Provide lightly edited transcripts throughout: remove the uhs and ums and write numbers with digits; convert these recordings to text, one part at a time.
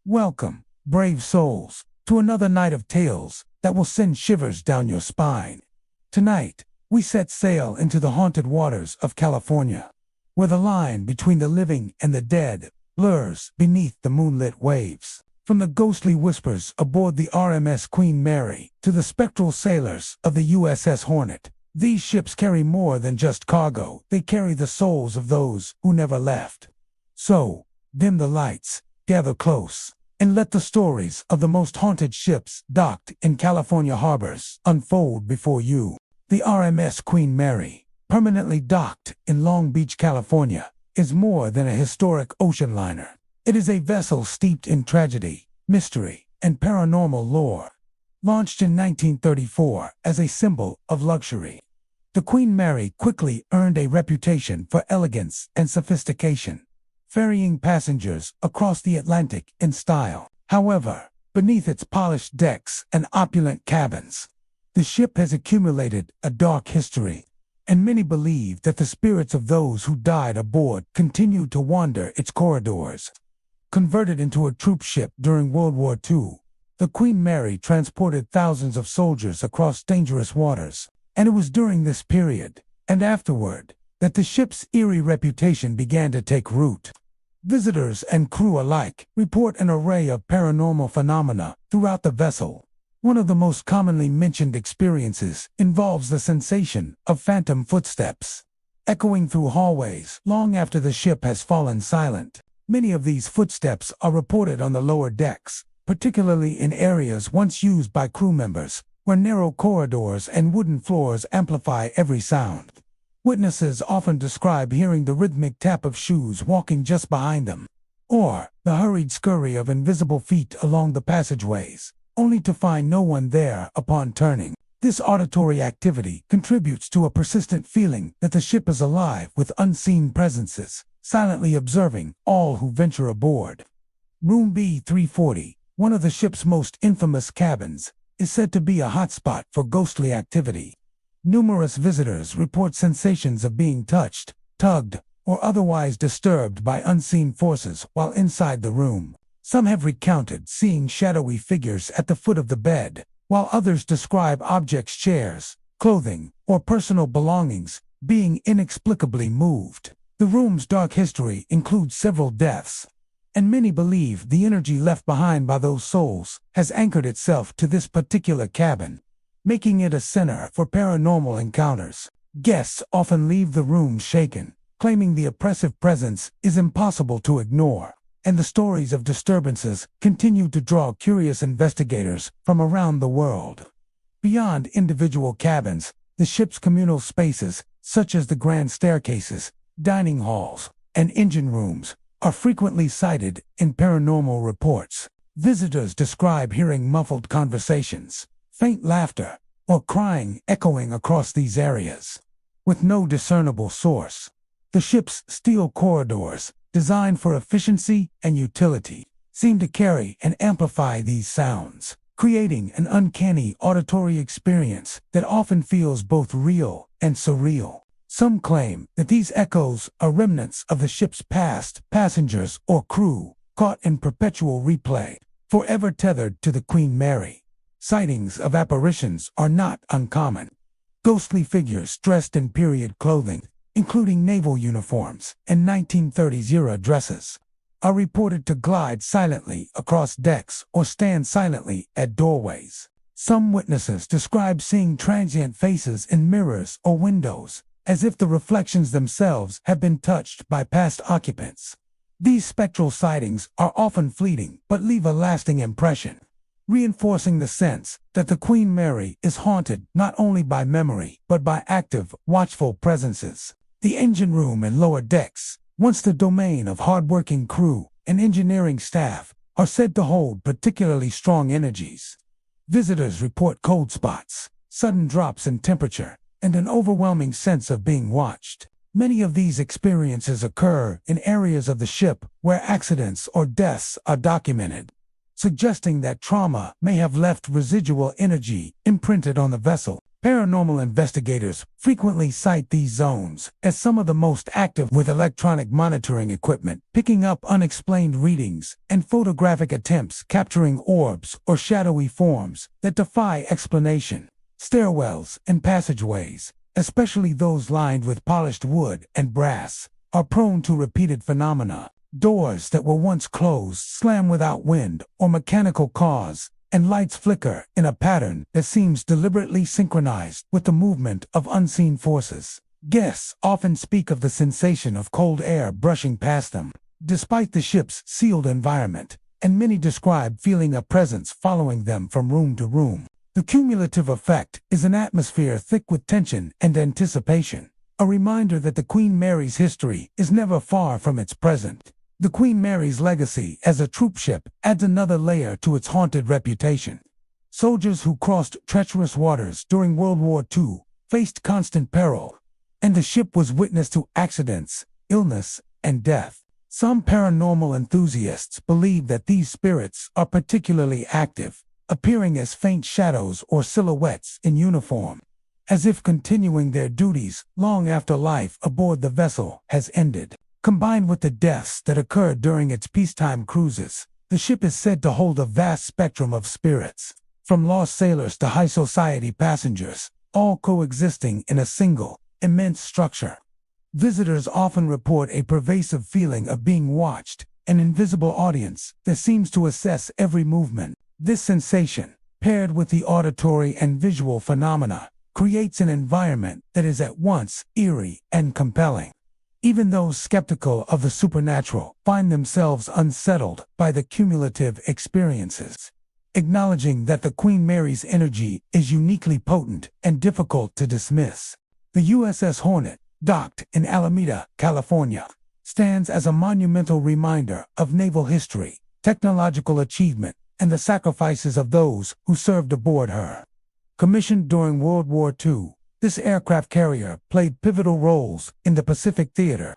Welcome, brave souls, to another night of tales that will send shivers down your spine. Tonight, we set sail into the haunted waters of California, where the line between the living and the dead blurs beneath the moonlit waves. From the ghostly whispers aboard the RMS Queen Mary to the spectral sailors of the USS Hornet, these ships carry more than just cargo. They carry the souls of those who never left. So, dim the lights, gather close, and let the stories of the most haunted ships docked in California harbors unfold before you. The RMS Queen Mary, permanently docked in Long Beach, California, is more than a historic ocean liner. It is a vessel steeped in tragedy, mystery, and paranormal lore. Launched in 1934 as a symbol of luxury, the Queen Mary quickly earned a reputation for elegance and sophistication, ferrying passengers across the Atlantic in style. However, beneath its polished decks and opulent cabins, the ship has accumulated a dark history, and many believe that the spirits of those who died aboard continue to wander its corridors. Converted into a troop ship during World War II, the Queen Mary transported thousands of soldiers across dangerous waters, and it was during this period, and afterward, that the ship's eerie reputation began to take root. Visitors and crew alike report an array of paranormal phenomena throughout the vessel. One of the most commonly mentioned experiences involves the sensation of phantom footsteps, echoing through hallways long after the ship has fallen silent. Many of these footsteps are reported on the lower decks, particularly in areas once used by crew members, where narrow corridors and wooden floors amplify every sound. Witnesses often describe hearing the rhythmic tap of shoes walking just behind them, or the hurried scurry of invisible feet along the passageways, only to find no one there upon turning. This auditory activity contributes to a persistent feeling that the ship is alive with unseen presences, silently observing all who venture aboard. Room B-340, one of the ship's most infamous cabins, is said to be a hotspot for ghostly activity. Numerous visitors report sensations of being touched, tugged, or otherwise disturbed by unseen forces while inside the room. Some have recounted seeing shadowy figures at the foot of the bed, while others describe objects, chairs, clothing, or personal belongings being inexplicably moved. The room's dark history includes several deaths, and many believe the energy left behind by those souls has anchored itself to this particular cabin, making it a center for paranormal encounters. Guests often leave the room shaken, claiming the oppressive presence is impossible to ignore, and the stories of disturbances continue to draw curious investigators from around the world. Beyond individual cabins, the ship's communal spaces, such as the grand staircases, dining halls, and engine rooms, are frequently cited in paranormal reports. Visitors describe hearing muffled conversations, faint laughter, or crying echoing across these areas, with no discernible source. The ship's steel corridors, designed for efficiency and utility, seem to carry and amplify these sounds, creating an uncanny auditory experience that often feels both real and surreal. Some claim that these echoes are remnants of the ship's past, passengers or crew, caught in perpetual replay, forever tethered to the Queen Mary. Sightings of apparitions are not uncommon. Ghostly figures dressed in period clothing, including naval uniforms and 1930s-era dresses, are reported to glide silently across decks or stand silently at doorways. Some witnesses describe seeing transient faces in mirrors or windows, as if the reflections themselves have been touched by past occupants. These spectral sightings are often fleeting but leave a lasting impression, reinforcing the sense that the Queen Mary is haunted not only by memory but by active, watchful presences. The engine room and lower decks, once the domain of hard-working crew and engineering staff, are said to hold particularly strong energies. Visitors report cold spots, sudden drops in temperature, and an overwhelming sense of being watched. Many of these experiences occur in areas of the ship where accidents or deaths are documented, suggesting that trauma may have left residual energy imprinted on the vessel. Paranormal investigators frequently cite these zones as some of the most active, with electronic monitoring equipment picking up unexplained readings and photographic attempts capturing orbs or shadowy forms that defy explanation. Stairwells and passageways, especially those lined with polished wood and brass, are prone to repeated phenomena. Doors that were once closed slam without wind or mechanical cause, and lights flicker in a pattern that seems deliberately synchronized with the movement of unseen forces. Guests often speak of the sensation of cold air brushing past them, despite the ship's sealed environment, and many describe feeling a presence following them from room to room. The cumulative effect is an atmosphere thick with tension and anticipation, a reminder that the Queen Mary's history is never far from its present. The Queen Mary's legacy as a troop ship adds another layer to its haunted reputation. Soldiers who crossed treacherous waters during World War II faced constant peril, and the ship was witness to accidents, illness, and death. Some paranormal enthusiasts believe that these spirits are particularly active, appearing as faint shadows or silhouettes in uniform, as if continuing their duties long after life aboard the vessel has ended. Combined with the deaths that occurred during its peacetime cruises, the ship is said to hold a vast spectrum of spirits, from lost sailors to high society passengers, all coexisting in a single, immense structure. Visitors often report a pervasive feeling of being watched, an invisible audience that seems to assess every movement. This sensation, paired with the auditory and visual phenomena, creates an environment that is at once eerie and compelling. Even those skeptical of the supernatural find themselves unsettled by the cumulative experiences, acknowledging that the Queen Mary's energy is uniquely potent and difficult to dismiss. The USS Hornet, docked in Alameda, California, stands as a monumental reminder of naval history, technological achievement, and the sacrifices of those who served aboard her. Commissioned during World War II, this aircraft carrier played pivotal roles in the Pacific theater,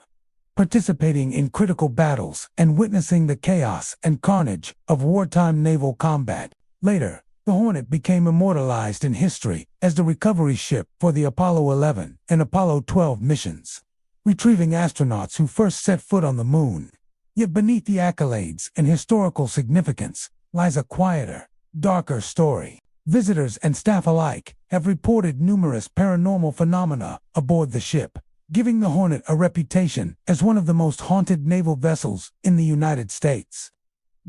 participating in critical battles and witnessing the chaos and carnage of wartime naval combat. Later, the Hornet became immortalized in history as the recovery ship for the Apollo 11 and Apollo 12 missions, retrieving astronauts who first set foot on the moon. Yet beneath the accolades and historical significance lies a quieter, darker story. Visitors and staff alike have reported numerous paranormal phenomena aboard the ship, giving the Hornet a reputation as one of the most haunted naval vessels in the United States.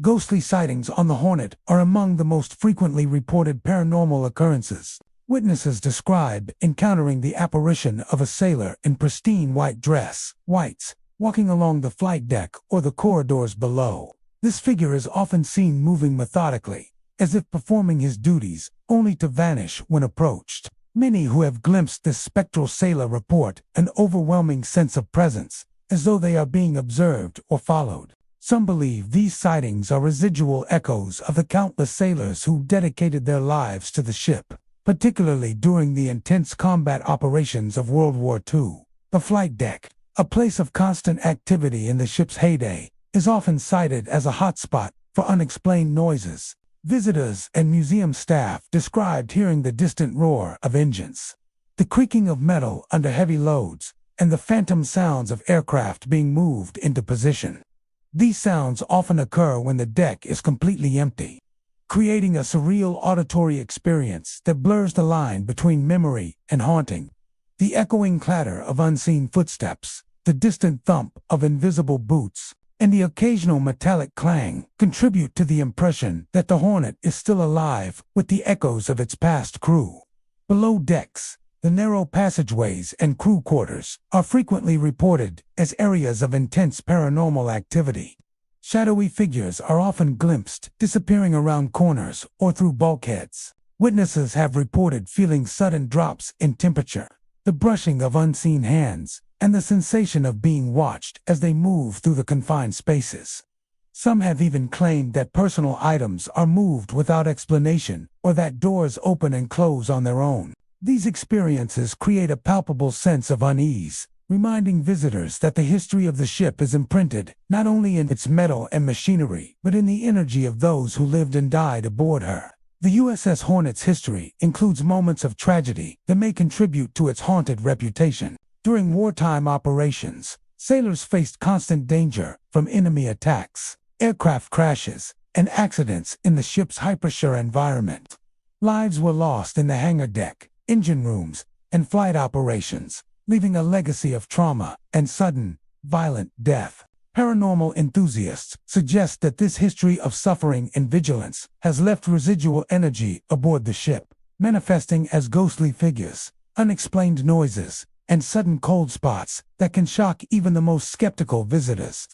Ghostly sightings on the Hornet are among the most frequently reported paranormal occurrences. Witnesses describe encountering the apparition of a sailor in pristine white dress, whites, walking along the flight deck or the corridors below. This figure is often seen moving methodically, as if performing his duties, only to vanish when approached. Many who have glimpsed this spectral sailor report an overwhelming sense of presence, as though they are being observed or followed. Some believe these sightings are residual echoes of the countless sailors who dedicated their lives to the ship, particularly during the intense combat operations of World War II. The flight deck, a place of constant activity in the ship's heyday, is often cited as a hotspot for unexplained noises. Visitors and museum staff described hearing the distant roar of engines, the creaking of metal under heavy loads, and the phantom sounds of aircraft being moved into position. These sounds often occur when the deck is completely empty, creating a surreal auditory experience that blurs the line between memory and haunting. The echoing clatter of unseen footsteps, the distant thump of invisible boots, and the occasional metallic clang contribute to the impression that the Hornet is still alive with the echoes of its past crew. Below decks, the narrow passageways and crew quarters are frequently reported as areas of intense paranormal activity. Shadowy figures are often glimpsed, disappearing around corners or through bulkheads. Witnesses have reported feeling sudden drops in temperature, the brushing of unseen hands, and the sensation of being watched as they move through the confined spaces. Some have even claimed that personal items are moved without explanation or that doors open and close on their own. These experiences create a palpable sense of unease, reminding visitors that the history of the ship is imprinted not only in its metal and machinery, but in the energy of those who lived and died aboard her. The USS Hornet's history includes moments of tragedy that may contribute to its haunted reputation. During wartime operations, sailors faced constant danger from enemy attacks, aircraft crashes, and accidents in the ship's hypersure environment. Lives were lost in the hangar deck, engine rooms, and flight operations, leaving a legacy of trauma and sudden, violent death. Paranormal enthusiasts suggest that this history of suffering and vigilance has left residual energy aboard the ship, manifesting as ghostly figures, unexplained noises, and sudden cold spots that can shock even the most skeptical visitors.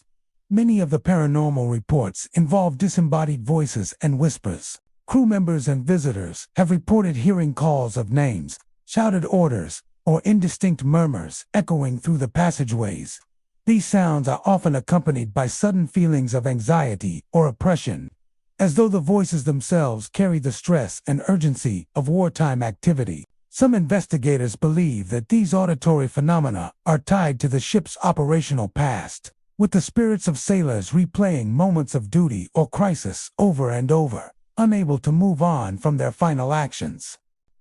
Many of the paranormal reports involve disembodied voices and whispers. Crew members and visitors have reported hearing calls of names, shouted orders, or indistinct murmurs echoing through the passageways. These sounds are often accompanied by sudden feelings of anxiety or oppression, as though the voices themselves carry the stress and urgency of wartime activity. Some investigators believe that these auditory phenomena are tied to the ship's operational past, with the spirits of sailors replaying moments of duty or crisis over and over, unable to move on from their final actions.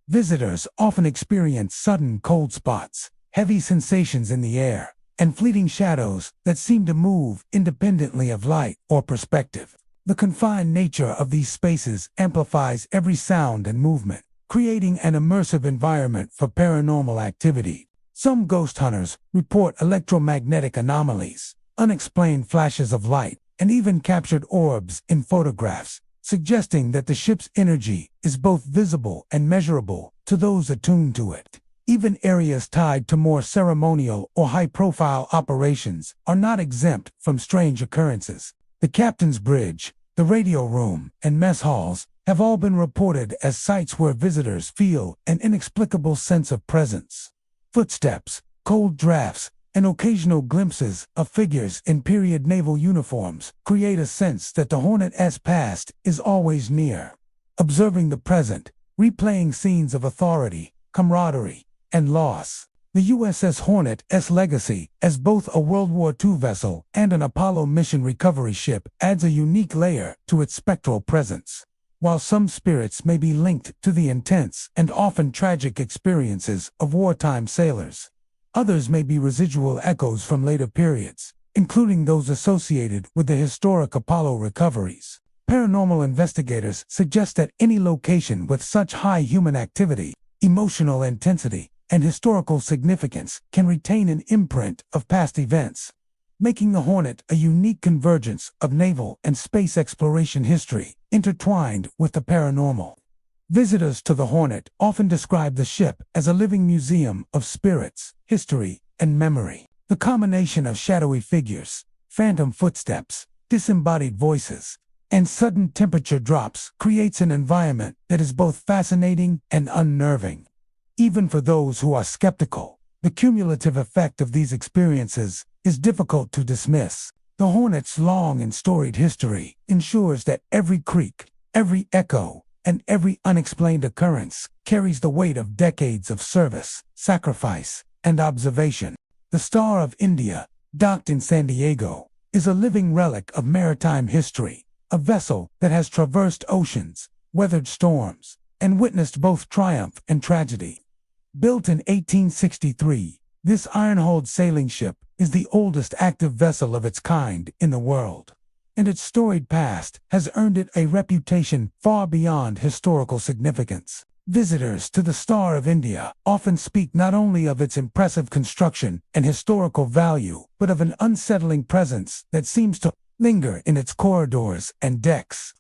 Visitors often experience sudden cold spots, heavy sensations in the air, and fleeting shadows that seem to move independently of light or perspective. The confined nature of these spaces amplifies every sound and movement, creating an immersive environment for paranormal activity. Some ghost hunters report electromagnetic anomalies, unexplained flashes of light, and even captured orbs in photographs, suggesting that the ship's energy is both visible and measurable to those attuned to it. Even areas tied to more ceremonial or high-profile operations are not exempt from strange occurrences. The captain's bridge, the radio room, and mess halls have all been reported as sites where visitors feel an inexplicable sense of presence. Footsteps, cold drafts, and occasional glimpses of figures in period naval uniforms create a sense that the Hornet's past is always near. Observing the present, replaying scenes of authority, camaraderie, and loss. The USS Hornet's legacy as both a World War II vessel and an Apollo mission recovery ship adds a unique layer to its spectral presence. While some spirits may be linked to the intense and often tragic experiences of wartime sailors, others may be residual echoes from later periods, including those associated with the historic Apollo recoveries. Paranormal investigators suggest that any location with such high human activity, emotional intensity, and historical significance can retain an imprint of past events, making the Hornet a unique convergence of naval and space exploration history intertwined with the paranormal. Visitors to the Hornet often describe the ship as a living museum of spirits, history, and memory. The combination of shadowy figures, phantom footsteps, disembodied voices, and sudden temperature drops creates an environment that is both fascinating and unnerving. Even for those who are skeptical, the cumulative effect of these experiences is difficult to dismiss. The Hornet's long and storied history ensures that every creak, every echo, and every unexplained occurrence carries the weight of decades of service, sacrifice, and observation. The Star of India, docked in San Diego, is a living relic of maritime history, a vessel that has traversed oceans, weathered storms, and witnessed both triumph and tragedy. Built in 1863, this iron-hulled sailing ship is the oldest active vessel of its kind in the world, and its storied past has earned it a reputation far beyond historical significance. Visitors to the Star of India often speak not only of its impressive construction and historical value, but of an unsettling presence that seems to linger in its corridors and decks.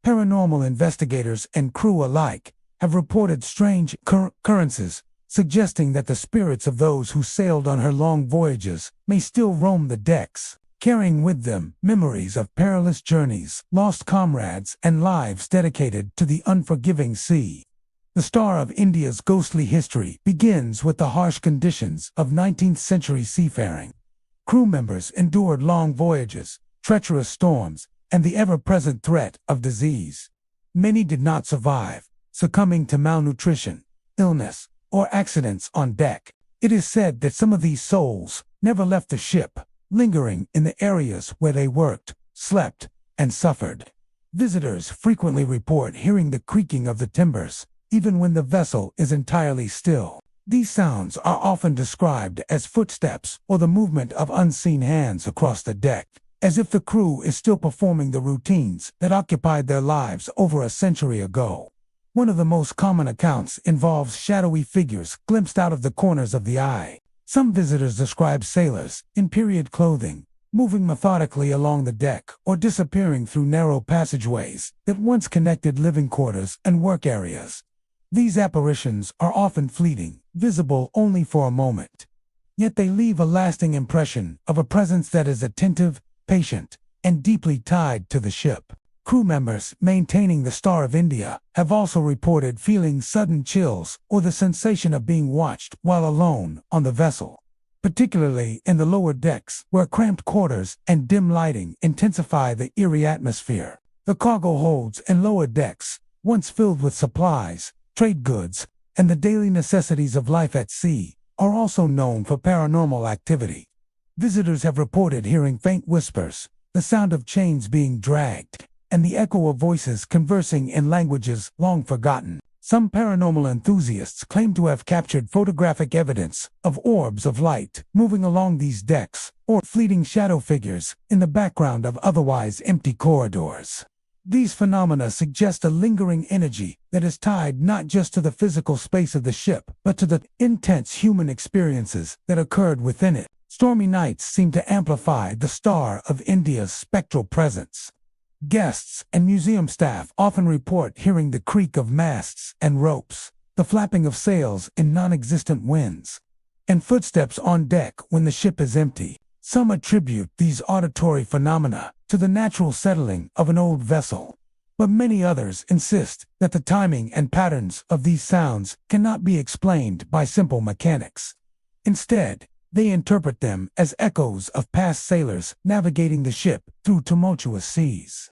Paranormal investigators and crew alike have reported strange occurrences, suggesting that the spirits of those who sailed on her long voyages may still roam the decks, carrying with them memories of perilous journeys, lost comrades, and lives dedicated to the unforgiving sea. The Star of India's ghostly history begins with the harsh conditions of 19th-century seafaring. Crew members endured long voyages, treacherous storms, and the ever-present threat of disease. Many did not survive, succumbing to malnutrition, illness, or accidents on deck. It is said that some of these souls never left the ship, lingering in the areas where they worked, slept, and suffered. Visitors frequently report hearing the creaking of the timbers, even when the vessel is entirely still. These sounds are often described as footsteps or the movement of unseen hands across the deck, as if the crew is still performing the routines that occupied their lives over a century ago. One of the most common accounts involves shadowy figures glimpsed out of the corners of the eye. Some visitors describe sailors, in period clothing, moving methodically along the deck or disappearing through narrow passageways that once connected living quarters and work areas. These apparitions are often fleeting, visible only for a moment. Yet they leave a lasting impression of a presence that is attentive, patient, and deeply tied to the ship. Crew members maintaining the Star of India have also reported feeling sudden chills or the sensation of being watched while alone on the vessel, particularly in the lower decks where cramped quarters and dim lighting intensify the eerie atmosphere. The cargo holds and lower decks, once filled with supplies, trade goods, and the daily necessities of life at sea, are also known for paranormal activity. Visitors have reported hearing faint whispers, the sound of chains being dragged, and the echo of voices conversing in languages long forgotten. Some paranormal enthusiasts claim to have captured photographic evidence of orbs of light moving along these decks, or fleeting shadow figures in the background of otherwise empty corridors. These phenomena suggest a lingering energy that is tied not just to the physical space of the ship, but to the intense human experiences that occurred within it. Stormy nights seem to amplify the Star of India's spectral presence. Guests and museum staff often report hearing the creak of masts and ropes, the flapping of sails in non-existent winds, and footsteps on deck when the ship is empty. Some attribute these auditory phenomena to the natural settling of an old vessel, but many others insist that the timing and patterns of these sounds cannot be explained by simple mechanics. Instead, they interpret them as echoes of past sailors navigating the ship through tumultuous seas,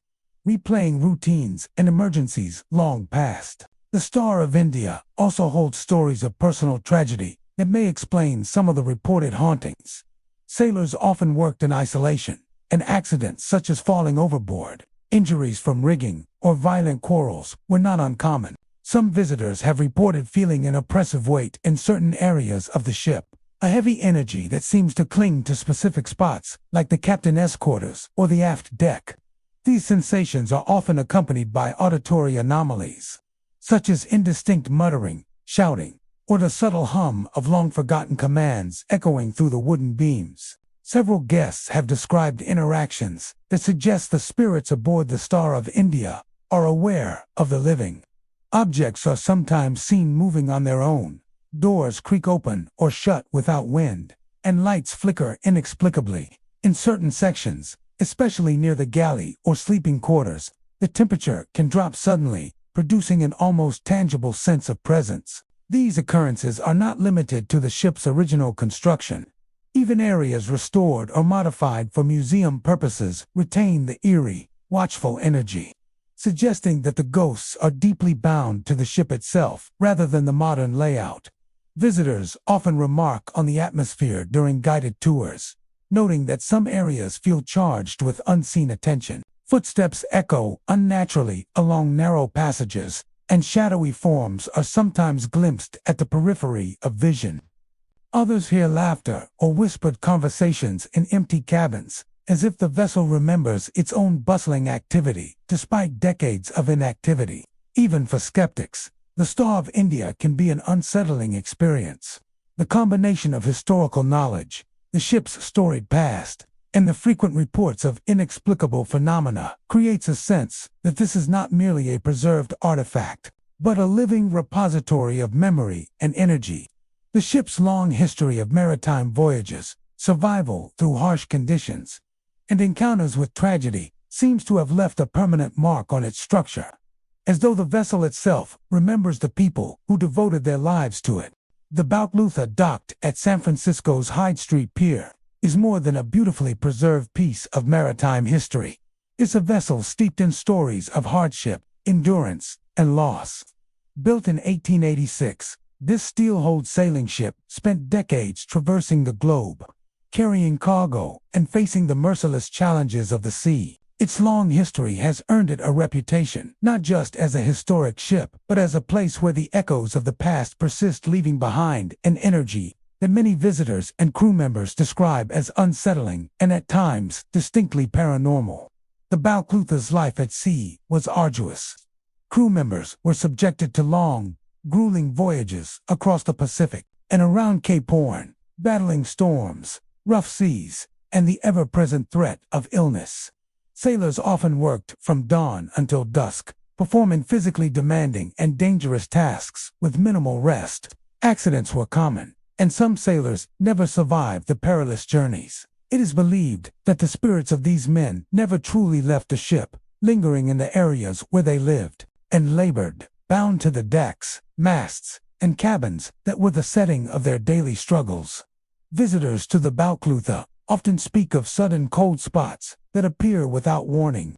replaying routines and emergencies long past. The Star of India also holds stories of personal tragedy that may explain some of the reported hauntings. Sailors often worked in isolation, and accidents such as falling overboard, injuries from rigging, or violent quarrels were not uncommon. Some visitors have reported feeling an oppressive weight in certain areas of the ship, a heavy energy that seems to cling to specific spots, like the captain's quarters or the aft deck. These sensations are often accompanied by auditory anomalies, such as indistinct muttering, shouting, or the subtle hum of long-forgotten commands echoing through the wooden beams. Several guests have described interactions that suggest the spirits aboard the Star of India are aware of the living. Objects are sometimes seen moving on their own. Doors creak open or shut without wind, and lights flicker inexplicably. In certain sections, especially near the galley or sleeping quarters, the temperature can drop suddenly, producing an almost tangible sense of presence. These occurrences are not limited to the ship's original construction. Even areas restored or modified for museum purposes retain the eerie, watchful energy, suggesting that the ghosts are deeply bound to the ship itself rather than the modern layout. Visitors often remark on the atmosphere during guided tours, noting that some areas feel charged with unseen attention. Footsteps echo unnaturally along narrow passages, and shadowy forms are sometimes glimpsed at the periphery of vision. Others hear laughter or whispered conversations in empty cabins, as if the vessel remembers its own bustling activity despite decades of inactivity. Even for skeptics, the Star of India can be an unsettling experience. The combination of historical knowledge, the ship's storied past, and the frequent reports of inexplicable phenomena creates a sense that this is not merely a preserved artifact, but a living repository of memory and energy. The ship's long history of maritime voyages, survival through harsh conditions, and encounters with tragedy seems to have left a permanent mark on its structure, as though the vessel itself remembers the people who devoted their lives to it. The Balclutha, docked at San Francisco's Hyde Street Pier, is more than a beautifully preserved piece of maritime history. It's a vessel steeped in stories of hardship, endurance, and loss. Built in 1886, this steel-hulled sailing ship spent decades traversing the globe, carrying cargo and facing the merciless challenges of the sea. Its long history has earned it a reputation, not just as a historic ship, but as a place where the echoes of the past persist, leaving behind an energy that many visitors and crew members describe as unsettling and at times distinctly paranormal. The Balclutha's life at sea was arduous. Crew members were subjected to long, grueling voyages across the Pacific and around Cape Horn, battling storms, rough seas, and the ever-present threat of illness. Sailors often worked from dawn until dusk, performing physically demanding and dangerous tasks with minimal rest. Accidents were common, and some sailors never survived the perilous journeys. It is believed that the spirits of these men never truly left the ship, lingering in the areas where they lived and labored, bound to the decks, masts, and cabins that were the setting of their daily struggles. Visitors to the Balclutha often speak of sudden cold spots that appear without warning,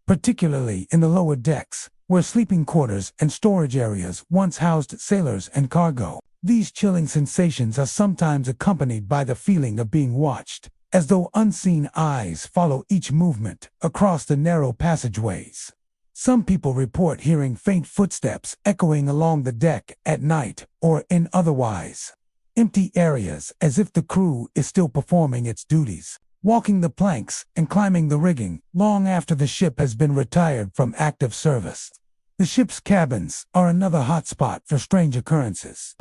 particularly in the lower decks, where sleeping quarters and storage areas once housed sailors and cargo. These chilling sensations are sometimes accompanied by the feeling of being watched, as though unseen eyes follow each movement across the narrow passageways. Some people report hearing faint footsteps echoing along the deck at night or in otherwise empty areas, as if the crew is still performing its duties, walking the planks and climbing the rigging long after the ship has been retired from active service. The ship's cabins are another hotspot for strange occurrences.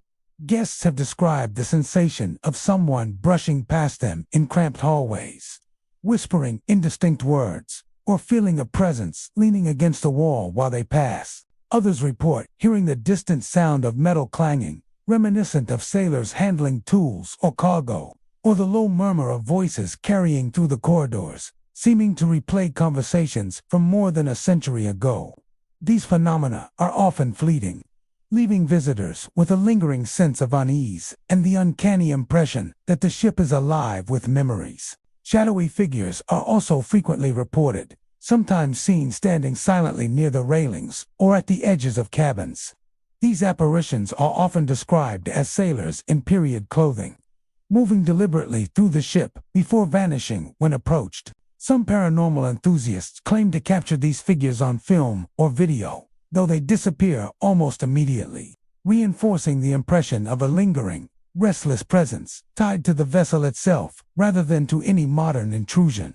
Guests have described the sensation of someone brushing past them in cramped hallways, whispering indistinct words, or feeling a presence leaning against a wall while they pass. Others report hearing the distant sound of metal clanging, reminiscent of sailors handling tools or cargo, or the low murmur of voices carrying through the corridors, seeming to replay conversations from more than a century ago. These phenomena are often fleeting, leaving visitors with a lingering sense of unease and the uncanny impression that the ship is alive with memories. Shadowy figures are also frequently reported, sometimes seen standing silently near the railings or at the edges of cabins. These apparitions are often described as sailors in period clothing, moving deliberately through the ship before vanishing when approached. Some paranormal enthusiasts claim to capture these figures on film or video, though they disappear almost immediately, reinforcing the impression of a lingering, restless presence tied to the vessel itself rather than to any modern intrusion.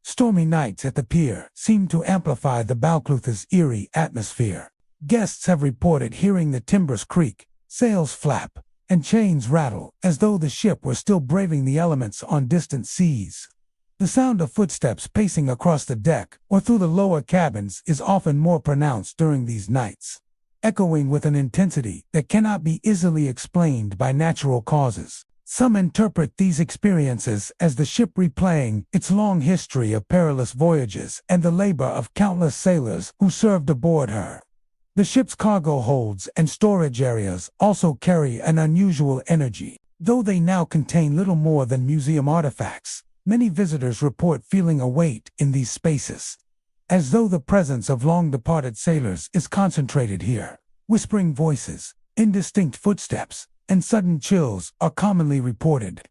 Stormy nights at the pier seem to amplify the Balclutha's eerie atmosphere. Guests have reported hearing the timbers creak, sails flap, and chains rattle, as though the ship were still braving the elements on distant seas. The sound of footsteps pacing across the deck or through the lower cabins is often more pronounced during these nights, echoing with an intensity that cannot be easily explained by natural causes. Some interpret these experiences as the ship replaying its long history of perilous voyages and the labor of countless sailors who served aboard her. The ship's cargo holds and storage areas also carry an unusual energy. Though they now contain little more than museum artifacts, many visitors report feeling a weight in these spaces, as though the presence of long-departed sailors is concentrated here. Whispering voices, indistinct footsteps, and sudden chills are commonly reported,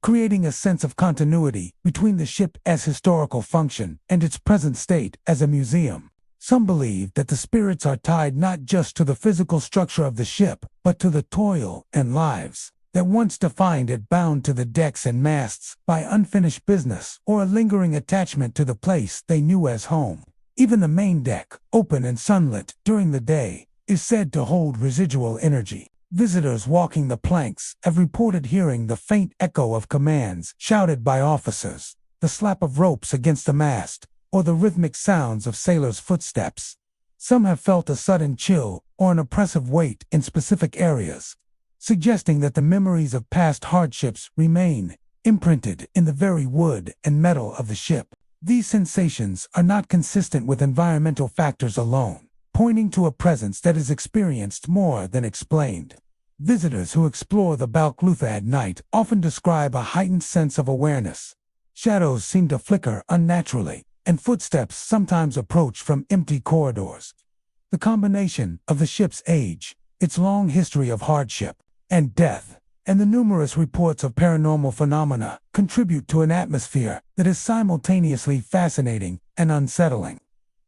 creating a sense of continuity between the ship as historical function and its present state as a museum. Some believe that the spirits are tied not just to the physical structure of the ship, but to the toil and lives that once defined it, bound to the decks and masts by unfinished business or a lingering attachment to the place they knew as home. Even the main deck, open and sunlit during the day, is said to hold residual energy. Visitors walking the planks have reported hearing the faint echo of commands shouted by officers, the slap of ropes against the mast, or the rhythmic sounds of sailors' footsteps. Some have felt a sudden chill or an oppressive weight in specific areas, suggesting that the memories of past hardships remain imprinted in the very wood and metal of the ship. These sensations are not consistent with environmental factors alone, pointing to a presence that is experienced more than explained. Visitors who explore the Balclutha at night often describe a heightened sense of awareness. Shadows seem to flicker unnaturally, and footsteps sometimes approach from empty corridors. The combination of the ship's age, its long history of hardship and death, and the numerous reports of paranormal phenomena contribute to an atmosphere that is simultaneously fascinating and unsettling.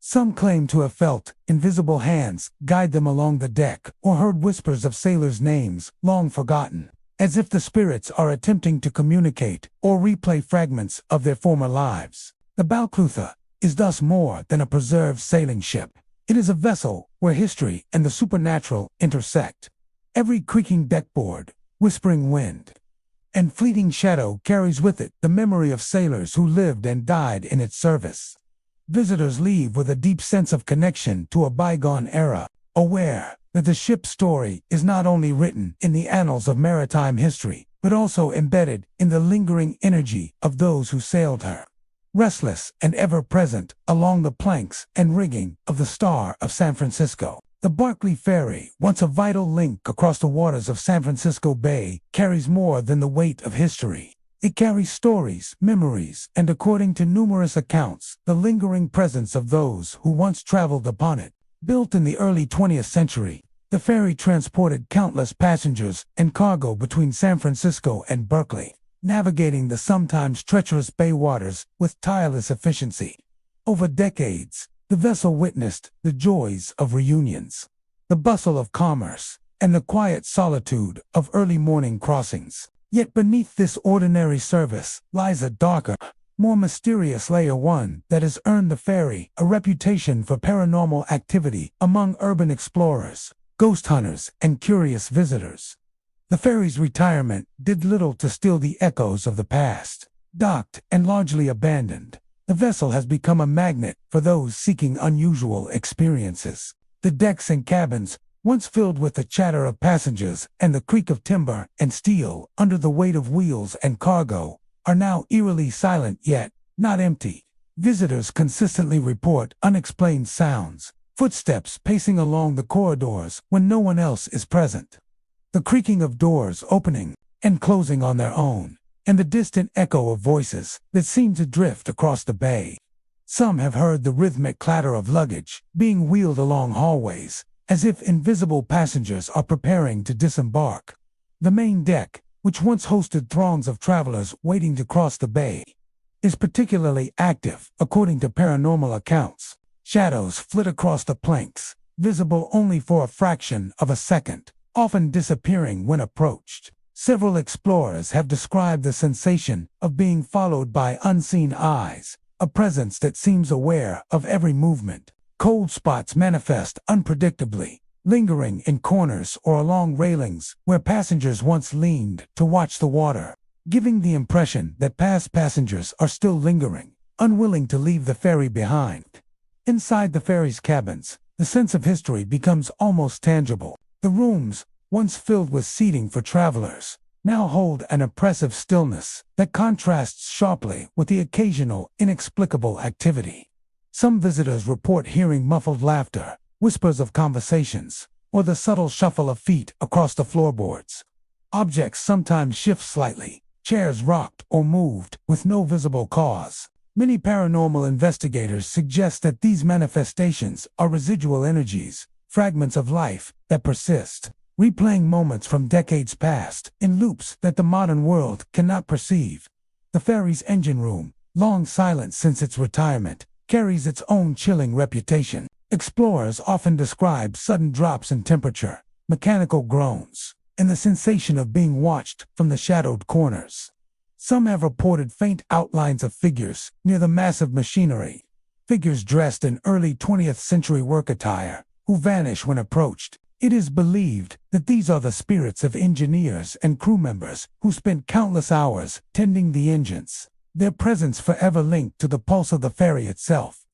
Some claim to have felt invisible hands guide them along the deck or heard whispers of sailors' names long forgotten, as if the spirits are attempting to communicate or replay fragments of their former lives. The Balclutha is thus more than a preserved sailing ship. It is a vessel where history and the supernatural intersect. Every creaking deckboard, whispering wind, and fleeting shadow carries with it the memory of sailors who lived and died in its service. Visitors leave with a deep sense of connection to a bygone era, aware that the ship's story is not only written in the annals of maritime history, but also embedded in the lingering energy of those who sailed her. Restless and ever-present along the planks and rigging of the Star of San Francisco, the Barclay Ferry, once a vital link across the waters of San Francisco Bay, carries more than the weight of history. It carries stories, memories, and according to numerous accounts, the lingering presence of those who once traveled upon it. Built in the early 20th century, the ferry transported countless passengers and cargo between San Francisco and Berkeley, navigating the sometimes treacherous bay waters with tireless efficiency. Over decades, the vessel witnessed the joys of reunions, the bustle of commerce, and the quiet solitude of early morning crossings. Yet beneath this ordinary service lies a darker, more mysterious layer, one that has earned the ferry a reputation for paranormal activity among urban explorers, ghost hunters, and curious visitors. The ferry's retirement did little to still the echoes of the past. Docked and largely abandoned, the vessel has become a magnet for those seeking unusual experiences. The decks and cabins, once filled with the chatter of passengers and the creak of timber and steel under the weight of wheels and cargo, are now eerily silent yet not empty. Visitors consistently report unexplained sounds, footsteps pacing along the corridors when no one else is present, the creaking of doors opening and closing on their own, and the distant echo of voices that seem to drift across the bay. Some have heard the rhythmic clatter of luggage being wheeled along hallways, as if invisible passengers are preparing to disembark. The main deck, which once hosted throngs of travelers waiting to cross the bay, is particularly active, according to paranormal accounts. Shadows flit across the planks, visible only for a fraction of a second, often disappearing when approached. Several explorers have described the sensation of being followed by unseen eyes, a presence that seems aware of every movement. Cold spots manifest unpredictably, lingering in corners or along railings where passengers once leaned to watch the water, giving the impression that past passengers are still lingering, unwilling to leave the ferry behind. Inside the ferry's cabins, the sense of history becomes almost tangible. The rooms, once filled with seating for travelers, now hold an oppressive stillness that contrasts sharply with the occasional inexplicable activity. Some visitors report hearing muffled laughter, whispers of conversations, or the subtle shuffle of feet across the floorboards. Objects sometimes shift slightly, chairs rocked or moved with no visible cause. Many paranormal investigators suggest that these manifestations are residual energies, fragments of life that persist, replaying moments from decades past in loops that the modern world cannot perceive. The ferry's engine room, long silent since its retirement, carries its own chilling reputation. Explorers often describe sudden drops in temperature, mechanical groans, and the sensation of being watched from the shadowed corners. Some have reported faint outlines of figures near the massive machinery, figures dressed in early 20th century work attire, who vanish when approached. It is believed that these are the spirits of engineers and crew members who spent countless hours tending the engines, their presence forever linked to the pulse of the ferry itself.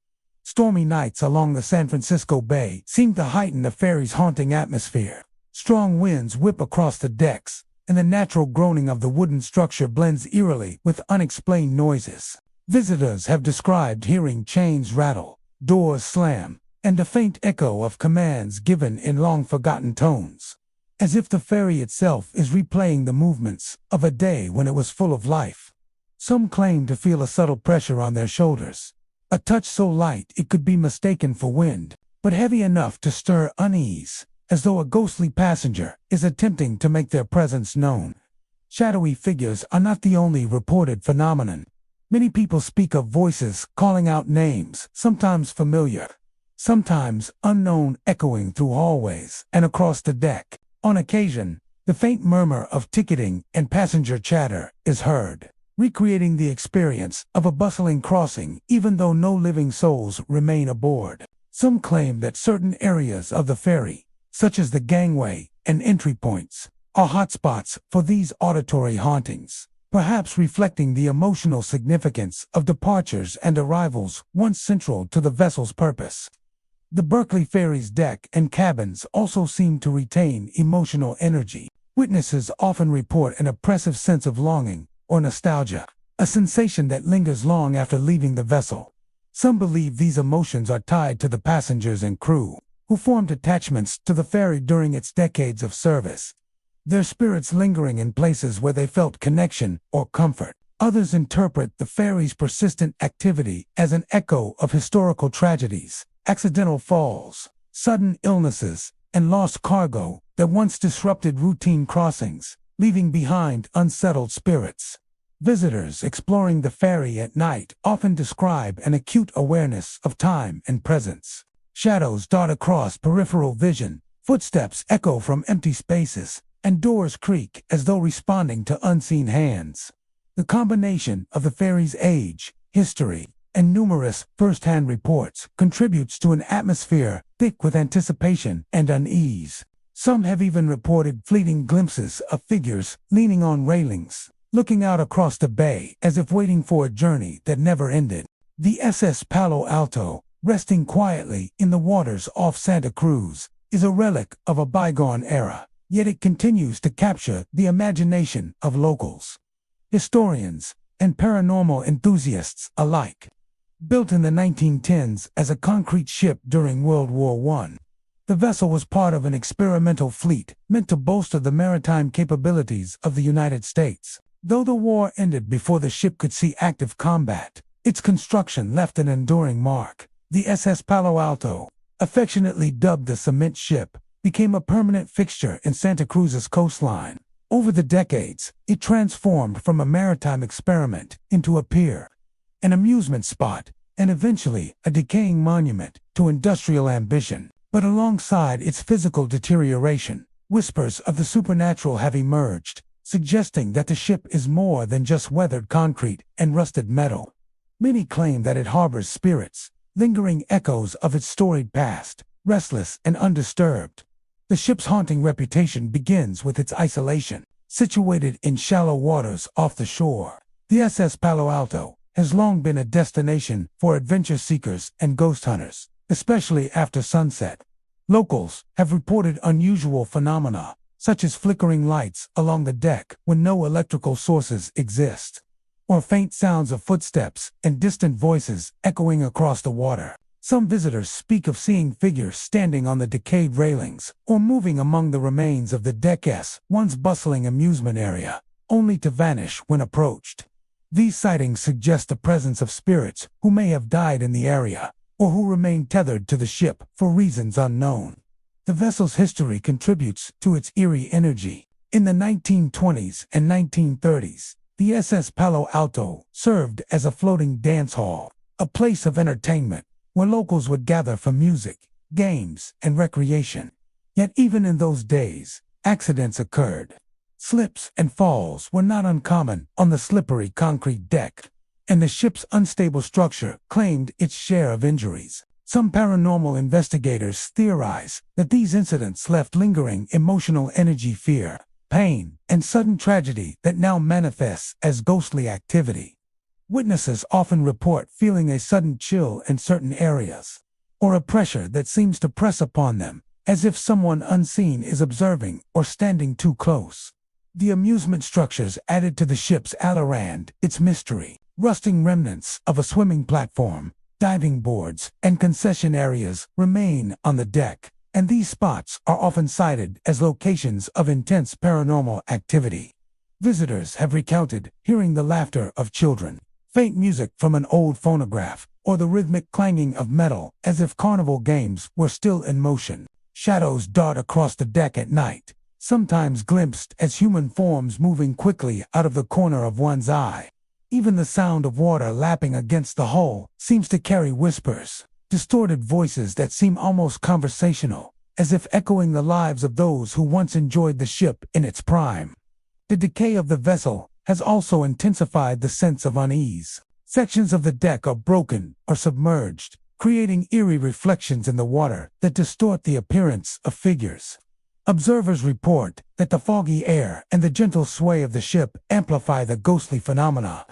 Stormy nights along the San Francisco Bay seem to heighten the ferry's haunting atmosphere. Strong winds whip across the decks, and the natural groaning of the wooden structure blends eerily with unexplained noises. Visitors have described hearing chains rattle, doors slam, and a faint echo of commands given in long-forgotten tones, as if the ferry itself is replaying the movements of a day when it was full of life. Some claim to feel a subtle pressure on their shoulders, a touch so light it could be mistaken for wind, but heavy enough to stir unease, as though a ghostly passenger is attempting to make their presence known. Shadowy figures are not the only reported phenomenon. Many people speak of voices calling out names, sometimes familiar, sometimes unknown, echoing through hallways and across the deck. On occasion, the faint murmur of ticketing and passenger chatter is heard, recreating the experience of a bustling crossing even though no living souls remain aboard. Some claim that certain areas of the ferry, such as the gangway and entry points, are hotspots for these auditory hauntings, perhaps reflecting the emotional significance of departures and arrivals once central to the vessel's purpose. The Berkeley Ferry's deck and cabins also seem to retain emotional energy. Witnesses often report an oppressive sense of longing or nostalgia, a sensation that lingers long after leaving the vessel. Some believe these emotions are tied to the passengers and crew, who formed attachments to the ferry during its decades of service, their spirits lingering in places where they felt connection or comfort. Others interpret the ferry's persistent activity as an echo of historical tragedies, accidental falls, sudden illnesses, and lost cargo that once disrupted routine crossings, leaving behind unsettled spirits. Visitors exploring the ferry at night often describe an acute awareness of time and presence. Shadows dart across peripheral vision, footsteps echo from empty spaces, and doors creak as though responding to unseen hands. The combination of the ferry's age, history, and numerous first-hand reports contributes to an atmosphere thick with anticipation and unease. Some have even reported fleeting glimpses of figures leaning on railings, looking out across the bay as if waiting for a journey that never ended. The SS Palo Alto, resting quietly in the waters off Santa Cruz, is a relic of a bygone era. Yet it continues to capture the imagination of locals, historians, and paranormal enthusiasts alike. Built in the 1910s as a concrete ship during World War I, the vessel was part of an experimental fleet meant to bolster the maritime capabilities of the United States. Though the war ended before the ship could see active combat, its construction left an enduring mark. The SS Palo Alto, affectionately dubbed the Cement Ship, became a permanent fixture in Santa Cruz's coastline. Over the decades, it transformed from a maritime experiment into a pier, an amusement spot, and eventually a decaying monument to industrial ambition. But alongside its physical deterioration, whispers of the supernatural have emerged, suggesting that the ship is more than just weathered concrete and rusted metal. Many claim that it harbors spirits, lingering echoes of its storied past, restless and undisturbed. The ship's haunting reputation begins with its isolation. Situated in shallow waters off the shore, the SS Palo Alto has long been a destination for adventure seekers and ghost hunters, especially after sunset. Locals have reported unusual phenomena, such as flickering lights along the deck when no electrical sources exist, or faint sounds of footsteps and distant voices echoing across the water. Some visitors speak of seeing figures standing on the decayed railings or moving among the remains of the deck's once bustling amusement area, only to vanish when approached. These sightings suggest the presence of spirits who may have died in the area or who remain tethered to the ship for reasons unknown. The vessel's history contributes to its eerie energy. In the 1920s and 1930s, the SS Palo Alto served as a floating dance hall, a place of entertainment where locals would gather for music, games, and recreation. Yet even in those days, accidents occurred. Slips and falls were not uncommon on the slippery concrete deck, and the ship's unstable structure claimed its share of injuries. Some paranormal investigators theorize that these incidents left lingering emotional energy, fear, pain, and sudden tragedy that now manifests as ghostly activity. Witnesses often report feeling a sudden chill in certain areas, or a pressure that seems to press upon them, as if someone unseen is observing or standing too close. The amusement structures added to the ship's allure, its mystery. Rusting remnants of a swimming platform, diving boards, and concession areas remain on the deck, and these spots are often cited as locations of intense paranormal activity. Visitors have recounted hearing the laughter of children, faint music from an old phonograph, or the rhythmic clanging of metal as if carnival games were still in motion. Shadows dart across the deck at night, sometimes glimpsed as human forms moving quickly out of the corner of one's eye. Even the sound of water lapping against the hull seems to carry whispers, distorted voices that seem almost conversational, as if echoing the lives of those who once enjoyed the ship in its prime. The decay of the vessel has also intensified the sense of unease. Sections of the deck are broken or submerged, creating eerie reflections in the water that distort the appearance of figures. Observers report that the foggy air and the gentle sway of the ship amplify the ghostly phenomena,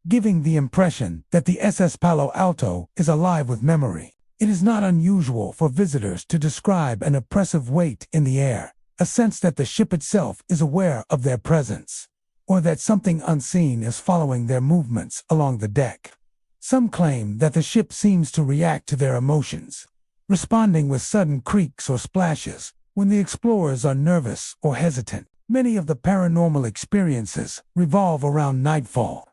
giving the impression that the SS Palo Alto is alive with memory. It is not unusual for visitors to describe an oppressive weight in the air, a sense that the ship itself is aware of their presence, or that something unseen is following their movements along the deck. Some claim that the ship seems to react to their emotions, responding with sudden creaks or splashes when the explorers are nervous or hesitant. Many of the paranormal experiences revolve around nightfall.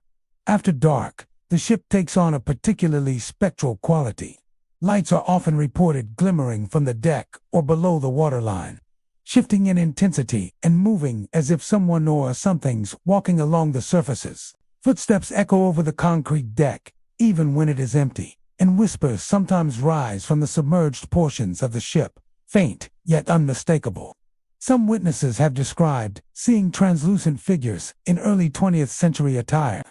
After dark, the ship takes on a particularly spectral quality. Lights are often reported glimmering from the deck or below the waterline, shifting in intensity and moving as if someone or something's walking along the surfaces. Footsteps echo over the concrete deck, even when it is empty, and whispers sometimes rise from the submerged portions of the ship, faint yet unmistakable. Some witnesses have described seeing translucent figures in early 20th century attire,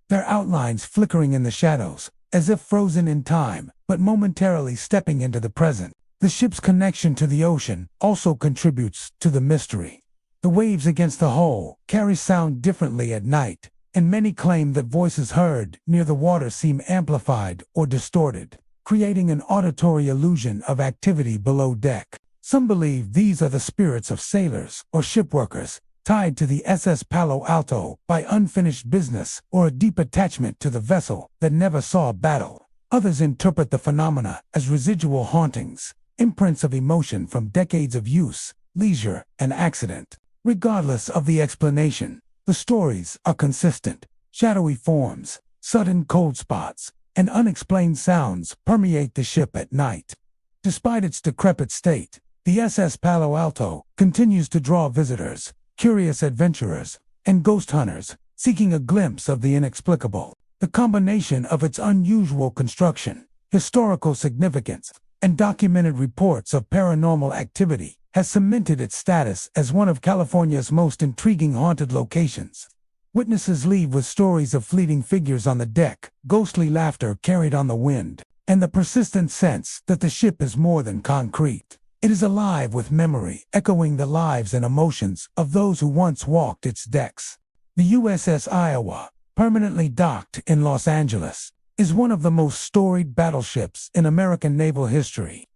their outlines flickering in the shadows, as if frozen in time, but momentarily stepping into the present. The ship's connection to the ocean also contributes to the mystery. The waves against the hull carry sound differently at night, and many claim that voices heard near the water seem amplified or distorted, creating an auditory illusion of activity below deck. Some believe these are the spirits of sailors or shipworkers, tied to the SS Palo Alto by unfinished business or a deep attachment to the vessel that never saw a battle. Others interpret the phenomena as residual hauntings, imprints of emotion from decades of use, leisure, and accident. Regardless of the explanation, the stories are consistent. Shadowy forms, sudden cold spots, and unexplained sounds permeate the ship at night. Despite its decrepit state, the SS Palo Alto continues to draw visitors, curious adventurers, and ghost hunters seeking a glimpse of the inexplicable. The combination of its unusual construction, historical significance, and documented reports of paranormal activity has cemented its status as one of California's most intriguing haunted locations. Witnesses leave with stories of fleeting figures on the deck, ghostly laughter carried on the wind, and the persistent sense that the ship is more than concrete. It is alive with memory, echoing the lives and emotions of those who once walked its decks. The USS Iowa, permanently docked in Los Angeles, is one of the most storied battleships in American naval history.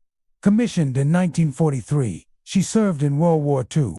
Commissioned in 1943, she served in World War II,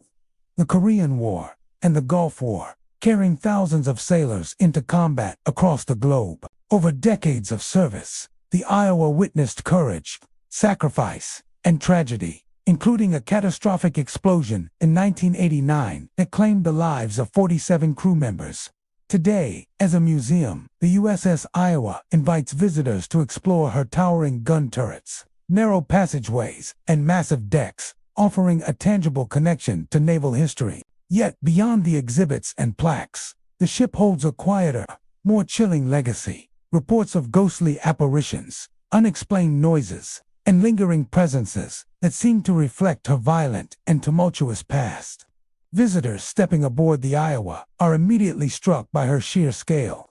the Korean War, and the Gulf War, carrying thousands of sailors into combat across the globe. Over decades of service, the Iowa witnessed courage, sacrifice, and tragedy, including a catastrophic explosion in 1989 that claimed the lives of 47 crew members. Today, as a museum, the USS Iowa invites visitors to explore her towering gun turrets, narrow passageways, and massive decks, offering a tangible connection to naval history. Yet, beyond the exhibits and plaques, the ship holds a quieter, more chilling legacy. Reports of ghostly apparitions, unexplained noises, and lingering presences that seem to reflect her violent and tumultuous past. Visitors stepping aboard the Iowa are immediately struck by her sheer scale.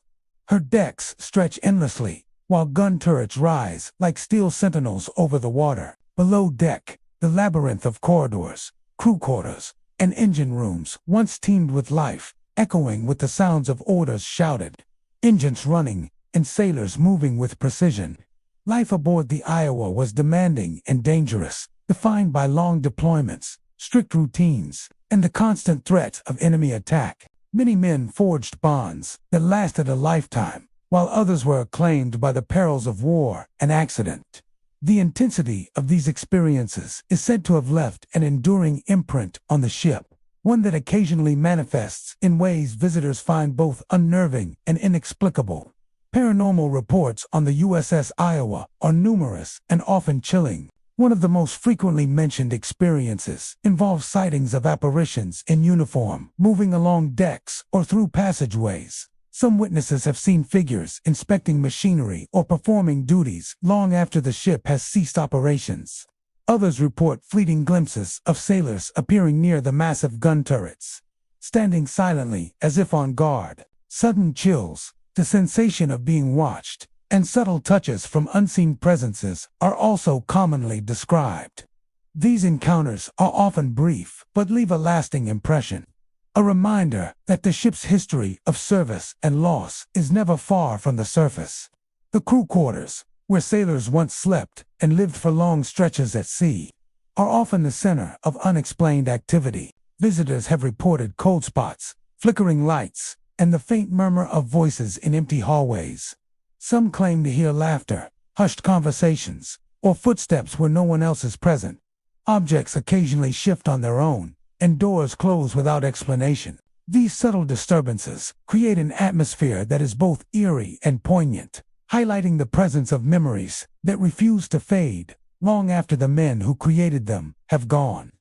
Her decks stretch endlessly, while gun turrets rise like steel sentinels over the water. Below deck, the labyrinth of corridors, crew quarters, and engine rooms once teemed with life, echoing with the sounds of orders shouted, engines running, and sailors moving with precision. Life aboard the Iowa was demanding and dangerous, defined by long deployments, strict routines, and the constant threat of enemy attack. Many men forged bonds that lasted a lifetime, while others were acclaimed by the perils of war and accident. The intensity of these experiences is said to have left an enduring imprint on the ship, one that occasionally manifests in ways visitors find both unnerving and inexplicable. Paranormal reports on the USS Iowa are numerous and often chilling. One of the most frequently mentioned experiences involves sightings of apparitions in uniform, moving along decks or through passageways. Some witnesses have seen figures inspecting machinery or performing duties long after the ship has ceased operations. Others report fleeting glimpses of sailors appearing near the massive gun turrets, standing silently as if on guard. Sudden chills, the sensation of being watched, and subtle touches from unseen presences are also commonly described. These encounters are often brief but leave a lasting impression. A reminder that the ship's history of service and loss is never far from the surface. The crew quarters, where sailors once slept and lived for long stretches at sea, are often the center of unexplained activity. Visitors have reported cold spots, flickering lights, and the faint murmur of voices in empty hallways. Some claim to hear laughter, hushed conversations, or footsteps where no one else is present. Objects occasionally shift on their own, and doors close without explanation. These subtle disturbances create an atmosphere that is both eerie and poignant, highlighting the presence of memories that refuse to fade long after the men who created them have gone.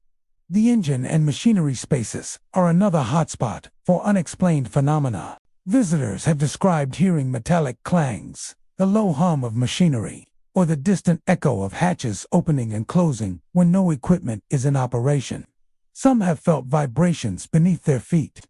The engine and machinery spaces are another hotspot for unexplained phenomena. Visitors have described hearing metallic clangs, the low hum of machinery, or the distant echo of hatches opening and closing when no equipment is in operation. Some have felt vibrations beneath their feet,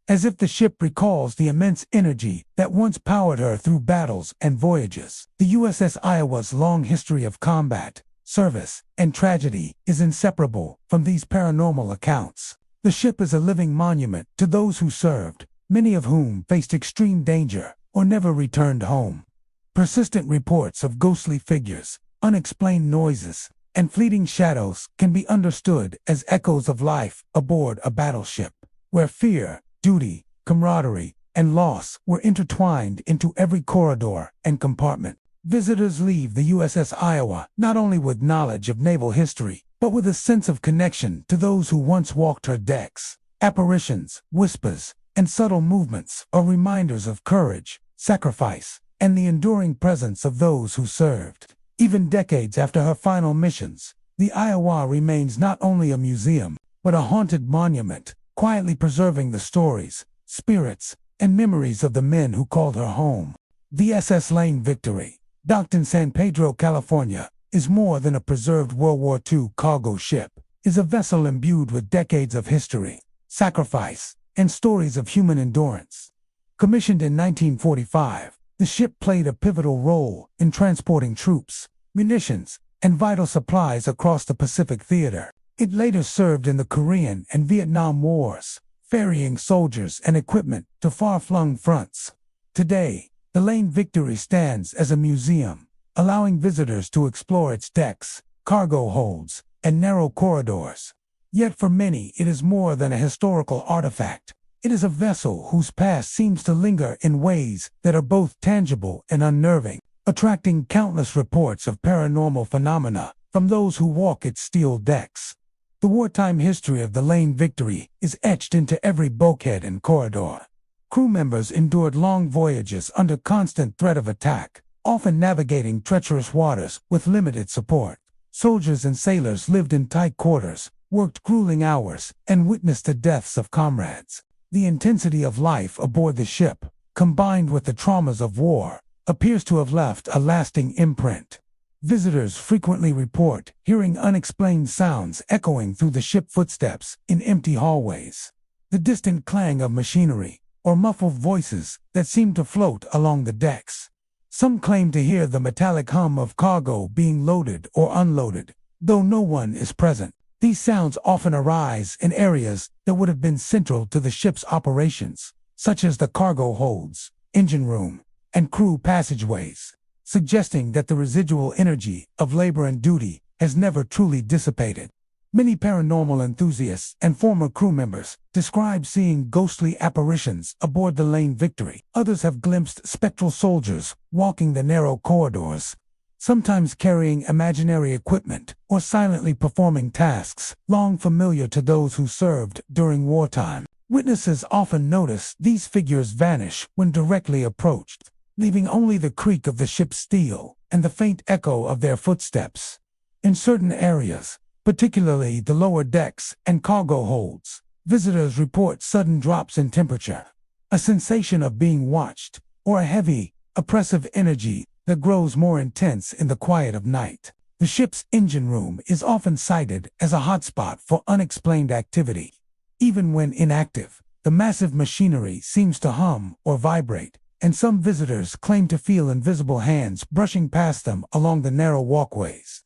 as if the ship recalls the immense energy that once powered her through battles and voyages. The USS Iowa's long history of combat, service, and tragedy is inseparable from these paranormal accounts. The ship is a living monument to those who served, many of whom faced extreme danger or never returned home. Persistent reports of ghostly figures, unexplained noises, and fleeting shadows can be understood as echoes of life aboard a battleship, where fear, duty, camaraderie, and loss were intertwined into every corridor and compartment. Visitors leave the USS Iowa not only with knowledge of naval history, but with a sense of connection to those who once walked her decks. Apparitions, whispers, and subtle movements are reminders of courage, sacrifice, and the enduring presence of those who served. Even decades after her final missions, the Iowa remains not only a museum, but a haunted monument, quietly preserving the stories, spirits, and memories of the men who called her home. The SS Lane Victory, docked in San Pedro, California, is more than a preserved World War II cargo ship. It is a vessel imbued with decades of history, sacrifice, and stories of human endurance. Commissioned in 1945, the ship played a pivotal role in transporting troops, munitions, and vital supplies across the Pacific theater. It later served in the Korean and Vietnam Wars, ferrying soldiers and equipment to far-flung fronts. Today, the Lane Victory stands as a museum, allowing visitors to explore its decks, cargo holds, and narrow corridors. Yet for many, it is more than a historical artifact. It is a vessel whose past seems to linger in ways that are both tangible and unnerving, attracting countless reports of paranormal phenomena from those who walk its steel decks. The wartime history of the Lane Victory is etched into every bulkhead and corridor. Crew members endured long voyages under constant threat of attack, often navigating treacherous waters with limited support. Soldiers and sailors lived in tight quarters, worked grueling hours, and witnessed the deaths of comrades. The intensity of life aboard the ship, combined with the traumas of war, appears to have left a lasting imprint. Visitors frequently report hearing unexplained sounds echoing through the ship footsteps in empty hallways. The distant clang of machinery, or muffled voices that seem to float along the decks. Some claim to hear the metallic hum of cargo being loaded or unloaded, though no one is present. These sounds often arise in areas that would have been central to the ship's operations, such as the cargo holds, engine room, and crew passageways, suggesting that the residual energy of labor and duty has never truly dissipated. Many paranormal enthusiasts and former crew members describe seeing ghostly apparitions aboard the Lane Victory. Others have glimpsed spectral soldiers walking the narrow corridors, sometimes carrying imaginary equipment or silently performing tasks long familiar to those who served during wartime. Witnesses often notice these figures vanish when directly approached, leaving only the creak of the ship's steel and the faint echo of their footsteps. In certain areas, particularly the lower decks and cargo holds, visitors report sudden drops in temperature, a sensation of being watched, or a heavy, oppressive energy that grows more intense in the quiet of night. The ship's engine room is often cited as a hotspot for unexplained activity. Even when inactive, the massive machinery seems to hum or vibrate, and some visitors claim to feel invisible hands brushing past them along the narrow walkways.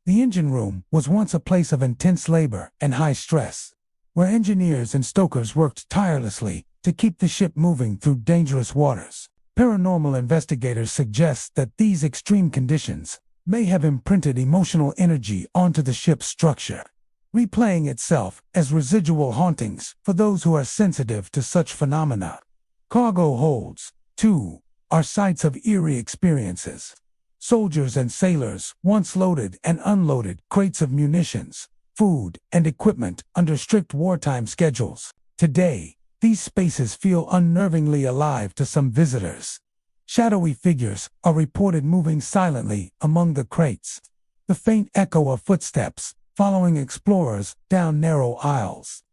The engine room was once a place of intense labor and high stress, where engineers and stokers worked tirelessly to keep the ship moving through dangerous waters. Paranormal investigators suggest that these extreme conditions may have imprinted emotional energy onto the ship's structure, replaying itself as residual hauntings for those who are sensitive to such phenomena. Cargo holds, too, are sites of eerie experiences. Soldiers and sailors once loaded and unloaded crates of munitions, food, and equipment under strict wartime schedules. Today, these spaces feel unnervingly alive to some visitors. Shadowy figures are reported moving silently among the crates, the faint echo of footsteps following explorers down narrow aisles.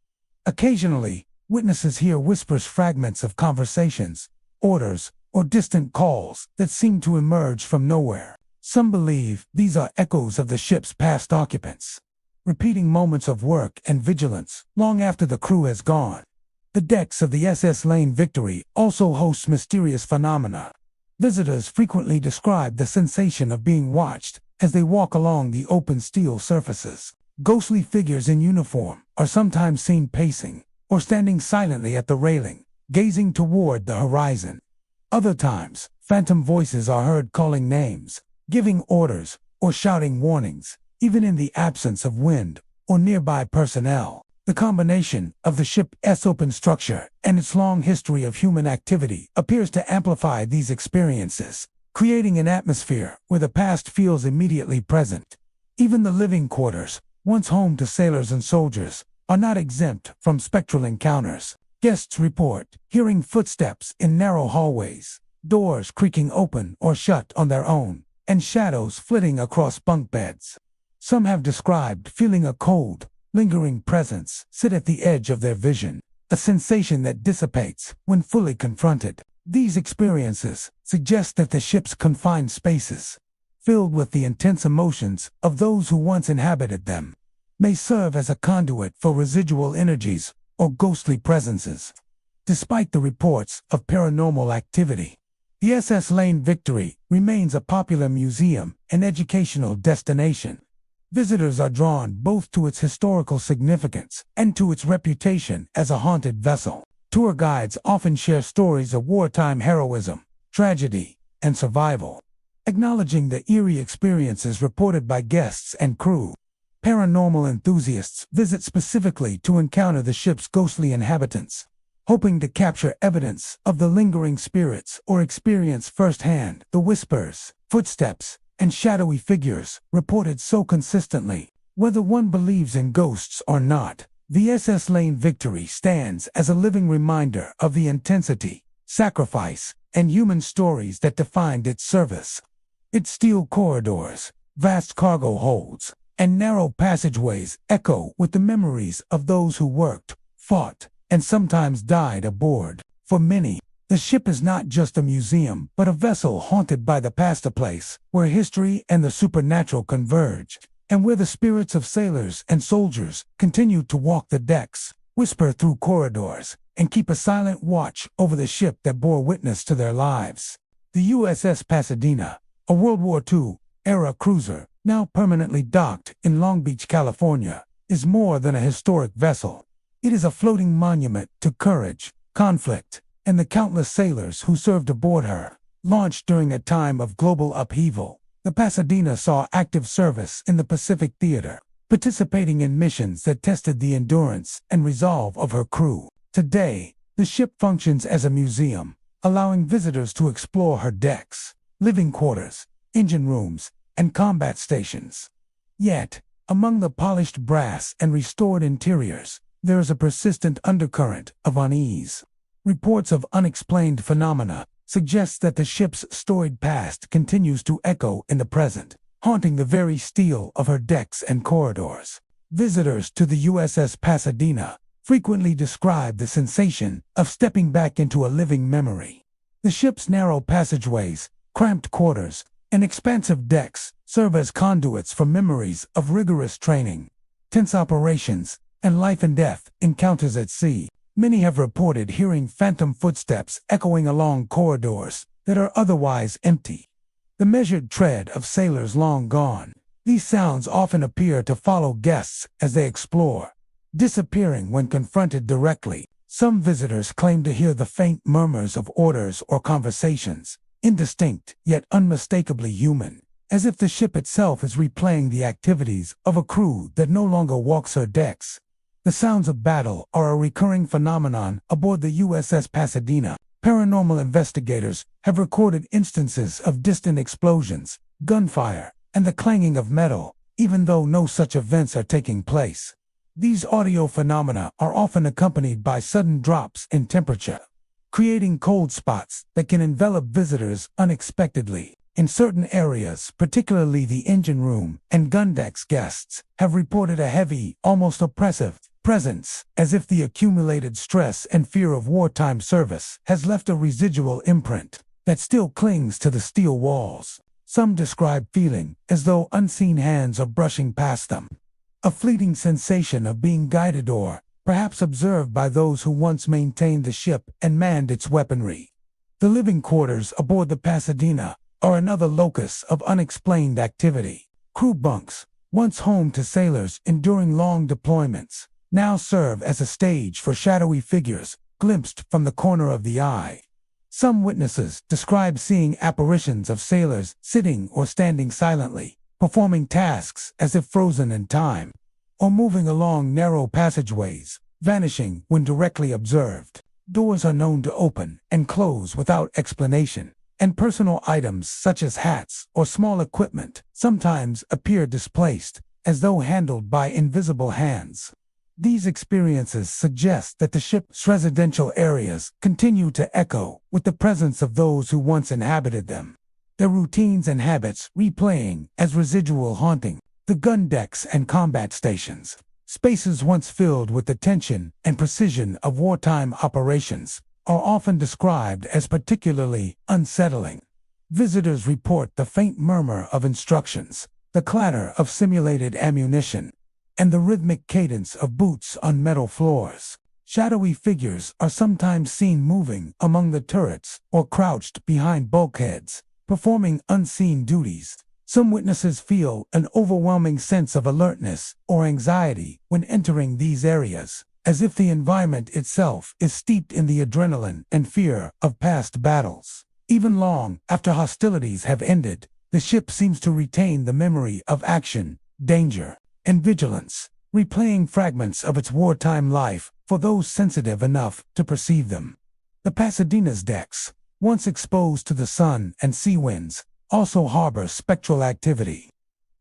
Occasionally, witnesses hear whispers, fragments of conversations, orders, or distant calls that seem to emerge from nowhere. Some believe these are echoes of the ship's past occupants, repeating moments of work and vigilance long after the crew has gone. The decks of the SS Victory also host mysterious phenomena. Visitors frequently describe the sensation of being watched as they walk along the open steel surfaces. Ghostly figures in uniform are sometimes seen pacing or standing silently at the railing, gazing toward the horizon. Other times, phantom voices are heard calling names, giving orders, or shouting warnings, even in the absence of wind or nearby personnel. The combination of the ship's open structure and its long history of human activity appears to amplify these experiences, creating an atmosphere where the past feels immediately present. Even the living quarters, once home to sailors and soldiers, are not exempt from spectral encounters. Guests report hearing footsteps in narrow hallways, doors creaking open or shut on their own, and shadows flitting across bunk beds. Some have described feeling a cold, lingering presence sit at the edge of their vision, a sensation that dissipates when fully confronted. These experiences suggest that the ship's confined spaces, filled with the intense emotions of those who once inhabited them, may serve as a conduit for residual energies or ghostly presences. Despite the reports of paranormal activity, the SS Victory remains a popular museum and educational destination. Visitors are drawn both to its historical significance and to its reputation as a haunted vessel. Tour guides often share stories of wartime heroism, tragedy, and survival, acknowledging the eerie experiences reported by guests and crew. Paranormal enthusiasts visit specifically to encounter the ship's ghostly inhabitants, hoping to capture evidence of the lingering spirits or experience firsthand the whispers, footsteps, and shadowy figures reported so consistently. Whether one believes in ghosts or not, the SS Victory stands as a living reminder of the intensity, sacrifice, and human stories that defined its service. Its steel corridors, vast cargo holds, and narrow passageways echo with the memories of those who worked, fought, and sometimes died aboard. For many, the ship is not just a museum, but a vessel haunted by the past, a place where history and the supernatural converge, and where the spirits of sailors and soldiers continue to walk the decks, whisper through corridors, and keep a silent watch over the ship that bore witness to their lives. The USS Pasadena, a World War II-era cruiser, now permanently docked in Long Beach, California, is more than a historic vessel. It is a floating monument to courage, conflict, and the countless sailors who served aboard her. Launched during a time of global upheaval, the Pasadena saw active service in the Pacific Theater, participating in missions that tested the endurance and resolve of her crew. Today, the ship functions as a museum, allowing visitors to explore her decks, living quarters, engine rooms, and combat stations. Yet, among the polished brass and restored interiors, there is a persistent undercurrent of unease. Reports of unexplained phenomena suggest that the ship's storied past continues to echo in the present. haunting the very steel of her decks and corridors. Visitors to the USS Pasadena frequently describe the sensation of stepping back into a living memory. The ship's narrow passageways, cramped quarters, and expansive decks serve as conduits for memories of rigorous training, tense operations, and life-and-death encounters at sea. Many have reported hearing phantom footsteps echoing along corridors that are otherwise empty. The measured tread of sailors long gone. These sounds often appear to follow guests as they explore, disappearing when confronted directly. Some visitors claim to hear the faint murmurs of orders or conversations, indistinct yet unmistakably human, as if the ship itself is replaying the activities of a crew that no longer walks her decks. The sounds of battle are a recurring phenomenon aboard the USS Pasadena. Paranormal investigators have recorded instances of distant explosions, gunfire, and the clanging of metal, even though no such events are taking place. These audio phenomena are often accompanied by sudden drops in temperature, creating cold spots that can envelop visitors unexpectedly. In certain areas, particularly the engine room and gun decks, guests have reported a heavy, almost oppressive presence, as if the accumulated stress and fear of wartime service has left a residual imprint that still clings to the steel walls. Some describe feeling as though unseen hands are brushing past them, a fleeting sensation of being guided or perhaps observed by those who once maintained the ship and manned its weaponry. The living quarters aboard the Pasadena are another locus of unexplained activity. Crew bunks, once home to sailors enduring long deployments, now serve as a stage for shadowy figures glimpsed from the corner of the eye. Some witnesses describe seeing apparitions of sailors sitting or standing silently, performing tasks as if frozen in time, or moving along narrow passageways, vanishing when directly observed. Doors are known to open and close without explanation, and personal items such as hats or small equipment sometimes appear displaced, as though handled by invisible hands. These experiences suggest that the ship's residential areas continue to echo with the presence of those who once inhabited them, their routines and habits replaying as residual haunting. The gun decks and combat stations, spaces once filled with the tension and precision of wartime operations, are often described as particularly unsettling. Visitors report the faint murmur of instructions, the clatter of simulated ammunition, and the rhythmic cadence of boots on metal floors. Shadowy figures are sometimes seen moving among the turrets or crouched behind bulkheads, performing unseen duties. Some witnesses feel an overwhelming sense of alertness or anxiety when entering these areas, as if the environment itself is steeped in the adrenaline and fear of past battles. Even long after hostilities have ended, the ship seems to retain the memory of action, danger, and vigilance, replaying fragments of its wartime life for those sensitive enough to perceive them. The Pasadena's decks, once exposed to the sun and sea winds, also harbor spectral activity.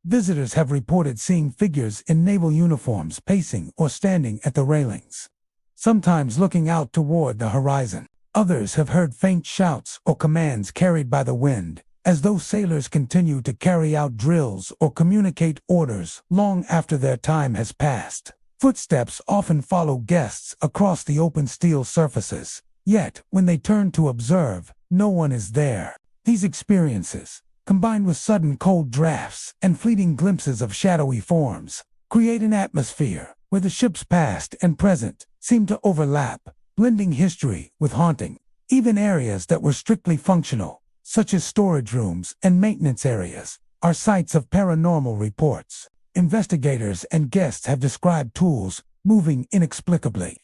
Visitors have reported seeing figures in naval uniforms pacing or standing at the railings, sometimes looking out toward the horizon. Others have heard faint shouts or commands carried by the wind, as though sailors continue to carry out drills or communicate orders long after their time has passed. Footsteps often follow guests across the open steel surfaces, yet when they turn to observe, no one is there. These experiences, combined with sudden cold drafts and fleeting glimpses of shadowy forms, create an atmosphere where the ship's past and present seem to overlap, blending history with haunting. Even areas that were strictly functional, such as storage rooms and maintenance areas, are sites of paranormal reports. Investigators and guests have described tools moving inexplicably,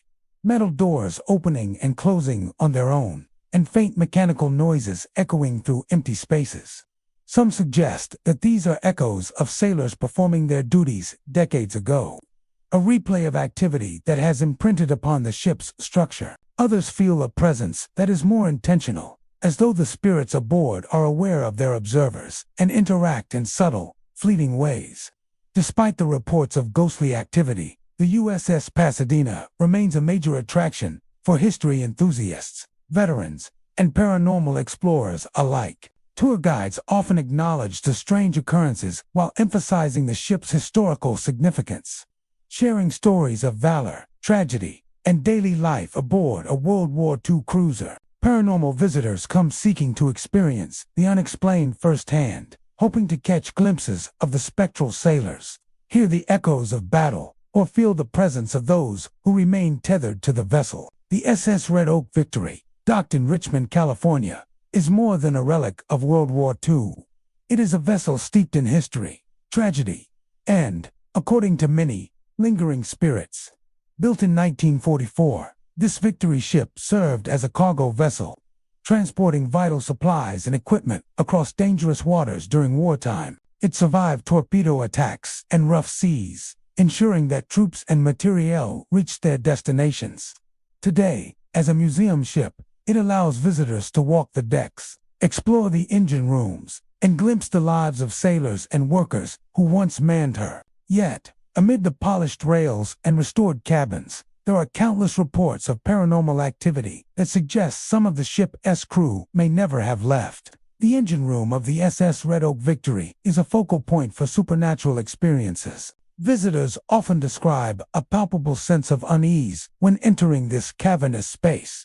metal doors opening and closing on their own, and faint mechanical noises echoing through empty spaces. Some suggest that these are echoes of sailors performing their duties decades ago, a replay of activity that has imprinted upon the ship's structure. Others feel a presence that is more intentional, as though the spirits aboard are aware of their observers and interact in subtle, fleeting ways. Despite the reports of ghostly activity, the USS Pasadena remains a major attraction for history enthusiasts, veterans, and paranormal explorers alike. Tour guides often acknowledge the strange occurrences while emphasizing the ship's historical significance, sharing stories of valor, tragedy, and daily life aboard a World War II cruiser. Paranormal visitors come seeking to experience the unexplained firsthand, hoping to catch glimpses of the spectral sailors, hear the echoes of battle, or feel the presence of those who remain tethered to the vessel. The SS Red Oak Victory, docked in Richmond, California, is more than a relic of World War II. It is a vessel steeped in history, tragedy, and, according to many, lingering spirits. Built in 1944, this Victory ship served as a cargo vessel, transporting vital supplies and equipment across dangerous waters during wartime. It survived torpedo attacks and rough seas, ensuring that troops and materiel reached their destinations. Today, as a museum ship, it allows visitors to walk the decks, explore the engine rooms, and glimpse the lives of sailors and workers who once manned her. Yet, amid the polished rails and restored cabins, there are countless reports of paranormal activity that suggest some of the ship's crew may never have left. The engine room of the SS Red Oak Victory is a focal point for supernatural experiences. Visitors often describe a palpable sense of unease when entering this cavernous space.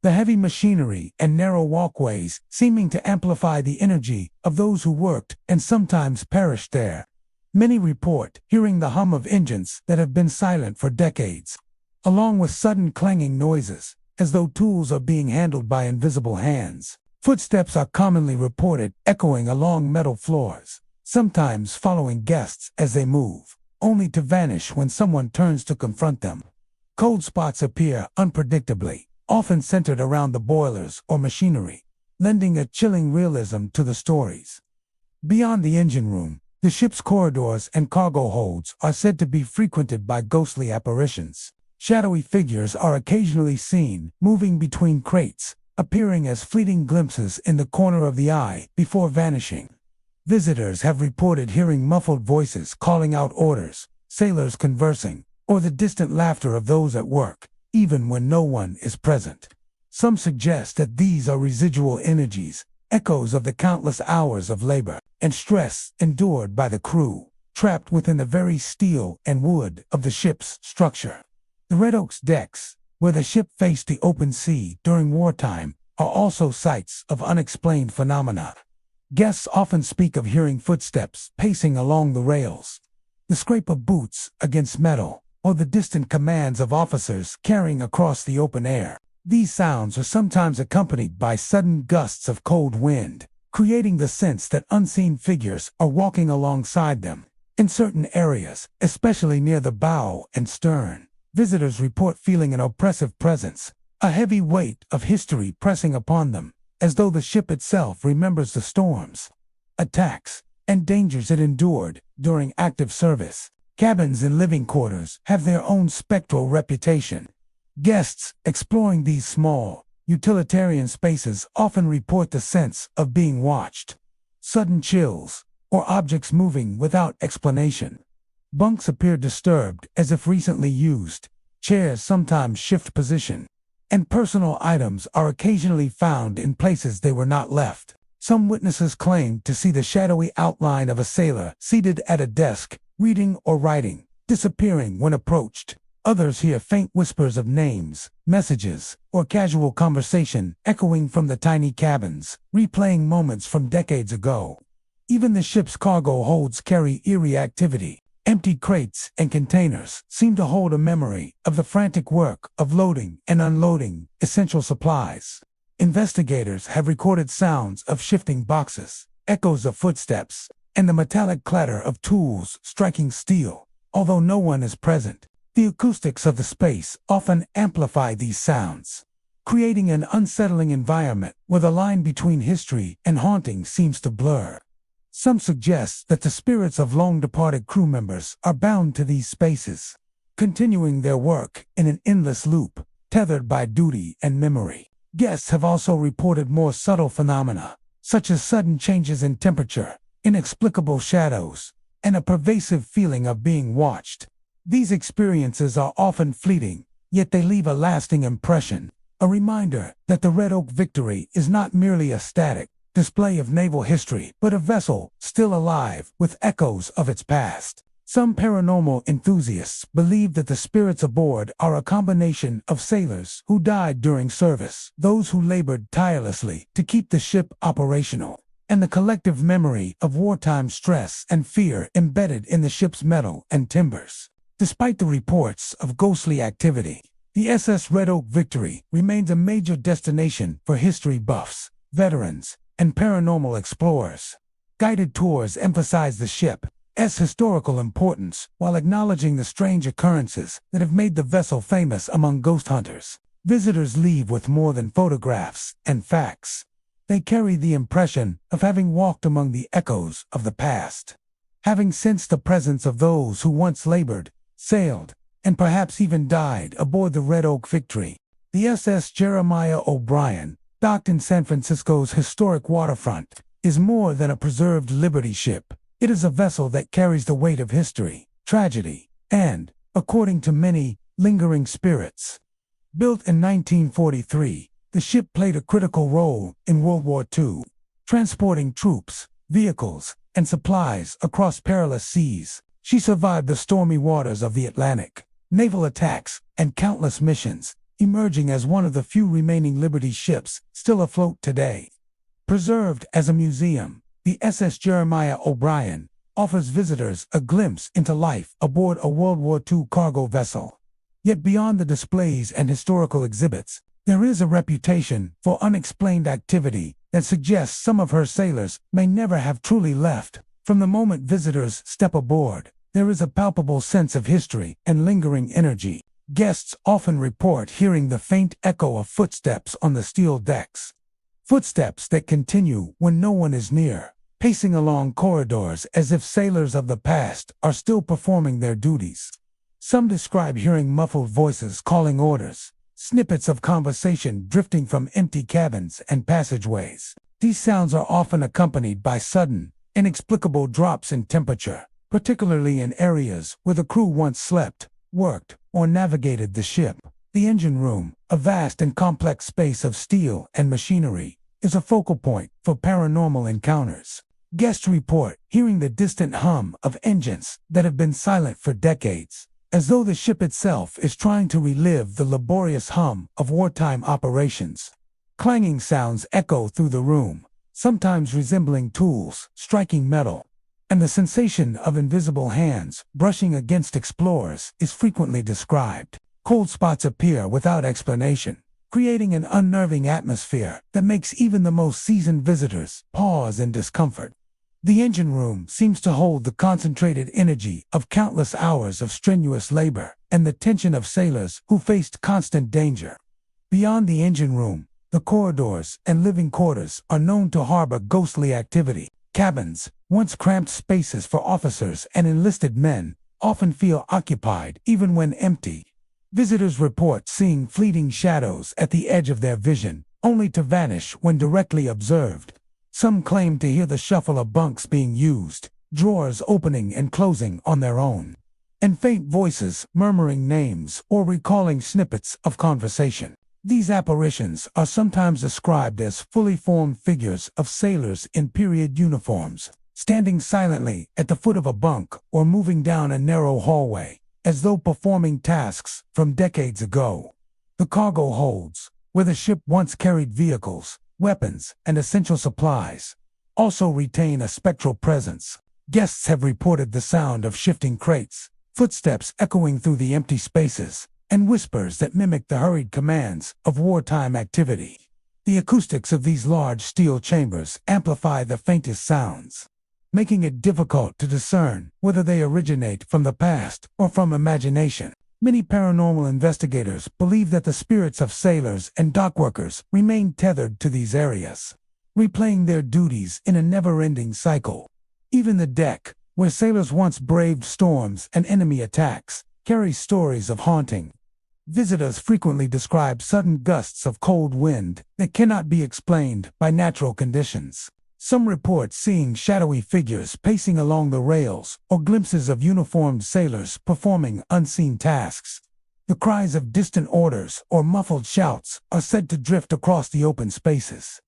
The heavy machinery and narrow walkways seeming to amplify the energy of those who worked and sometimes perished there. Many report hearing the hum of engines that have been silent for decades, along with sudden clanging noises, as though tools are being handled by invisible hands. Footsteps are commonly reported echoing along metal floors, sometimes following guests as they move, only to vanish when someone turns to confront them. Cold spots appear unpredictably, often centered around the boilers or machinery, lending a chilling realism to the stories. Beyond the engine room, the ship's corridors and cargo holds are said to be frequented by ghostly apparitions. Shadowy figures are occasionally seen, moving between crates, appearing as fleeting glimpses in the corner of the eye before vanishing. Visitors have reported hearing muffled voices calling out orders, sailors conversing, or the distant laughter of those at work, even when no one is present. Some suggest that these are residual energies, echoes of the countless hours of labor and stress endured by the crew, trapped within the very steel and wood of the ship's structure. The Red Oak's decks, where the ship faced the open sea during wartime, are also sites of unexplained phenomena. Guests often speak of hearing footsteps pacing along the rails, the scrape of boots against metal, or the distant commands of officers carrying across the open air. These sounds are sometimes accompanied by sudden gusts of cold wind, creating the sense that unseen figures are walking alongside them. In certain areas, especially near the bow and stern, visitors report feeling an oppressive presence, a heavy weight of history pressing upon them, as though the ship itself remembers the storms, attacks, and dangers it endured during active service. Cabins and living quarters have their own spectral reputation. Guests exploring these small, utilitarian spaces often report the sense of being watched. Sudden chills, or objects moving without explanation. Bunks appear disturbed as if recently used, chairs sometimes shift position, and personal items are occasionally found in places they were not left. Some witnesses claim to see the shadowy outline of a sailor seated at a desk, reading or writing, disappearing when approached. Others hear faint whispers of names, messages, or casual conversation echoing from the tiny cabins, replaying moments from decades ago. Even the ship's cargo holds carry eerie activity. Empty crates and containers seem to hold a memory of the frantic work of loading and unloading essential supplies. Investigators have recorded sounds of shifting boxes, echoes of footsteps, and the metallic clatter of tools striking steel. Although no one is present, the acoustics of the space often amplify these sounds, creating an unsettling environment where the line between history and haunting seems to blur. Some suggest that the spirits of long-departed crew members are bound to these spaces, continuing their work in an endless loop, tethered by duty and memory. Guests have also reported more subtle phenomena, such as sudden changes in temperature, inexplicable shadows, and a pervasive feeling of being watched. These experiences are often fleeting, yet they leave a lasting impression, a reminder that the Red Oak Victory is not merely a static, display of naval history, but a vessel still alive with echoes of its past. Some paranormal enthusiasts believe that the spirits aboard are a combination of sailors who died during service, those who labored tirelessly to keep the ship operational, and the collective memory of wartime stress and fear embedded in the ship's metal and timbers. Despite the reports of ghostly activity, the SS Red Oak Victory remains a major destination for history buffs, veterans, and paranormal explorers. Guided tours emphasize the ship's historical importance while acknowledging the strange occurrences that have made the vessel famous among ghost hunters. Visitors leave with more than photographs and facts. They carry the impression of having walked among the echoes of the past, having sensed the presence of those who once labored, sailed, and perhaps even died aboard the Red Oak Victory. The SS Jeremiah O'Brien, docked in San Francisco's historic waterfront, is more than a preserved Liberty ship. It is a vessel that carries the weight of history, tragedy, and, according to many, lingering spirits. Built in 1943, the ship played a critical role in World War II, transporting troops, vehicles, and supplies across perilous seas. She survived the stormy waters of the Atlantic, naval attacks, and countless missions, emerging as one of the few remaining Liberty ships still afloat today. Preserved as a museum, the SS Jeremiah O'Brien offers visitors a glimpse into life aboard a World War II cargo vessel. Yet beyond the displays and historical exhibits, there is a reputation for unexplained activity that suggests some of her sailors may never have truly left. From the moment visitors step aboard, there is a palpable sense of history and lingering energy. Guests often report hearing the faint echo of footsteps on the steel decks. Footsteps that continue when no one is near, pacing along corridors as if sailors of the past are still performing their duties. Some describe hearing muffled voices calling orders, snippets of conversation drifting from empty cabins and passageways. These sounds are often accompanied by sudden, inexplicable drops in temperature, particularly in areas where the crew once slept, worked, or navigated the ship. The engine room, a vast and complex space of steel and machinery, is a focal point for paranormal encounters. Guests report hearing the distant hum of engines that have been silent for decades, as though the ship itself is trying to relive the laborious hum of wartime operations. Clanging sounds echo through the room, sometimes resembling tools striking metal, and the sensation of invisible hands brushing against explorers is frequently described. Cold spots appear without explanation, creating an unnerving atmosphere that makes even the most seasoned visitors pause in discomfort. The engine room seems to hold the concentrated energy of countless hours of strenuous labor and the tension of sailors who faced constant danger. Beyond the engine room, the corridors and living quarters are known to harbor ghostly activity. Cabins, once cramped spaces for officers and enlisted men, often feel occupied even when empty. Visitors report seeing fleeting shadows at the edge of their vision, only to vanish when directly observed. Some claim to hear the shuffle of bunks being used, drawers opening and closing on their own, and faint voices murmuring names or recalling snippets of conversation. These apparitions are sometimes described as fully formed figures of sailors in period uniforms, standing silently at the foot of a bunk or moving down a narrow hallway, as though performing tasks from decades ago. The cargo holds, where the ship once carried vehicles, weapons, and essential supplies, also retain a spectral presence. Guests have reported the sound of shifting crates, footsteps echoing through the empty spaces, and whispers that mimic the hurried commands of wartime activity. The acoustics of these large steel chambers amplify the faintest sounds, making it difficult to discern whether they originate from the past or from imagination. Many paranormal investigators believe that the spirits of sailors and dockworkers remain tethered to these areas, replaying their duties in a never-ending cycle. Even the deck, where sailors once braved storms and enemy attacks, carries stories of haunting. Visitors frequently describe sudden gusts of cold wind that cannot be explained by natural conditions. Some report seeing shadowy figures pacing along the rails or glimpses of uniformed sailors performing unseen tasks. The cries of distant orders or muffled shouts are said to drift across the open spaces.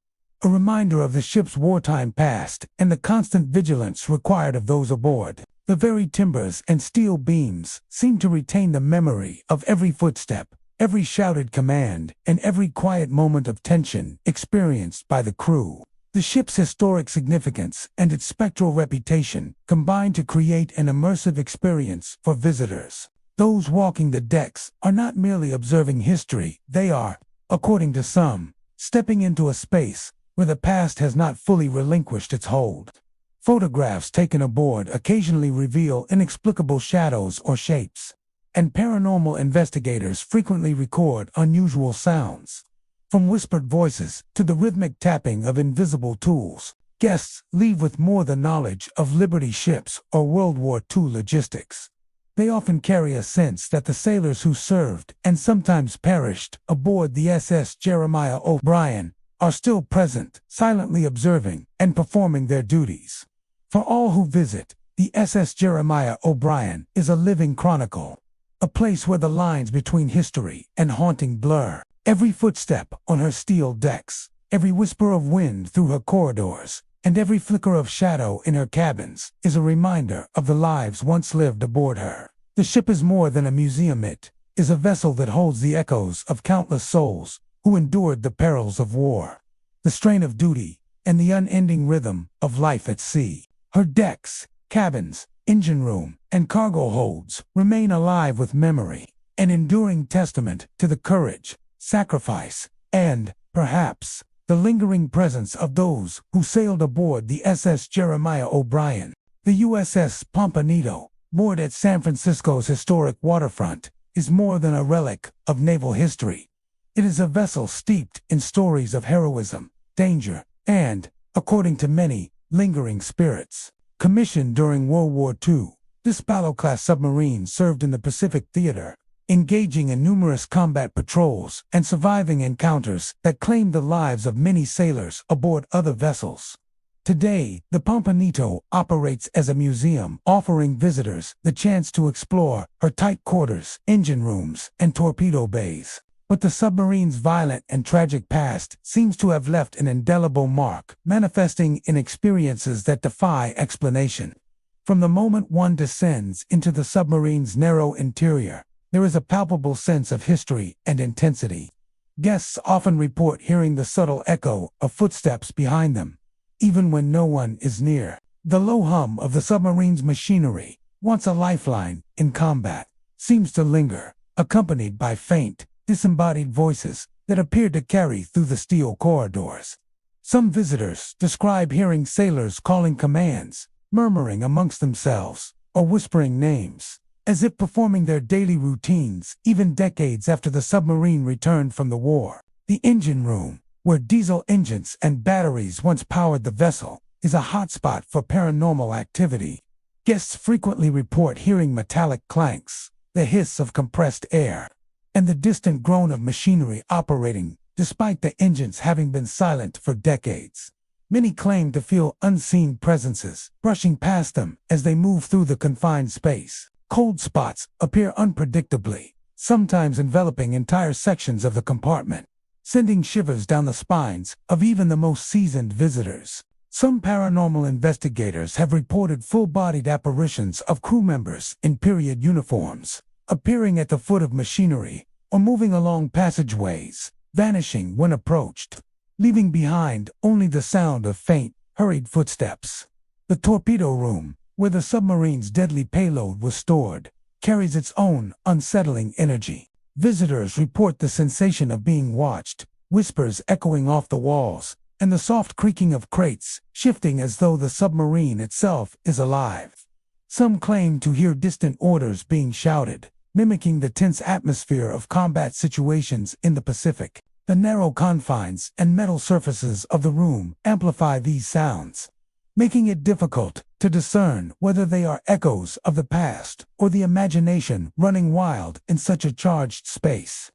a reminder of the ship's wartime past and the constant vigilance required of those aboard. The very timbers and steel beams seem to retain the memory of every footstep, every shouted command, and every quiet moment of tension experienced by the crew. The ship's historic significance and its spectral reputation combine to create an immersive experience for visitors. Those walking the decks are not merely observing history, they are, according to some, stepping into a space where the past has not fully relinquished its hold. Photographs taken aboard occasionally reveal inexplicable shadows or shapes, and paranormal investigators frequently record unusual sounds. From whispered voices to the rhythmic tapping of invisible tools, guests leave with more than knowledge of Liberty ships or World War II logistics. They often carry a sense that the sailors who served and sometimes perished aboard the SS Jeremiah O'Brien are still present, silently observing and performing their duties. For all who visit, the SS Jeremiah O'Brien is a living chronicle, a place where the lines between history and haunting blur. Every footstep on her steel decks, every whisper of wind through her corridors, and every flicker of shadow in her cabins is a reminder of the lives once lived aboard her. The ship is more than a museum, it is a vessel that holds the echoes of countless souls who endured the perils of war, the strain of duty, and the unending rhythm of life at sea. Her decks, cabins, engine room, and cargo holds remain alive with memory, an enduring testament to the courage, sacrifice, and, perhaps, the lingering presence of those who sailed aboard the SS Jeremiah O'Brien. The USS Pompanito, moored at San Francisco's historic waterfront, is more than a relic of naval history. It is a vessel steeped in stories of heroism, danger, and, according to many, lingering spirits. Commissioned during World War II, this battle-class submarine served in the Pacific Theater, engaging in numerous combat patrols and surviving encounters that claimed the lives of many sailors aboard other vessels. Today, the Pompanito operates as a museum, offering visitors the chance to explore her tight quarters, engine rooms, and torpedo bays. But the submarine's violent and tragic past seems to have left an indelible mark, manifesting in experiences that defy explanation. From the moment one descends into the submarine's narrow interior, there is a palpable sense of history and intensity. Guests often report hearing the subtle echo of footsteps behind them, even when no one is near. The low hum of the submarine's machinery, once a lifeline in combat, seems to linger, accompanied by faint, disembodied voices that appear to carry through the steel corridors. Some visitors describe hearing sailors calling commands, murmuring amongst themselves, or whispering names, as if performing their daily routines even decades after the submarine returned from the war. The engine room, where diesel engines and batteries once powered the vessel, is a hotspot for paranormal activity. Guests frequently report hearing metallic clanks, the hiss of compressed air, and the distant groan of machinery operating, despite the engines having been silent for decades. Many claim to feel unseen presences brushing past them as they move through the confined space. Cold spots appear unpredictably, sometimes enveloping entire sections of the compartment, sending shivers down the spines of even the most seasoned visitors. Some paranormal investigators have reported full-bodied apparitions of crew members in period uniforms, appearing at the foot of machinery or moving along passageways, vanishing when approached, leaving behind only the sound of faint, hurried footsteps. The torpedo room, where the submarine's deadly payload was stored, carries its own unsettling energy. Visitors report the sensation of being watched, whispers echoing off the walls, and the soft creaking of crates shifting as though the submarine itself is alive. Some claim to hear distant orders being shouted, mimicking the tense atmosphere of combat situations in the Pacific. The narrow confines and metal surfaces of the room amplify these sounds, making it difficult to discern whether they are echoes of the past or the imagination running wild in such a charged space.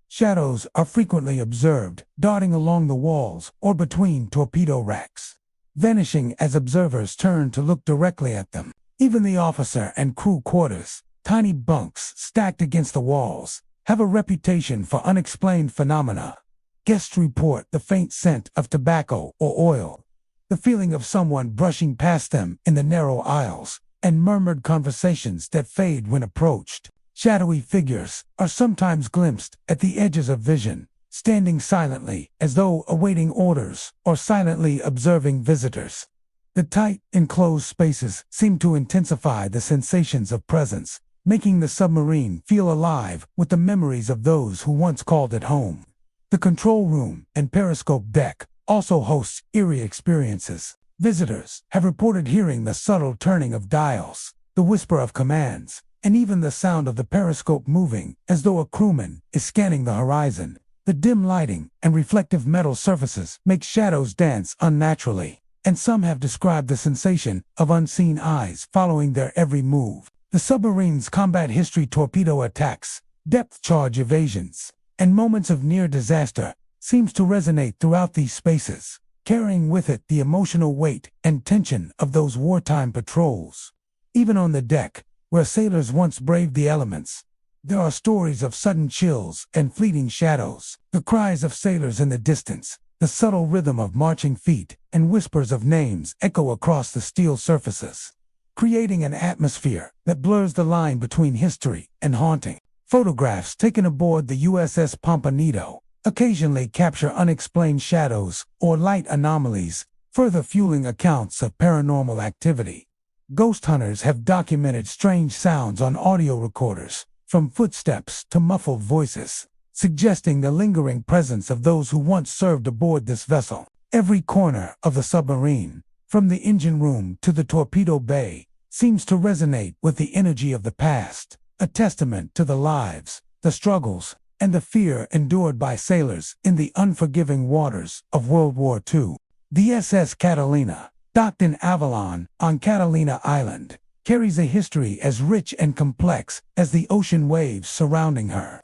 Shadows are frequently observed, darting along the walls or between torpedo racks, vanishing as observers turn to look directly at them. Even the officer and crew quarters, tiny bunks stacked against the walls, have a reputation for unexplained phenomena. Guests report the faint scent of tobacco or oil, the feeling of someone brushing past them in the narrow aisles, and murmured conversations that fade when approached. Shadowy figures are sometimes glimpsed at the edges of vision, standing silently as though awaiting orders or silently observing visitors. The tight, enclosed spaces seem to intensify the sensations of presence, making the submarine feel alive with the memories of those who once called it home. The control room and periscope deck also hosts eerie experiences. Visitors have reported hearing the subtle turning of dials, the whisper of commands, and even the sound of the periscope moving as though a crewman is scanning the horizon. The dim lighting and reflective metal surfaces make shadows dance unnaturally, and some have described the sensation of unseen eyes following their every move. The submarine's combat history, torpedo attacks, depth charge evasions, and moments of near disaster seems to resonate throughout these spaces, carrying with it the emotional weight and tension of those wartime patrols. Even on the deck, where sailors once braved the elements, there are stories of sudden chills and fleeting shadows, the cries of sailors in the distance, the subtle rhythm of marching feet, and whispers of names echo across the steel surfaces, creating an atmosphere that blurs the line between history and haunting. Photographs taken aboard the USS Pompano occasionally capture unexplained shadows or light anomalies, further fueling accounts of paranormal activity. Ghost hunters have documented strange sounds on audio recorders, from footsteps to muffled voices, suggesting the lingering presence of those who once served aboard this vessel. Every corner of the submarine, from the engine room to the torpedo bay, seems to resonate with the energy of the past, a testament to the lives, the struggles, and the fear endured by sailors in the unforgiving waters of World War II. The SS Catalina, docked in Avalon on Catalina Island, carries a history as rich and complex as the ocean waves surrounding her.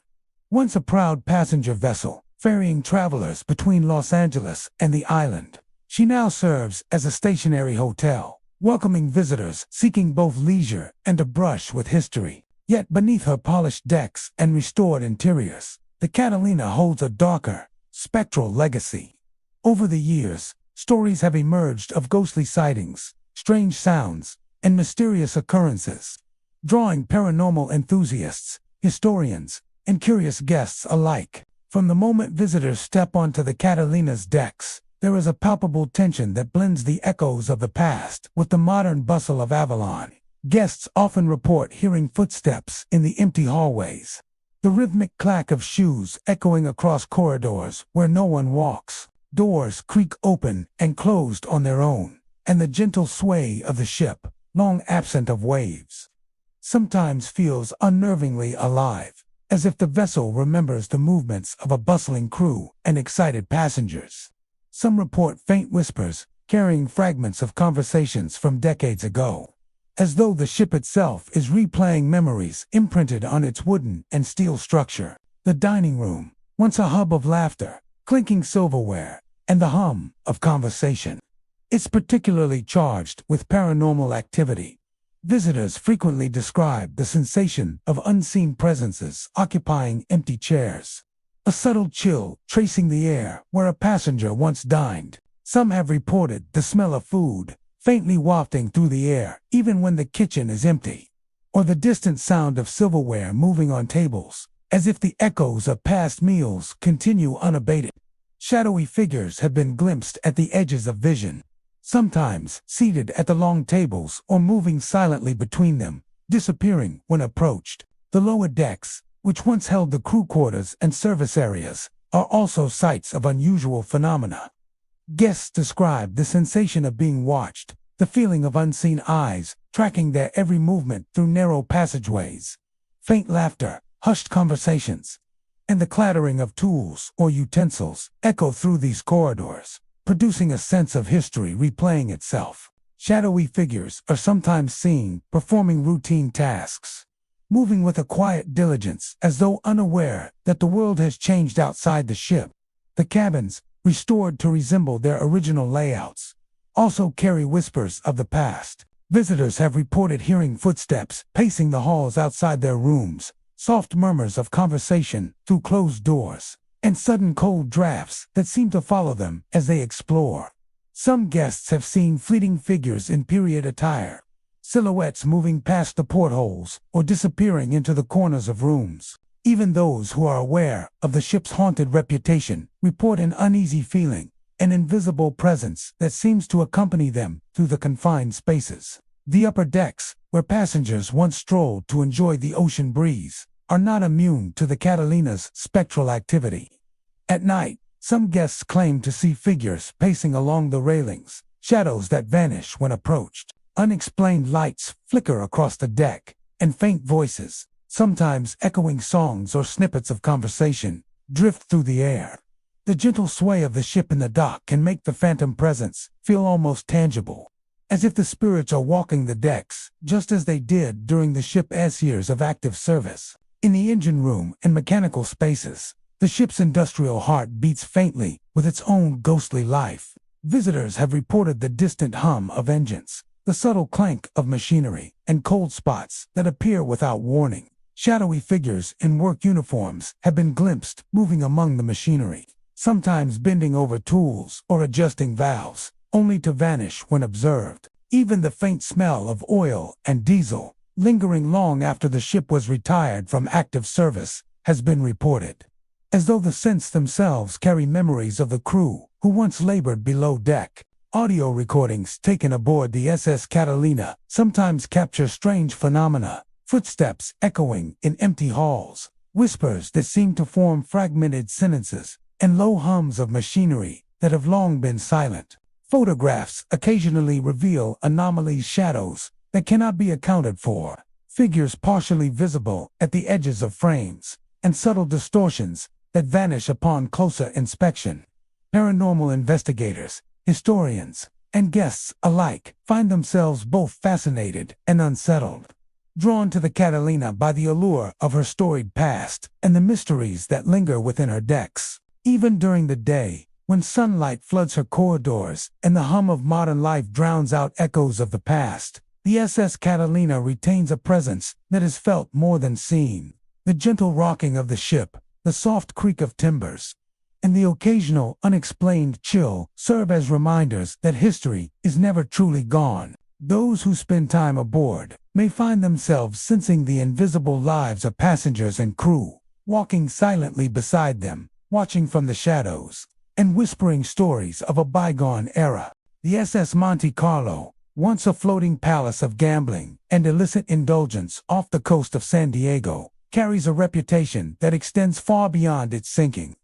Once a proud passenger vessel, ferrying travelers between Los Angeles and the island, she now serves as a stationary hotel, welcoming visitors seeking both leisure and a brush with history. Yet beneath her polished decks and restored interiors, the Catalina holds a darker, spectral legacy. Over the years, stories have emerged of ghostly sightings, strange sounds, and mysterious occurrences, drawing paranormal enthusiasts, historians, and curious guests alike. From the moment visitors step onto the Catalina's decks, there is a palpable tension that blends the echoes of the past with the modern bustle of Avalon. Guests often report hearing footsteps in the empty hallways, the rhythmic clack of shoes echoing across corridors where no one walks. Doors creak open and closed on their own, and the gentle sway of the ship, long absent of waves, sometimes feels unnervingly alive, as if the vessel remembers the movements of a bustling crew and excited passengers. Some report faint whispers, carrying fragments of conversations from decades ago, as though the ship itself is replaying memories imprinted on its wooden and steel structure. The dining room, once a hub of laughter, clinking silverware, and the hum of conversation, it's particularly charged with paranormal activity. Visitors frequently describe the sensation of unseen presences occupying empty chairs, a subtle chill tracing the air where a passenger once dined. Some have reported the smell of food faintly wafting through the air even when the kitchen is empty, or the distant sound of silverware moving on tables, as if the echoes of past meals continue unabated. Shadowy figures have been glimpsed at the edges of vision, sometimes seated at the long tables or moving silently between them, disappearing when approached. The lower decks, which once held the crew quarters and service areas, are also sites of unusual phenomena. Guests describe the sensation of being watched, the feeling of unseen eyes tracking their every movement through narrow passageways. Faint laughter, hushed conversations, and the clattering of tools or utensils echo through these corridors, producing a sense of history replaying itself. Shadowy figures are sometimes seen performing routine tasks, moving with a quiet diligence as though unaware that the world has changed outside the ship. The cabins, restored to resemble their original layouts, also carry whispers of the past. Visitors have reported hearing footsteps pacing the halls outside their rooms, soft murmurs of conversation through closed doors, and sudden cold drafts that seem to follow them as they explore. Some guests have seen fleeting figures in period attire, silhouettes moving past the portholes or disappearing into the corners of rooms. Even those who are aware of the ship's haunted reputation report an uneasy feeling, an invisible presence that seems to accompany them through the confined spaces. The upper decks, where passengers once strolled to enjoy the ocean breeze, are not immune to the Catalina's spectral activity. At night, some guests claim to see figures pacing along the railings, shadows that vanish when approached. Unexplained lights flicker across the deck, and faint voices, sometimes echoing songs or snippets of conversation, drift through the air. The gentle sway of the ship in the dock can make the phantom presence feel almost tangible, as if the spirits are walking the decks, just as they did during the ship's years of active service. In the engine room and mechanical spaces, the ship's industrial heart beats faintly with its own ghostly life. Visitors have reported the distant hum of engines, the subtle clank of machinery, and cold spots that appear without warning. Shadowy figures in work uniforms have been glimpsed moving among the machinery, sometimes bending over tools or adjusting valves, only to vanish when observed. Even the faint smell of oil and diesel, lingering long after the ship was retired from active service, has been reported, as though the scents themselves carry memories of the crew who once labored below deck. Audio recordings taken aboard the SS Catalina sometimes capture strange phenomena, footsteps echoing in empty halls, whispers that seem to form fragmented sentences, and low hums of machinery that have long been silent. Photographs occasionally reveal anomalous shadows that cannot be accounted for, figures partially visible at the edges of frames, and subtle distortions that vanish upon closer inspection. Paranormal investigators, historians, and guests alike find themselves both fascinated and unsettled, drawn to the Catalina by the allure of her storied past and the mysteries that linger within her decks. Even during the day, when sunlight floods her corridors and the hum of modern life drowns out echoes of the past, the SS Catalina retains a presence that is felt more than seen. The gentle rocking of the ship, the soft creak of timbers, and the occasional unexplained chill serve as reminders that history is never truly gone. Those who spend time aboard may find themselves sensing the invisible lives of passengers and crew, walking silently beside them, watching from the shadows, and whispering stories of a bygone era. The SS Monte Carlo, once a floating palace of gambling and illicit indulgence off the coast of San Diego, carries a reputation that extends far beyond its sinking.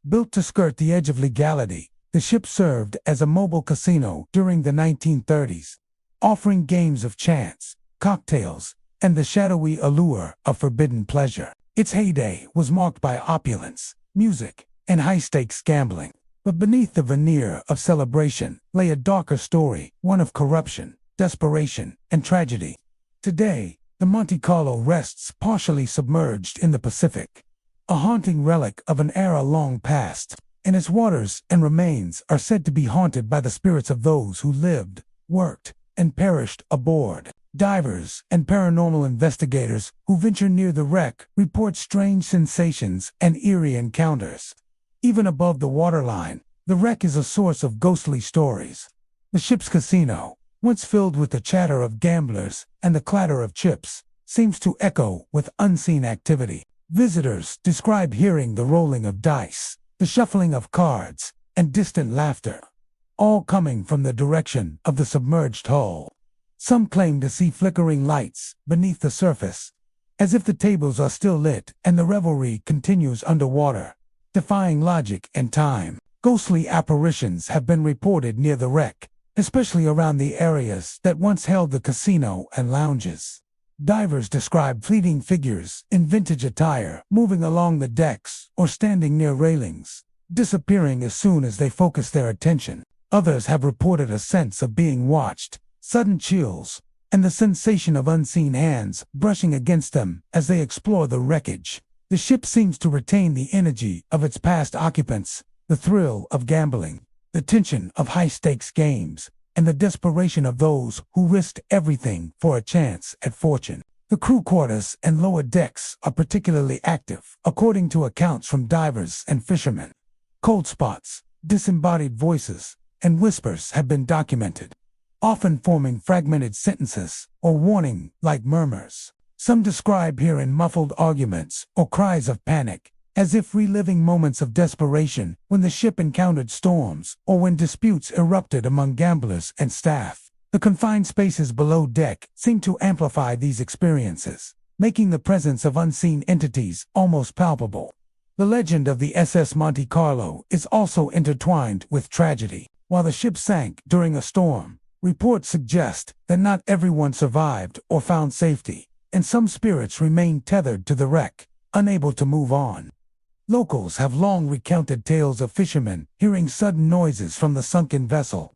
Built to skirt the edge of legality, the ship served as a mobile casino during the 1930s, offering games of chance, cocktails, and the shadowy allure of forbidden pleasure. Its heyday was marked by opulence, music, and high-stakes gambling. But beneath the veneer of celebration lay a darker story, one of corruption, desperation, and tragedy. Today, the Monte Carlo rests partially submerged in the Pacific, a haunting relic of an era long past, and its waters and remains are said to be haunted by the spirits of those who lived, worked, and perished aboard. Divers and paranormal investigators who venture near the wreck report strange sensations and eerie encounters. Even above the waterline, the wreck is a source of ghostly stories. The ship's casino, once filled with the chatter of gamblers and the clatter of chips, seems to echo with unseen activity. Visitors describe hearing the rolling of dice, the shuffling of cards, and distant laughter, all coming from the direction of the submerged hull. Some claim to see flickering lights beneath the surface, as if the tables are still lit and the revelry continues underwater, defying logic and time. Ghostly apparitions have been reported near the wreck, especially around the areas that once held the casino and lounges. Divers describe fleeting figures in vintage attire moving along the decks or standing near railings, disappearing as soon as they focus their attention. Others have reported a sense of being watched, sudden chills, and the sensation of unseen hands brushing against them as they explore the wreckage. The ship seems to retain the energy of its past occupants, the thrill of gambling, the tension of high-stakes games, and the desperation of those who risked everything for a chance at fortune. The crew quarters and lower decks are particularly active, according to accounts from divers and fishermen. Cold spots, disembodied voices, and whispers have been documented, often forming fragmented sentences or warning-like murmurs. Some describe hearing muffled arguments or cries of panic, as if reliving moments of desperation when the ship encountered storms or when disputes erupted among gamblers and staff. The confined spaces below deck seem to amplify these experiences, making the presence of unseen entities almost palpable. The legend of the SS Monte Carlo is also intertwined with tragedy. While the ship sank during a storm, reports suggest that not everyone survived or found safety, and some spirits remain tethered to the wreck, unable to move on. Locals have long recounted tales of fishermen hearing sudden noises from the sunken vessel,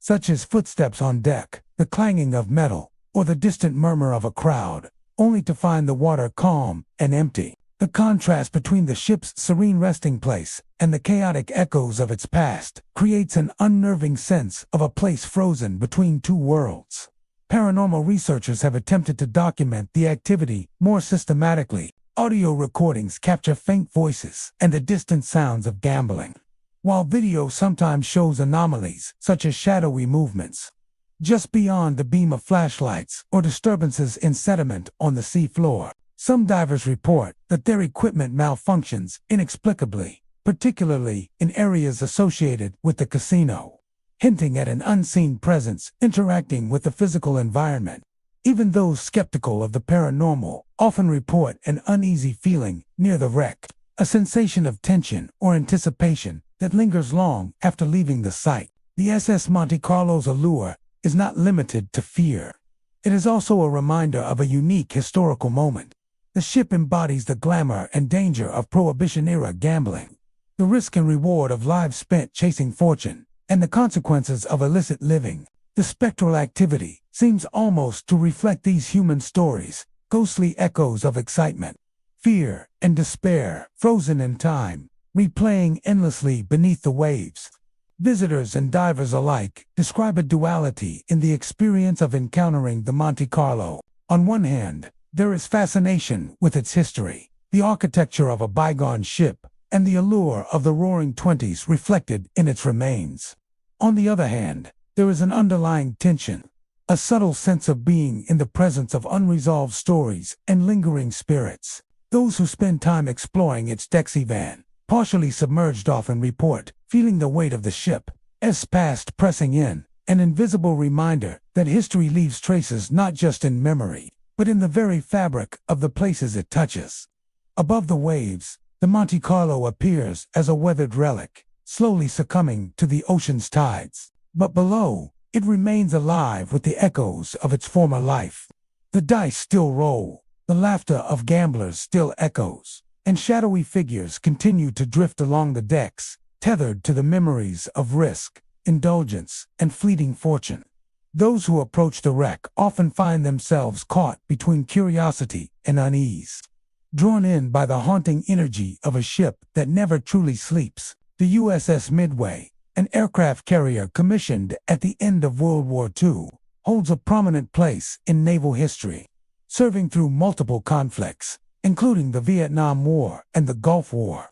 such as footsteps on deck, the clanging of metal, or the distant murmur of a crowd, only to find the water calm and empty. The contrast between the ship's serene resting place and the chaotic echoes of its past creates an unnerving sense of a place frozen between two worlds. Paranormal researchers have attempted to document the activity more systematically. Audio recordings capture faint voices and the distant sounds of gambling, while video sometimes shows anomalies such as shadowy movements just beyond the beam of flashlights or disturbances in sediment on the sea floor. Some divers report that their equipment malfunctions inexplicably, particularly in areas associated with the casino, hinting at an unseen presence interacting with the physical environment. Even those skeptical of the paranormal often report an uneasy feeling near the wreck, a sensation of tension or anticipation that lingers long after leaving the site. The SS Monte Carlo's allure is not limited to fear. It is also a reminder of a unique historical moment. The ship embodies the glamour and danger of Prohibition-era gambling, the risk and reward of lives spent chasing fortune, and the consequences of illicit living. The spectral activity seems almost to reflect these human stories, ghostly echoes of excitement, fear, and despair, frozen in time, replaying endlessly beneath the waves. Visitors and divers alike describe a duality in the experience of encountering the Monte Carlo. On one hand, there is fascination with its history, the architecture of a bygone ship, and the allure of the Roaring Twenties reflected in its remains. On the other hand, there is an underlying tension, a subtle sense of being in the presence of unresolved stories and lingering spirits. Those who spend time exploring its Dexivan, partially submerged, often report feeling the weight of the ship's past pressing in, an invisible reminder that history leaves traces not just in memory, but in the very fabric of the places it touches. Above the waves, the Monte Carlo appears as a weathered relic, slowly succumbing to the ocean's tides. But below, it remains alive with the echoes of its former life. The dice still roll, the laughter of gamblers still echoes, and shadowy figures continue to drift along the decks, tethered to the memories of risk, indulgence, and fleeting fortune. Those who approach the wreck often find themselves caught between curiosity and unease, drawn in by the haunting energy of a ship that never truly sleeps. The USS Midway, an aircraft carrier commissioned at the end of World War II, holds a prominent place in naval history, serving through multiple conflicts, including the Vietnam War and the Gulf War.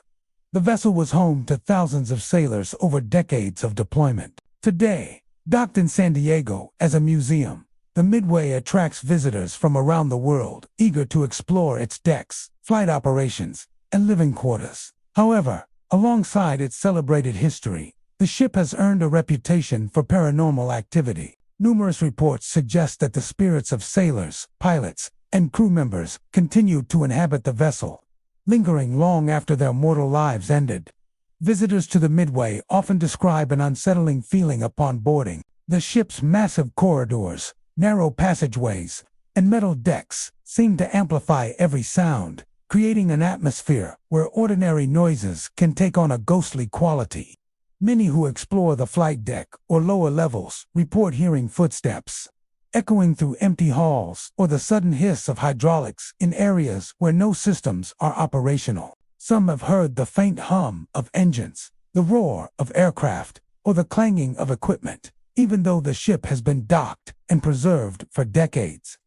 The vessel was home to thousands of sailors over decades of deployment. Today, docked in San Diego as a museum, the Midway attracts visitors from around the world, eager to explore its decks, flight operations, and living quarters. However, alongside its celebrated history, the ship has earned a reputation for paranormal activity. Numerous reports suggest that the spirits of sailors, pilots, and crew members continue to inhabit the vessel, lingering long after their mortal lives ended. Visitors to the Midway often describe an unsettling feeling upon boarding. The ship's massive corridors, narrow passageways, and metal decks seem to amplify every sound, creating an atmosphere where ordinary noises can take on a ghostly quality. Many who explore the flight deck or lower levels report hearing footsteps echoing through empty halls, or the sudden hiss of hydraulics in areas where no systems are operational. Some have heard the faint hum of engines, the roar of aircraft, or the clanging of equipment, even though the ship has been docked and preserved for decades.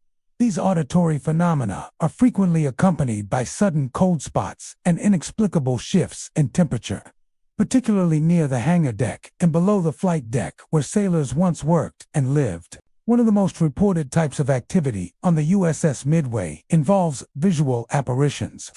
These auditory phenomena are frequently accompanied by sudden cold spots and inexplicable shifts in temperature, particularly near the hangar deck and below the flight deck where sailors once worked and lived. One of the most reported types of activity on the USS Midway involves visual apparitions.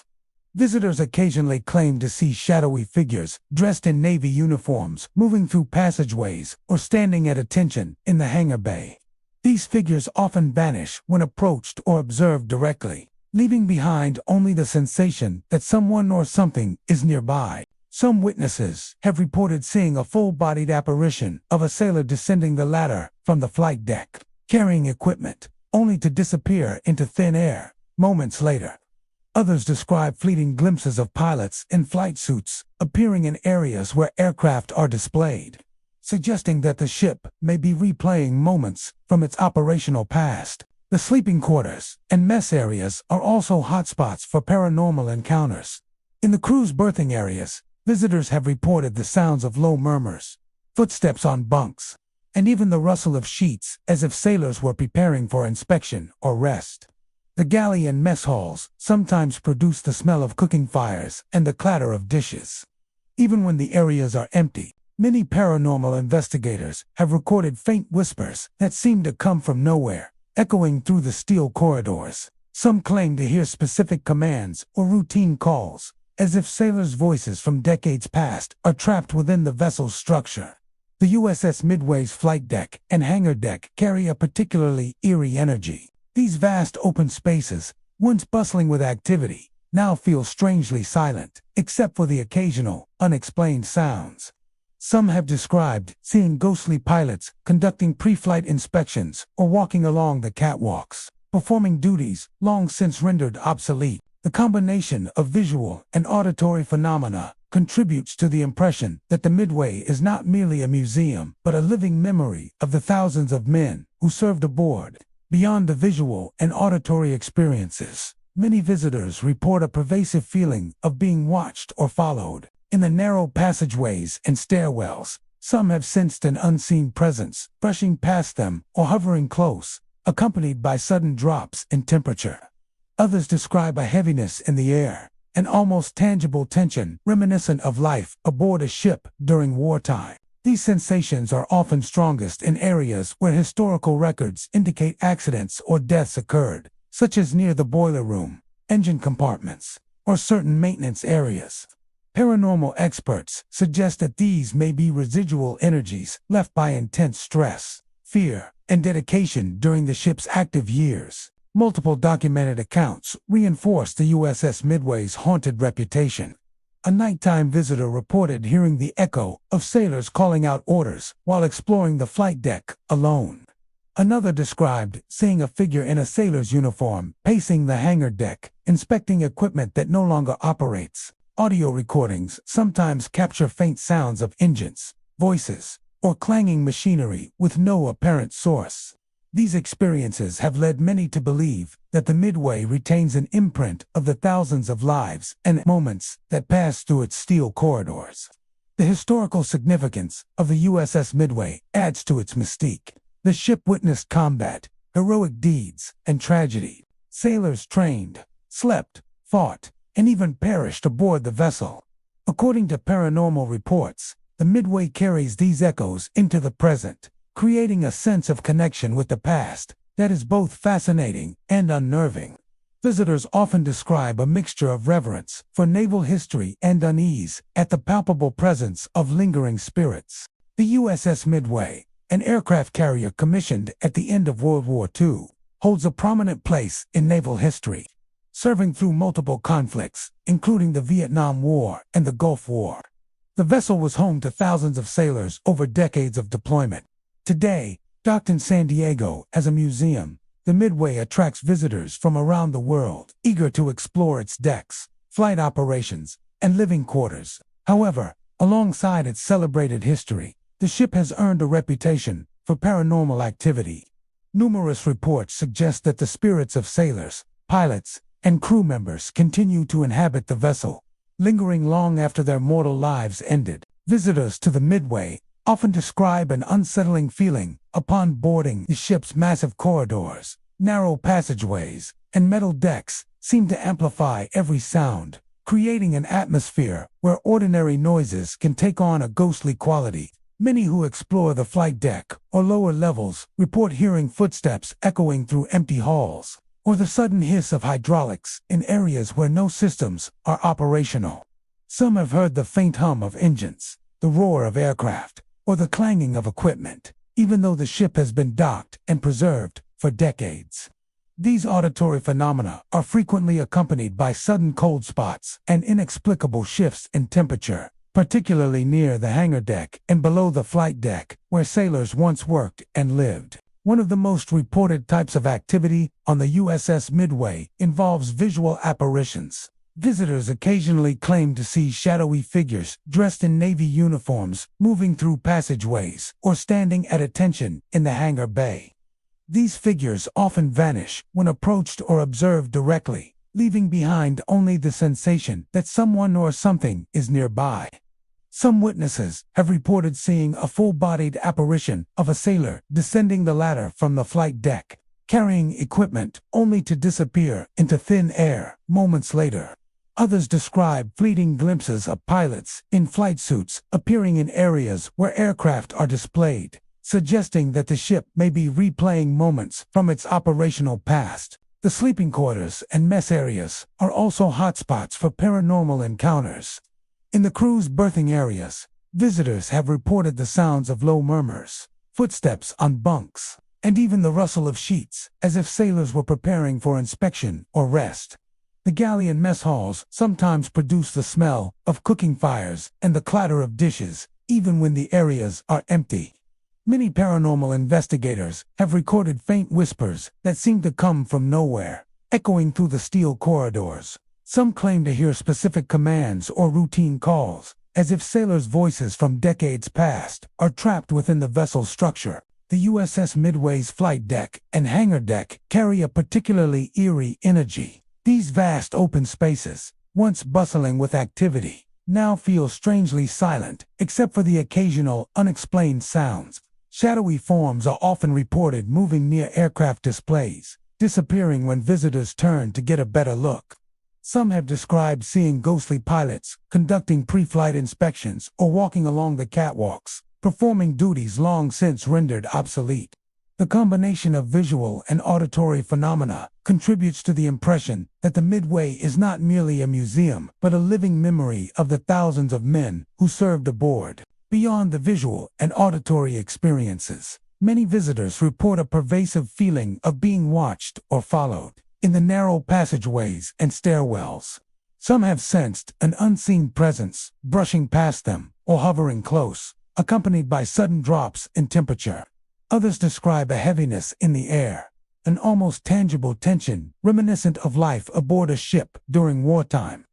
Visitors occasionally claim to see shadowy figures dressed in Navy uniforms moving through passageways or standing at attention in the hangar bay. These figures often vanish when approached or observed directly, leaving behind only the sensation that someone or something is nearby. Some witnesses have reported seeing a full-bodied apparition of a sailor descending the ladder from the flight deck, carrying equipment, only to disappear into thin air moments later. Others describe fleeting glimpses of pilots in flight suits appearing in areas where aircraft are displayed, suggesting that the ship may be replaying moments from its operational past. The sleeping quarters and mess areas are also hotspots for paranormal encounters. In the crew's berthing areas, visitors have reported the sounds of low murmurs, footsteps on bunks, and even the rustle of sheets as if sailors were preparing for inspection or rest. The galley and mess halls sometimes produce the smell of cooking fires and the clatter of dishes. Even when the areas are empty, many paranormal investigators have recorded faint whispers that seem to come from nowhere, echoing through the steel corridors. Some claim to hear specific commands or routine calls, as if sailors' voices from decades past are trapped within the vessel's structure. The USS Midway's flight deck and hangar deck carry a particularly eerie energy. These vast open spaces, once bustling with activity, now feel strangely silent, except for the occasional, unexplained sounds. Some have described seeing ghostly pilots conducting pre-flight inspections or walking along the catwalks, performing duties long since rendered obsolete. The combination of visual and auditory phenomena contributes to the impression that the Midway is not merely a museum, but a living memory of the thousands of men who served aboard. Beyond the visual and auditory experiences, many visitors report a pervasive feeling of being watched or followed. In the narrow passageways and stairwells, some have sensed an unseen presence, brushing past them or hovering close, accompanied by sudden drops in temperature. Others describe a heaviness in the air, an almost tangible tension reminiscent of life aboard a ship during wartime. These sensations are often strongest in areas where historical records indicate accidents or deaths occurred, such as near the boiler room, engine compartments, or certain maintenance areas. Paranormal experts suggest that these may be residual energies left by intense stress, fear, and dedication during the ship's active years. Multiple documented accounts reinforce the USS Midway's haunted reputation. A nighttime visitor reported hearing the echo of sailors calling out orders while exploring the flight deck alone. Another described seeing a figure in a sailor's uniform pacing the hangar deck, inspecting equipment that no longer operates. Audio recordings sometimes capture faint sounds of engines, voices, or clanging machinery with no apparent source. These experiences have led many to believe that the Midway retains an imprint of the thousands of lives and moments that pass through its steel corridors. The historical significance of the USS Midway adds to its mystique. The ship witnessed combat, heroic deeds, and tragedy. Sailors trained, slept, fought, and even perished aboard the vessel. According to paranormal reports, the Midway carries these echoes into the present, creating a sense of connection with the past that is both fascinating and unnerving. Visitors often describe a mixture of reverence for naval history and unease at the palpable presence of lingering spirits. The USS Midway, an aircraft carrier commissioned at the end of World War II, holds a prominent place in naval history, serving through multiple conflicts, including the Vietnam War and the Gulf War. The vessel was home to thousands of sailors over decades of deployment. Today, docked in San Diego as a museum, the Midway attracts visitors from around the world, eager to explore its decks, flight operations, and living quarters. However, alongside its celebrated history, the ship has earned a reputation for paranormal activity. Numerous reports suggest that the spirits of sailors, pilots, and crew members continue to inhabit the vessel, lingering long after their mortal lives ended. Visitors to the Midway often describe an unsettling feeling upon boarding the ship's massive corridors, Narrow passageways and metal decks seem to amplify every sound, creating an atmosphere where ordinary noises can take on a ghostly quality. Many who explore the flight deck or lower levels report hearing footsteps echoing through empty halls, or the sudden hiss of hydraulics in areas where no systems are operational. Some have heard the faint hum of engines, the roar of aircraft, or the clanging of equipment, even though the ship has been docked and preserved for decades. These auditory phenomena are frequently accompanied by sudden cold spots and inexplicable shifts in temperature, particularly near the hangar deck and below the flight deck, where sailors once worked and lived. One of the most reported types of activity on the USS Midway involves visual apparitions. Visitors occasionally claim to see shadowy figures dressed in Navy uniforms moving through passageways or standing at attention in the hangar bay. These figures often vanish when approached or observed directly, leaving behind only the sensation that someone or something is nearby. Some witnesses have reported seeing a full-bodied apparition of a sailor descending the ladder from the flight deck, carrying equipment only to disappear into thin air moments later. Others describe fleeting glimpses of pilots in flight suits appearing in areas where aircraft are displayed, suggesting that the ship may be replaying moments from its operational past. The sleeping quarters and mess areas are also hotspots for paranormal encounters. In the crew's berthing areas, visitors have reported the sounds of low murmurs, footsteps on bunks, and even the rustle of sheets, as if sailors were preparing for inspection or rest. The galley and mess halls sometimes produce the smell of cooking fires and the clatter of dishes, even when the areas are empty. Many paranormal investigators have recorded faint whispers that seem to come from nowhere, echoing through the steel corridors. Some claim to hear specific commands or routine calls, as if sailors' voices from decades past are trapped within the vessel's structure. The USS Midway's flight deck and hangar deck carry a particularly eerie energy. These vast open spaces, once bustling with activity, now feel strangely silent, except for the occasional unexplained sounds. Shadowy forms are often reported moving near aircraft displays, disappearing when visitors turn to get a better look. Some have described seeing ghostly pilots conducting pre-flight inspections or walking along the catwalks, performing duties long since rendered obsolete. The combination of visual and auditory phenomena contributes to the impression that the Midway is not merely a museum, but a living memory of the thousands of men who served aboard. Beyond the visual and auditory experiences, many visitors report a pervasive feeling of being watched or followed. In the narrow passageways and stairwells, some have sensed an unseen presence brushing past them or hovering close, accompanied by sudden drops in temperature. Others describe a heaviness in the air, an almost tangible tension reminiscent of life aboard a ship during wartime.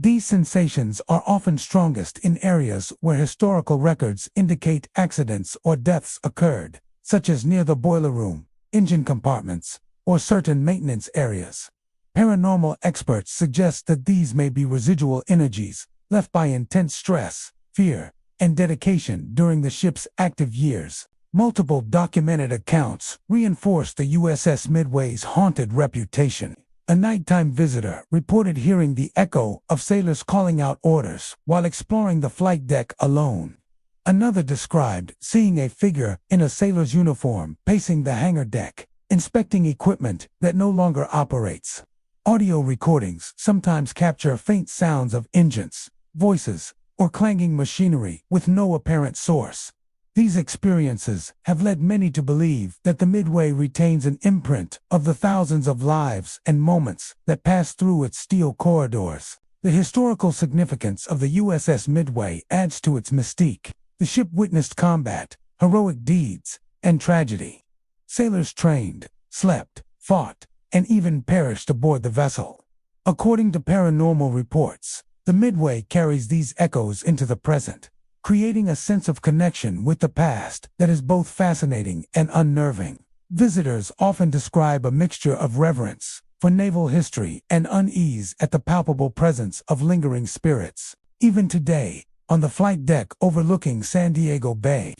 These sensations are often strongest in areas where historical records indicate accidents or deaths occurred, such as near the boiler room, engine compartments, or certain maintenance areas. Paranormal experts suggest that these may be residual energies left by intense stress, fear, and dedication during the ship's active years. Multiple documented accounts reinforce the USS Midway's haunted reputation. A nighttime visitor reported hearing the echo of sailors calling out orders while exploring the flight deck alone. Another described seeing a figure in a sailor's uniform pacing the hangar deck, inspecting equipment that no longer operates. Audio recordings sometimes capture faint sounds of engines, voices, or clanging machinery with no apparent source. These experiences have led many to believe that the Midway retains an imprint of the thousands of lives and moments that pass through its steel corridors. The historical significance of the USS Midway adds to its mystique. The ship witnessed combat, heroic deeds, and tragedy. Sailors trained, slept, fought, and even perished aboard the vessel. According to paranormal reports, the Midway carries these echoes into the present, creating a sense of connection with the past that is both fascinating and unnerving. Visitors often describe a mixture of reverence for naval history and unease at the palpable presence of lingering spirits. Even today, on the flight deck overlooking San Diego Bay,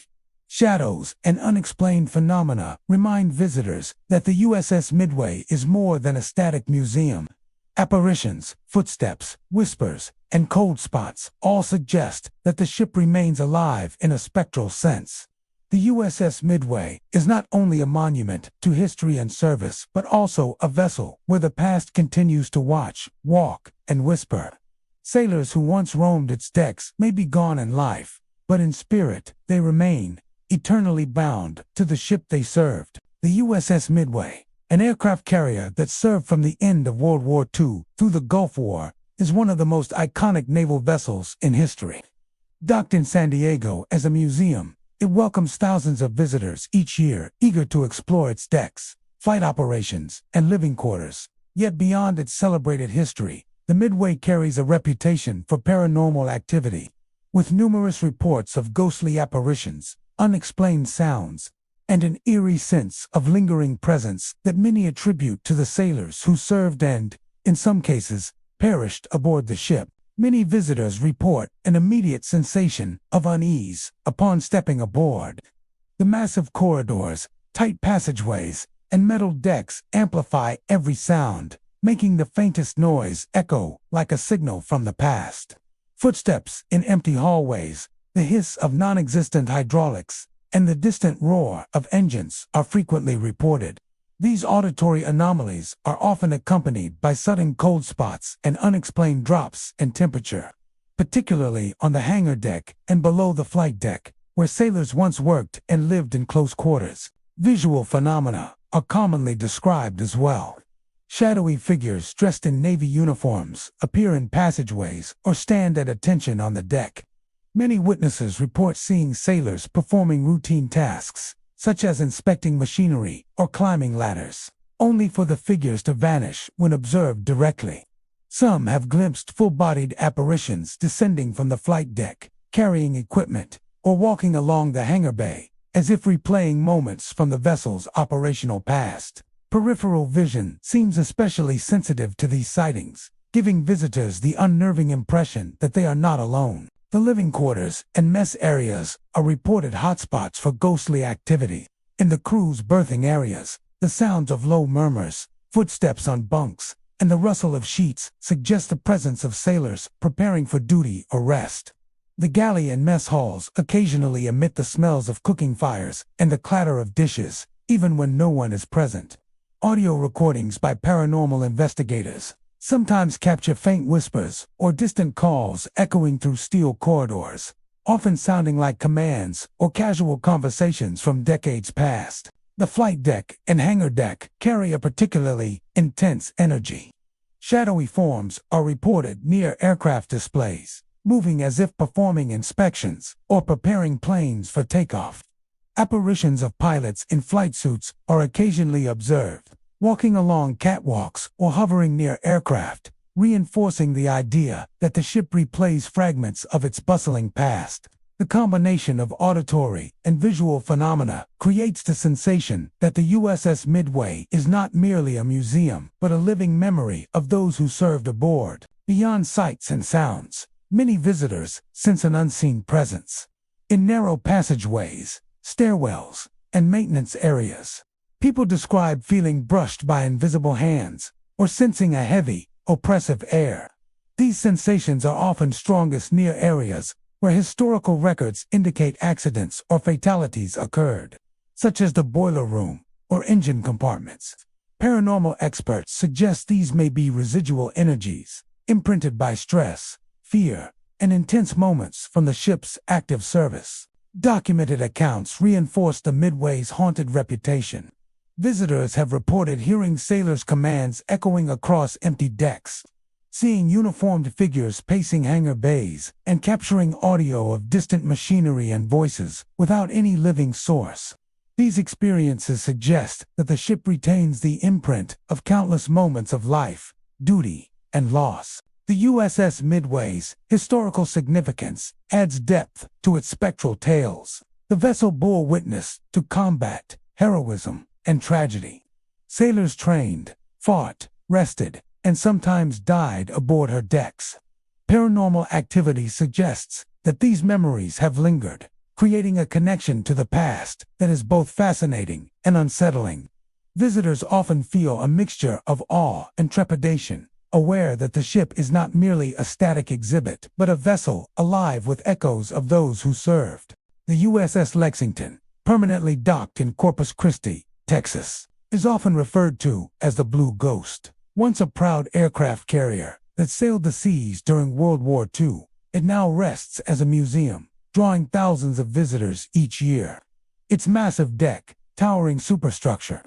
Shadows and unexplained phenomena remind visitors that the USS Midway is more than a static museum. Apparitions, footsteps, whispers, and cold spots all suggest that the ship remains alive in a spectral sense. The USS Midway is not only a monument to history and service, but also a vessel where the past continues to watch, walk, and whisper. Sailors who once roamed its decks may be gone in life, but in spirit they remain, eternally bound to the ship they served. The USS Midway, an aircraft carrier that served from the end of World War II through the Gulf War, is one of the most iconic naval vessels in history. Docked in San Diego as a museum, it welcomes thousands of visitors each year, eager to explore its decks, flight operations, and living quarters. Yet beyond its celebrated history, the Midway carries a reputation for paranormal activity, with numerous reports of ghostly apparitions, unexplained sounds, and an eerie sense of lingering presence that many attribute to the sailors who served and, in some cases, perished aboard the ship. Many visitors report an immediate sensation of unease upon stepping aboard. The massive corridors, tight passageways, and metal decks amplify every sound, making the faintest noise echo like a signal from the past. Footsteps in empty hallways, the hiss of non-existent hydraulics, and the distant roar of engines are frequently reported. These auditory anomalies are often accompanied by sudden cold spots and unexplained drops in temperature, particularly on the hangar deck and below the flight deck, where sailors once worked and lived in close quarters. Visual phenomena are commonly described as well. Shadowy figures dressed in Navy uniforms appear in passageways or stand at attention on the deck. Many witnesses report seeing sailors performing routine tasks, such as inspecting machinery or climbing ladders, only for the figures to vanish when observed directly. Some have glimpsed full-bodied apparitions descending from the flight deck, carrying equipment, or walking along the hangar bay, as if replaying moments from the vessel's operational past. Peripheral vision seems especially sensitive to these sightings, giving visitors the unnerving impression that they are not alone. The living quarters and mess areas are reported hotspots for ghostly activity. In the crew's berthing areas, the sounds of low murmurs, footsteps on bunks, and the rustle of sheets suggest the presence of sailors preparing for duty or rest. The galley and mess halls occasionally emit the smells of cooking fires and the clatter of dishes, even when no one is present. Audio recordings by paranormal investigators sometimes capture faint whispers or distant calls echoing through steel corridors, often sounding like commands or casual conversations from decades past. The flight deck and hangar deck carry a particularly intense energy. Shadowy forms are reported near aircraft displays, moving as if performing inspections or preparing planes for takeoff. Apparitions of pilots in flight suits are occasionally observed, walking along catwalks or hovering near aircraft, reinforcing the idea that the ship replays fragments of its bustling past. The combination of auditory and visual phenomena creates the sensation that the USS Midway is not merely a museum, but a living memory of those who served aboard. Beyond sights and sounds, many visitors sense an unseen presence. In narrow passageways, stairwells, and maintenance areas, people describe feeling brushed by invisible hands or sensing a heavy, oppressive air. These sensations are often strongest near areas where historical records indicate accidents or fatalities occurred, such as the boiler room or engine compartments. Paranormal experts suggest these may be residual energies, imprinted by stress, fear, and intense moments from the ship's active service. Documented accounts reinforce the Midway's haunted reputation. Visitors have reported hearing sailors' commands echoing across empty decks, seeing uniformed figures pacing hangar bays, and capturing audio of distant machinery and voices without any living source. These experiences suggest that the ship retains the imprint of countless moments of life, duty, and loss. The USS Midway's historical significance adds depth to its spectral tales. The vessel bore witness to combat, heroism, and tragedy. Sailors trained, fought, rested, and sometimes died aboard her decks. Paranormal activity suggests that these memories have lingered, creating a connection to the past that is both fascinating and unsettling. Visitors often feel a mixture of awe and trepidation, aware that the ship is not merely a static exhibit, but a vessel alive with echoes of those who served. The USS Lexington, permanently docked in Corpus Christi, Texas, is often referred to as the Blue Ghost. Once a proud aircraft carrier that sailed the seas during World War II, it now rests as a museum, drawing thousands of visitors each year. Its massive deck, towering superstructure,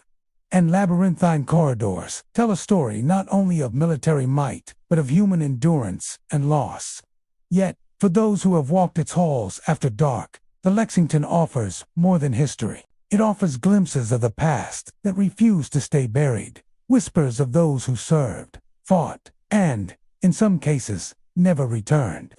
and labyrinthine corridors tell a story not only of military might, but of human endurance and loss. Yet, for those who have walked its halls after dark, the Lexington offers more than history. It offers glimpses of the past that refuse to stay buried, whispers of those who served, fought, and, in some cases, never returned.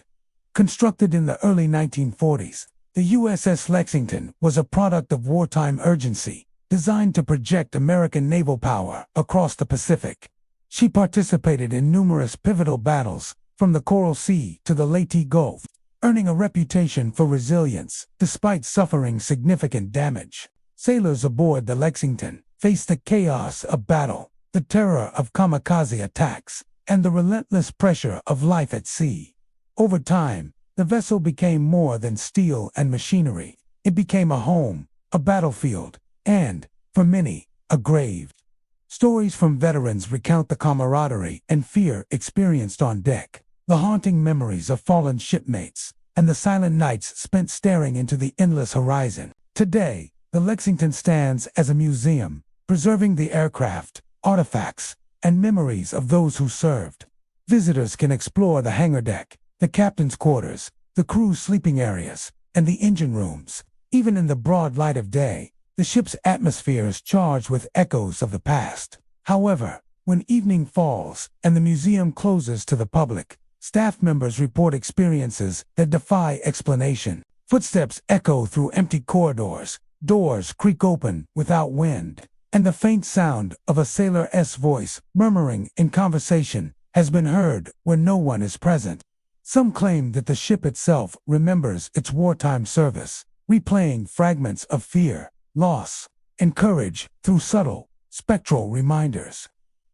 Constructed in the early 1940s, the USS Lexington was a product of wartime urgency, designed to project American naval power across the Pacific. She participated in numerous pivotal battles, from the Coral Sea to the Leyte Gulf, earning a reputation for resilience despite suffering significant damage. Sailors aboard the Lexington faced the chaos of battle, the terror of kamikaze attacks, and the relentless pressure of life at sea. Over time, the vessel became more than steel and machinery. It became a home, a battlefield, and, for many, a grave. Stories from veterans recount the camaraderie and fear experienced on deck, the haunting memories of fallen shipmates, and the silent nights spent staring into the endless horizon. Today, the Lexington stands as a museum, preserving the aircraft, artifacts, and memories of those who served. Visitors can explore the hangar deck, the captain's quarters, the crew's sleeping areas, and the engine rooms. Even in the broad light of day, the ship's atmosphere is charged with echoes of the past. However, when evening falls and the museum closes to the public, staff members report experiences that defy explanation. Footsteps echo through empty corridors, doors creak open without wind, and the faint sound of a sailor's voice murmuring in conversation has been heard where no one is present. Some claim that the ship itself remembers its wartime service, replaying fragments of fear, loss, and courage through subtle, spectral reminders.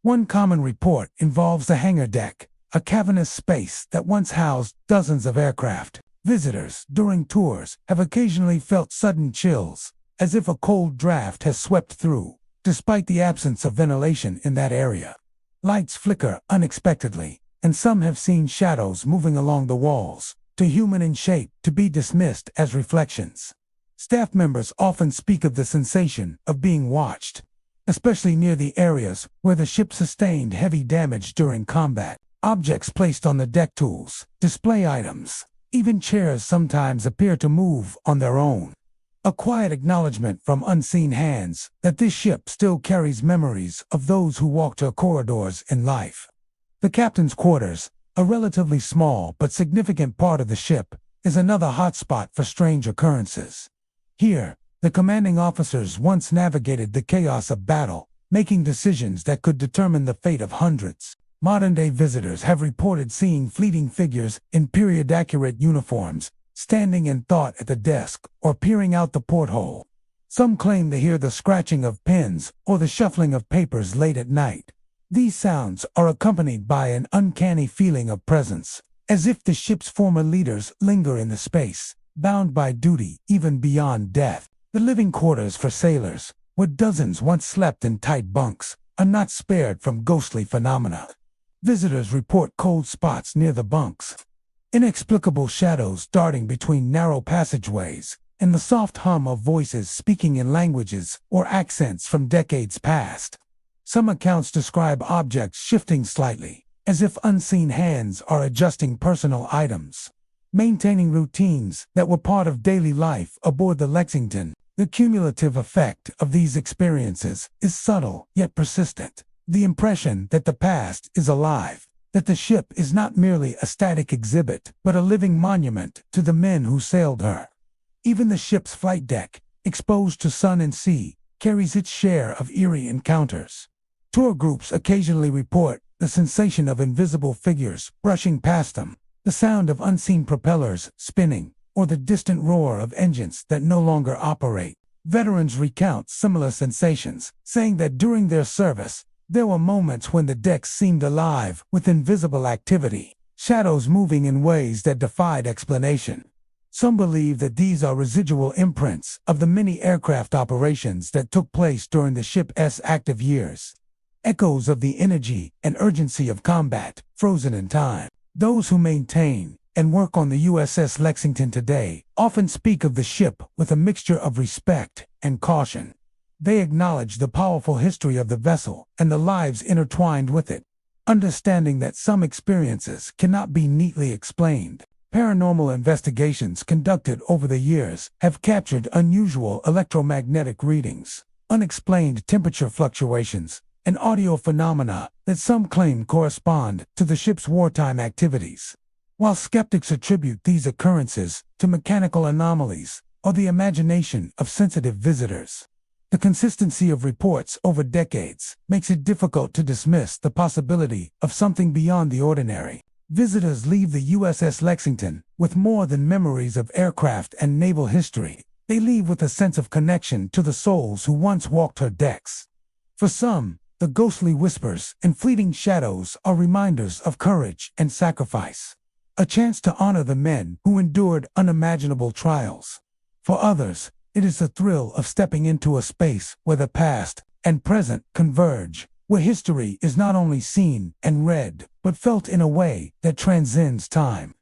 One common report involves the hangar deck, a cavernous space that once housed dozens of aircraft. Visitors, during tours, have occasionally felt sudden chills, as if a cold draft has swept through, despite the absence of ventilation in that area. Lights flicker unexpectedly, and some have seen shadows moving along the walls, too human in shape to be dismissed as reflections. Staff members often speak of the sensation of being watched, especially near the areas where the ship sustained heavy damage during combat. Objects placed on the deck, tools, display items, even chairs sometimes appear to move on their own. A quiet acknowledgement from unseen hands that this ship still carries memories of those who walked her corridors in life. The captain's quarters, a relatively small but significant part of the ship, is another hotspot for strange occurrences. Here, the commanding officers once navigated the chaos of battle, making decisions that could determine the fate of hundreds. Modern-day visitors have reported seeing fleeting figures in period-accurate uniforms, standing in thought at the desk or peering out the porthole. Some claim to hear the scratching of pens or the shuffling of papers late at night. These sounds are accompanied by an uncanny feeling of presence, as if the ship's former leaders linger in the space, bound by duty even beyond death. The living quarters for sailors, where dozens once slept in tight bunks, are not spared from ghostly phenomena. Visitors report cold spots near the bunks, inexplicable shadows darting between narrow passageways, and the soft hum of voices speaking in languages or accents from decades past. Some accounts describe objects shifting slightly, as if unseen hands are adjusting personal items. Maintaining routines that were part of daily life aboard the Lexington, the cumulative effect of these experiences is subtle yet persistent. The impression that the past is alive, that the ship is not merely a static exhibit, but a living monument to the men who sailed her. Even the ship's flight deck, exposed to sun and sea, carries its share of eerie encounters. Tour groups occasionally report the sensation of invisible figures brushing past them, the sound of unseen propellers spinning, or the distant roar of engines that no longer operate. Veterans recount similar sensations, saying that during their service, there were moments when the decks seemed alive with invisible activity, shadows moving in ways that defied explanation. Some believe that these are residual imprints of the many aircraft operations that took place during the ship's active years. Echoes of the energy and urgency of combat, frozen in time. Those who maintain and work on the USS Lexington today often speak of the ship with a mixture of respect and caution. They acknowledge the powerful history of the vessel and the lives intertwined with it, understanding that some experiences cannot be neatly explained. Paranormal investigations conducted over the years have captured unusual electromagnetic readings, unexplained temperature fluctuations, and audio phenomena that some claim correspond to the ship's wartime activities. While skeptics attribute these occurrences to mechanical anomalies or the imagination of sensitive visitors, the consistency of reports over decades makes it difficult to dismiss the possibility of something beyond the ordinary. Visitors leave the USS Lexington with more than memories of aircraft and naval history. They leave with a sense of connection to the souls who once walked her decks. For some, the ghostly whispers and fleeting shadows are reminders of courage and sacrifice, a chance to honor the men who endured unimaginable trials. For others, it is the thrill of stepping into a space where the past and present converge, where history is not only seen and read, but felt in a way that transcends time.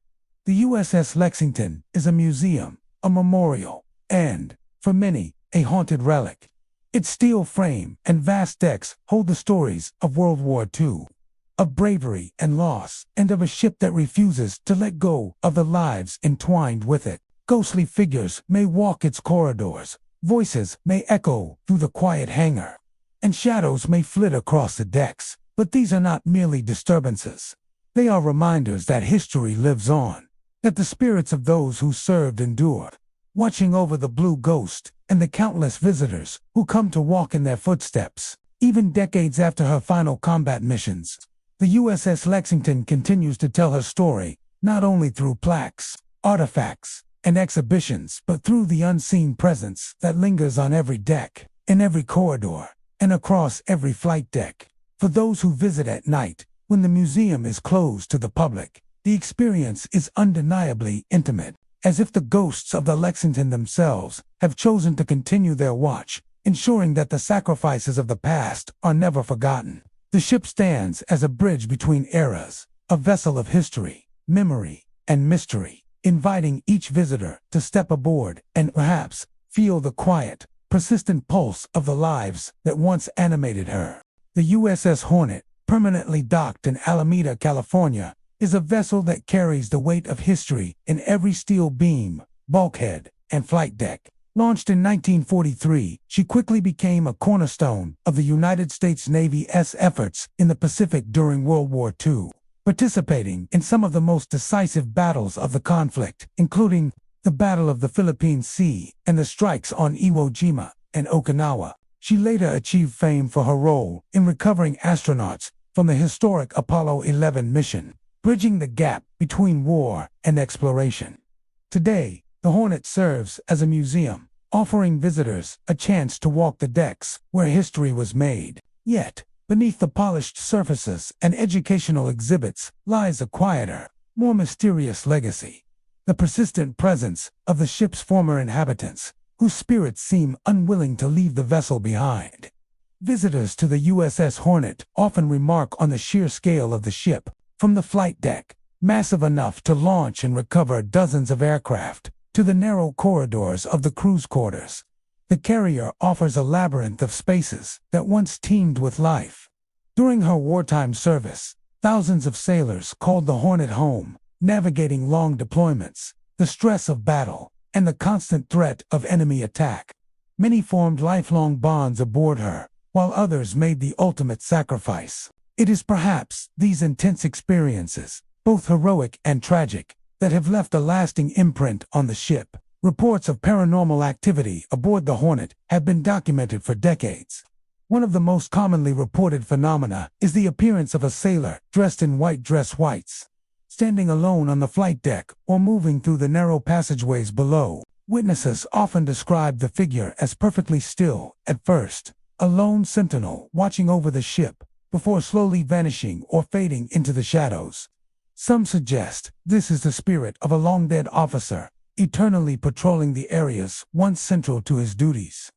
The USS Lexington is a museum, a memorial, and, for many, a haunted relic. Its steel frame and vast decks hold the stories of World War II, of bravery and loss, and of a ship that refuses to let go of the lives entwined with it. Ghostly figures may walk its corridors, voices may echo through the quiet hangar, and shadows may flit across the decks, but these are not merely disturbances. They are reminders that history lives on, that the spirits of those who served endured, watching over the Blue Ghost and the countless visitors who come to walk in their footsteps. Even decades after her final combat missions, the USS Lexington continues to tell her story, not only through plaques, artifacts, and exhibitions, but through the unseen presence that lingers on every deck, in every corridor, and across every flight deck. For those who visit at night, when the museum is closed to the public, the experience is undeniably intimate, as if the ghosts of the Lexington themselves have chosen to continue their watch, ensuring that the sacrifices of the past are never forgotten. The ship stands as a bridge between eras, a vessel of history, memory, and mystery, inviting each visitor to step aboard and perhaps feel the quiet, persistent pulse of the lives that once animated her. The USS Hornet, permanently docked in Alameda, California, is a vessel that carries the weight of history in every steel beam, bulkhead, and flight deck. Launched in 1943, she quickly became a cornerstone of the United States Navy's efforts in the Pacific during World War II, participating in some of the most decisive battles of the conflict, including the Battle of the Philippine Sea and the strikes on Iwo Jima and Okinawa. She later achieved fame for her role in recovering astronauts from the historic Apollo 11 mission, bridging the gap between war and exploration. Today, the Hornet serves as a museum, offering visitors a chance to walk the decks where history was made. Yet, beneath the polished surfaces and educational exhibits lies a quieter, more mysterious legacy. The persistent presence of the ship's former inhabitants, whose spirits seem unwilling to leave the vessel behind. Visitors to the USS Hornet often remark on the sheer scale of the ship, from the flight deck, massive enough to launch and recover dozens of aircraft, to the narrow corridors of the crew's quarters. The carrier offers a labyrinth of spaces that once teemed with life. During her wartime service, thousands of sailors called the Hornet home, navigating long deployments, the stress of battle, and the constant threat of enemy attack. Many formed lifelong bonds aboard her, while others made the ultimate sacrifice. It is perhaps these intense experiences, both heroic and tragic, that have left a lasting imprint on the ship. Reports of paranormal activity aboard the Hornet have been documented for decades. One of the most commonly reported phenomena is the appearance of a sailor dressed in white dress whites. Standing alone on the flight deck or moving through the narrow passageways below, witnesses often describe the figure as perfectly still at first, a lone sentinel watching over the ship, before slowly vanishing or fading into the shadows. Some suggest this is the spirit of a long-dead officer, eternally patrolling the areas once central to his duties.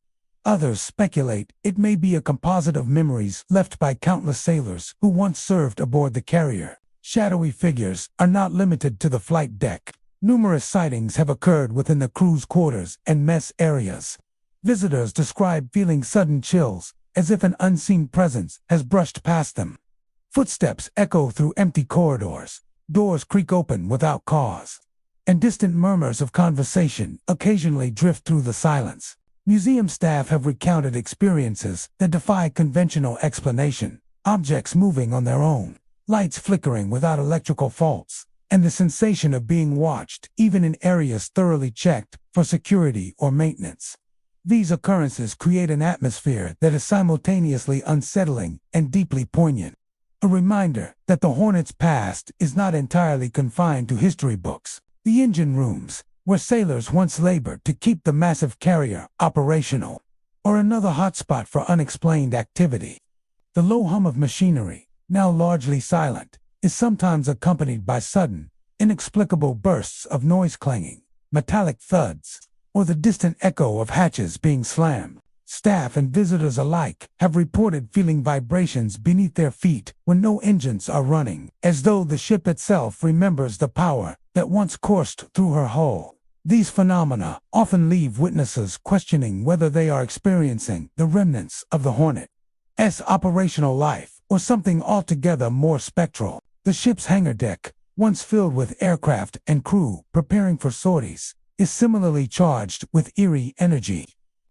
Others speculate it may be a composite of memories left by countless sailors who once served aboard the carrier. Shadowy figures are not limited to the flight deck. Numerous sightings have occurred within the crew's quarters and mess areas. Visitors describe feeling sudden chills, as if an unseen presence has brushed past them. Footsteps echo through empty corridors, doors creak open without cause, and distant murmurs of conversation occasionally drift through the silence. Museum staff have recounted experiences that defy conventional explanation, objects moving on their own, lights flickering without electrical faults, and the sensation of being watched even in areas thoroughly checked for security or maintenance. These occurrences create an atmosphere that is simultaneously unsettling and deeply poignant. A reminder that the Hornet's past is not entirely confined to history books. The engine rooms, where sailors once labored to keep the massive carrier operational, are another hotspot for unexplained activity. The low hum of machinery, now largely silent, is sometimes accompanied by sudden, inexplicable bursts of noise clanging, metallic thuds, or the distant echo of hatches being slammed. Staff and visitors alike have reported feeling vibrations beneath their feet when no engines are running, as though the ship itself remembers the power that once coursed through her hull. These phenomena often leave witnesses questioning whether they are experiencing the remnants of the Hornet's operational life or something altogether more spectral. The ship's hangar deck, once filled with aircraft and crew preparing for sorties, is similarly charged with eerie energy.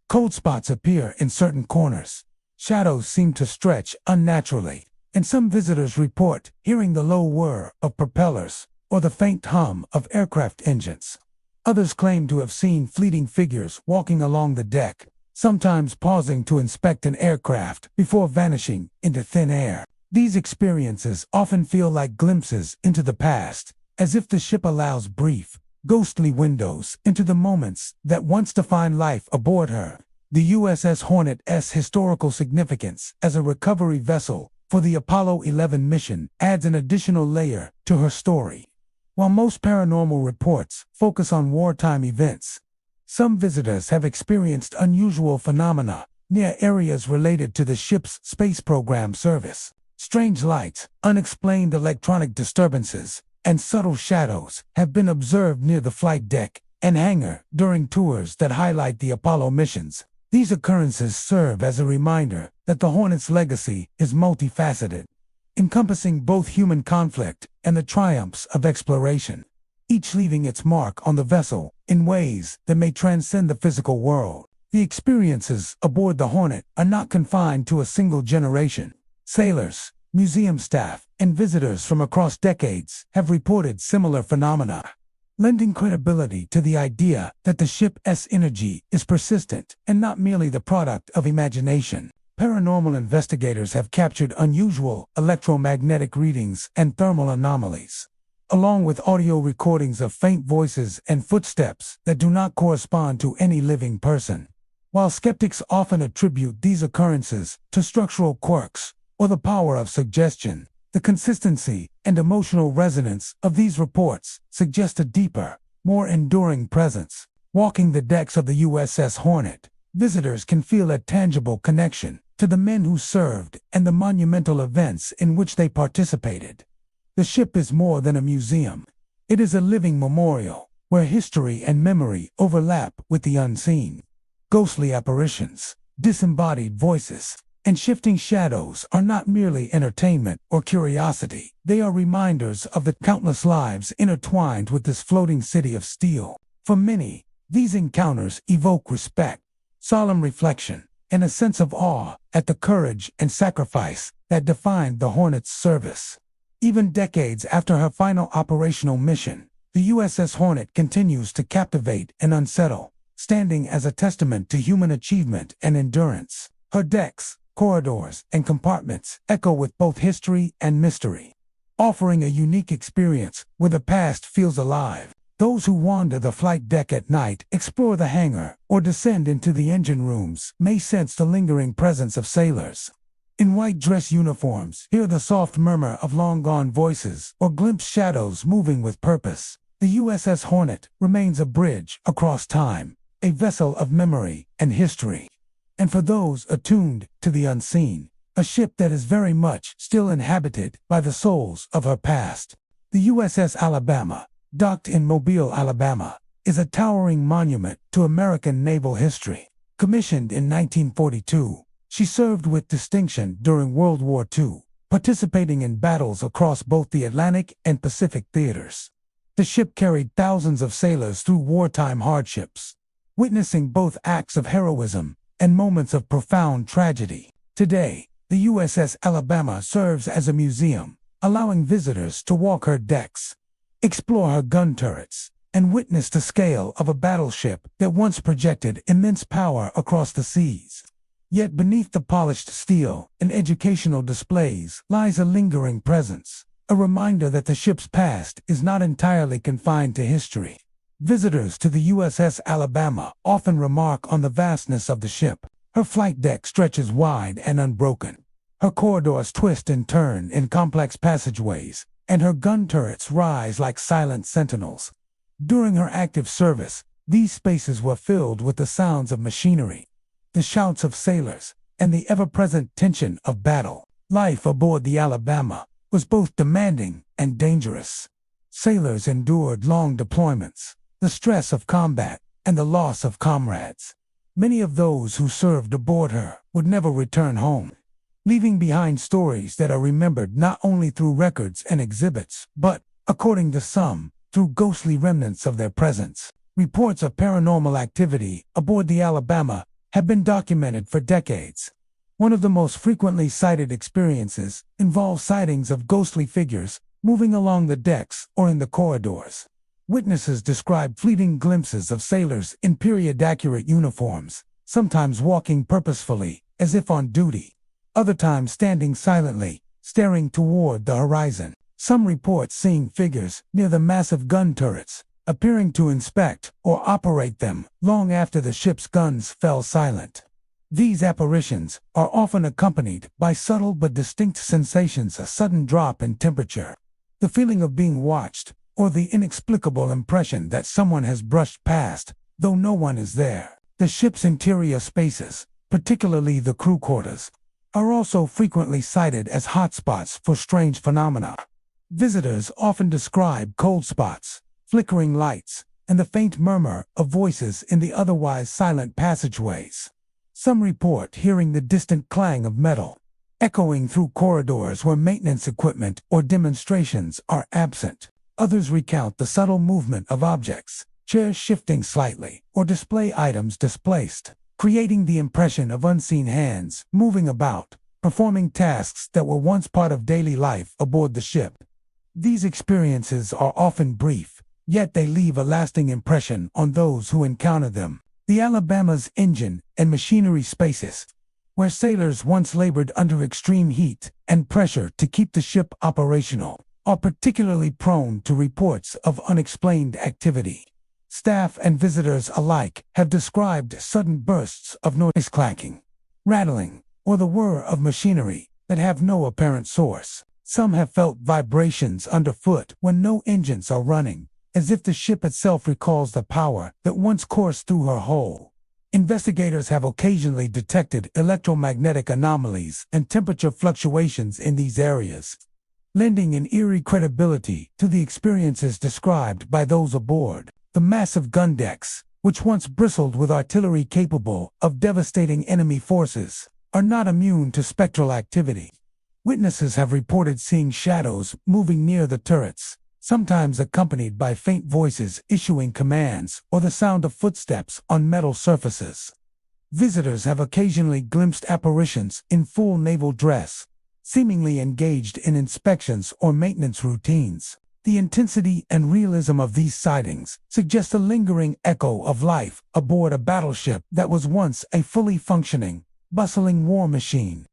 Cold spots appear in certain corners. Shadows seem to stretch unnaturally, and some visitors report hearing the low whir of propellers or the faint hum of aircraft engines. Others claim to have seen fleeting figures walking along the deck, sometimes pausing to inspect an aircraft before vanishing into thin air. These experiences often feel like glimpses into the past, as if the ship allows brief, ghostly windows into the moments that once defined life aboard her. The USS Hornet's historical significance as a recovery vessel for the Apollo 11 mission adds an additional layer to her story. While most paranormal reports focus on wartime events, some visitors have experienced unusual phenomena near areas related to the ship's space program service. Strange lights, unexplained electronic disturbances, and subtle shadows have been observed near the flight deck and hangar during tours that highlight the Apollo missions. These occurrences serve as a reminder that the Hornet's legacy is multifaceted, encompassing both human conflict and the triumphs of exploration, each leaving its mark on the vessel in ways that may transcend the physical world. The experiences aboard the Hornet are not confined to a single generation. Sailors, museum staff, and visitors from across decades have reported similar phenomena, lending credibility to the idea that the ship's energy is persistent and not merely the product of imagination. Paranormal investigators have captured unusual electromagnetic readings and thermal anomalies, along with audio recordings of faint voices and footsteps that do not correspond to any living person. While skeptics often attribute these occurrences to structural quirks or the power of suggestion, the consistency and emotional resonance of these reports suggest a deeper, more enduring presence. Walking the decks of the USS Hornet, visitors can feel a tangible connection to the men who served and the monumental events in which they participated. The ship is more than a museum. It is a living memorial, where history and memory overlap with the unseen. Ghostly apparitions, disembodied voices, and shifting shadows are not merely entertainment or curiosity. They are reminders of the countless lives intertwined with this floating city of steel. For many, these encounters evoke respect, solemn reflection, and a sense of awe at the courage and sacrifice that defined the Hornet's service. Even decades after her final operational mission, the USS Hornet continues to captivate and unsettle, standing as a testament to human achievement and endurance. Her decks, corridors, and compartments echo with both history and mystery, offering a unique experience where the past feels alive. Those who wander the flight deck at night, explore the hangar, or descend into the engine rooms may sense the lingering presence of sailors. In white dress uniforms, hear the soft murmur of long-gone voices or glimpse shadows moving with purpose. The USS Hornet remains a bridge across time, a vessel of memory and history. And for those attuned to the unseen, a ship that is very much still inhabited by the souls of her past. The USS Alabama, docked in Mobile, Alabama, is a towering monument to American naval history. Commissioned in 1942, she served with distinction during World War II, participating in battles across both the Atlantic and Pacific theaters. The ship carried thousands of sailors through wartime hardships, witnessing both acts of heroism and moments of profound tragedy. Today, the USS Alabama serves as a museum, allowing visitors to walk her decks, explore her gun turrets, and witness the scale of a battleship that once projected immense power across the seas. Yet beneath the polished steel and educational displays lies a lingering presence, a reminder that the ship's past is not entirely confined to history. Visitors to the USS Alabama often remark on the vastness of the ship. Her flight deck stretches wide and unbroken. Her corridors twist and turn in complex passageways, and her gun turrets rise like silent sentinels. During her active service, these spaces were filled with the sounds of machinery, the shouts of sailors, and the ever-present tension of battle. Life aboard the Alabama was both demanding and dangerous. Sailors endured long deployments, the stress of combat, and the loss of comrades. Many of those who served aboard her would never return home, leaving behind stories that are remembered not only through records and exhibits, but, according to some, through ghostly remnants of their presence. Reports of paranormal activity aboard the Alabama have been documented for decades. One of the most frequently cited experiences involves sightings of ghostly figures moving along the decks or in the corridors. Witnesses describe fleeting glimpses of sailors in period-accurate uniforms, sometimes walking purposefully, as if on duty, other times standing silently, staring toward the horizon. Some report seeing figures near the massive gun turrets, appearing to inspect or operate them long after the ship's guns fell silent. These apparitions are often accompanied by subtle but distinct sensations: a sudden drop in temperature, the feeling of being watched, or the inexplicable impression that someone has brushed past, though no one is there. The ship's interior spaces, particularly the crew quarters, are also frequently cited as hotspots for strange phenomena. Visitors often describe cold spots, flickering lights, and the faint murmur of voices in the otherwise silent passageways. Some report hearing the distant clang of metal, echoing through corridors where maintenance equipment or demonstrations are absent. Others recount the subtle movement of objects, chairs shifting slightly, or display items displaced, creating the impression of unseen hands moving about, performing tasks that were once part of daily life aboard the ship. These experiences are often brief, yet they leave a lasting impression on those who encounter them. The Alabama's engine and machinery spaces, where sailors once labored under extreme heat and pressure to keep the ship operational, are particularly prone to reports of unexplained activity. Staff and visitors alike have described sudden bursts of noise, clacking, rattling, or the whir of machinery that have no apparent source. Some have felt vibrations underfoot when no engines are running, as if the ship itself recalls the power that once coursed through her hull. Investigators have occasionally detected electromagnetic anomalies and temperature fluctuations in these areas, lending an eerie credibility to the experiences described by those aboard. The massive gun decks, which once bristled with artillery capable of devastating enemy forces, are not immune to spectral activity. Witnesses have reported seeing shadows moving near the turrets, sometimes accompanied by faint voices issuing commands or the sound of footsteps on metal surfaces. Visitors have occasionally glimpsed apparitions in full naval dress, seemingly engaged in inspections or maintenance routines. The intensity and realism of these sightings suggest a lingering echo of life aboard a battleship that was once a fully functioning, bustling war machine.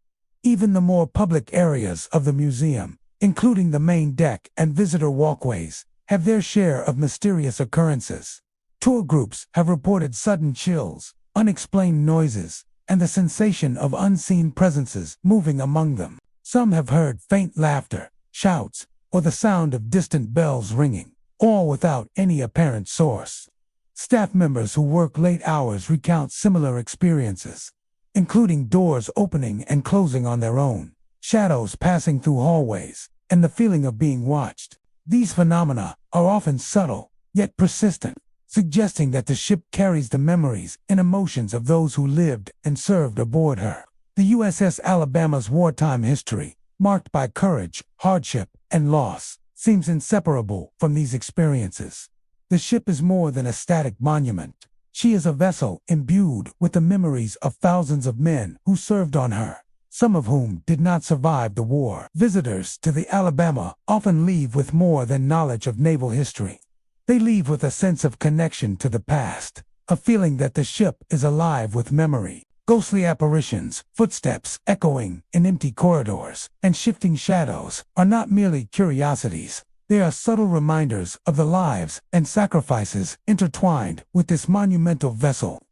Even the more public areas of the museum, including the main deck and visitor walkways, have their share of mysterious occurrences. Tour groups have reported sudden chills, unexplained noises, and the sensation of unseen presences moving among them. Some have heard faint laughter, shouts, or the sound of distant bells ringing, all without any apparent source. Staff members who work late hours recount similar experiences, including doors opening and closing on their own, shadows passing through hallways, and the feeling of being watched. These phenomena are often subtle, yet persistent, suggesting that the ship carries the memories and emotions of those who lived and served aboard her. The USS Alabama's wartime history, marked by courage, hardship, and loss, seems inseparable from these experiences. The ship is more than a static monument. She is a vessel imbued with the memories of thousands of men who served on her, some of whom did not survive the war. Visitors to the Alabama often leave with more than knowledge of naval history. They leave with a sense of connection to the past, a feeling that the ship is alive with memory. Ghostly apparitions, footsteps echoing in empty corridors, and shifting shadows are not merely curiosities. They are subtle reminders of the lives and sacrifices intertwined with this monumental vessel.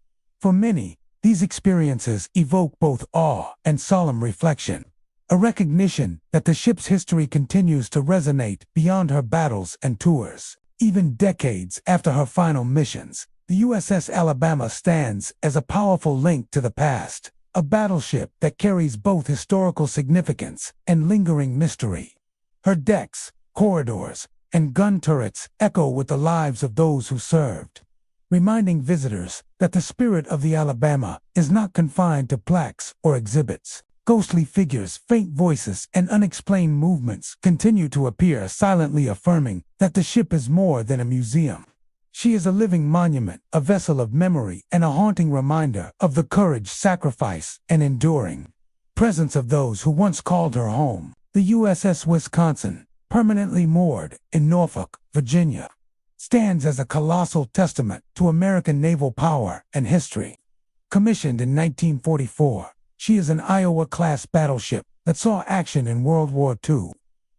For many, these experiences evoke both awe and solemn reflection, a recognition that the ship's history continues to resonate beyond her battles and tours. Even decades after her final missions, the USS Alabama stands as a powerful link to the past, a battleship that carries both historical significance and lingering mystery. Her decks, corridors, and gun turrets echo with the lives of those who served, reminding visitors that the spirit of the Alabama is not confined to plaques or exhibits. Ghostly figures, faint voices, and unexplained movements continue to appear, silently affirming that the ship is more than a museum. She is a living monument, a vessel of memory, and a haunting reminder of the courage, sacrifice, and enduring presence of those who once called her home. The USS Wisconsin, permanently moored in Norfolk, Virginia, stands as a colossal testament to American naval power and history. Commissioned in 1944, she is an Iowa-class battleship that saw action in World War II,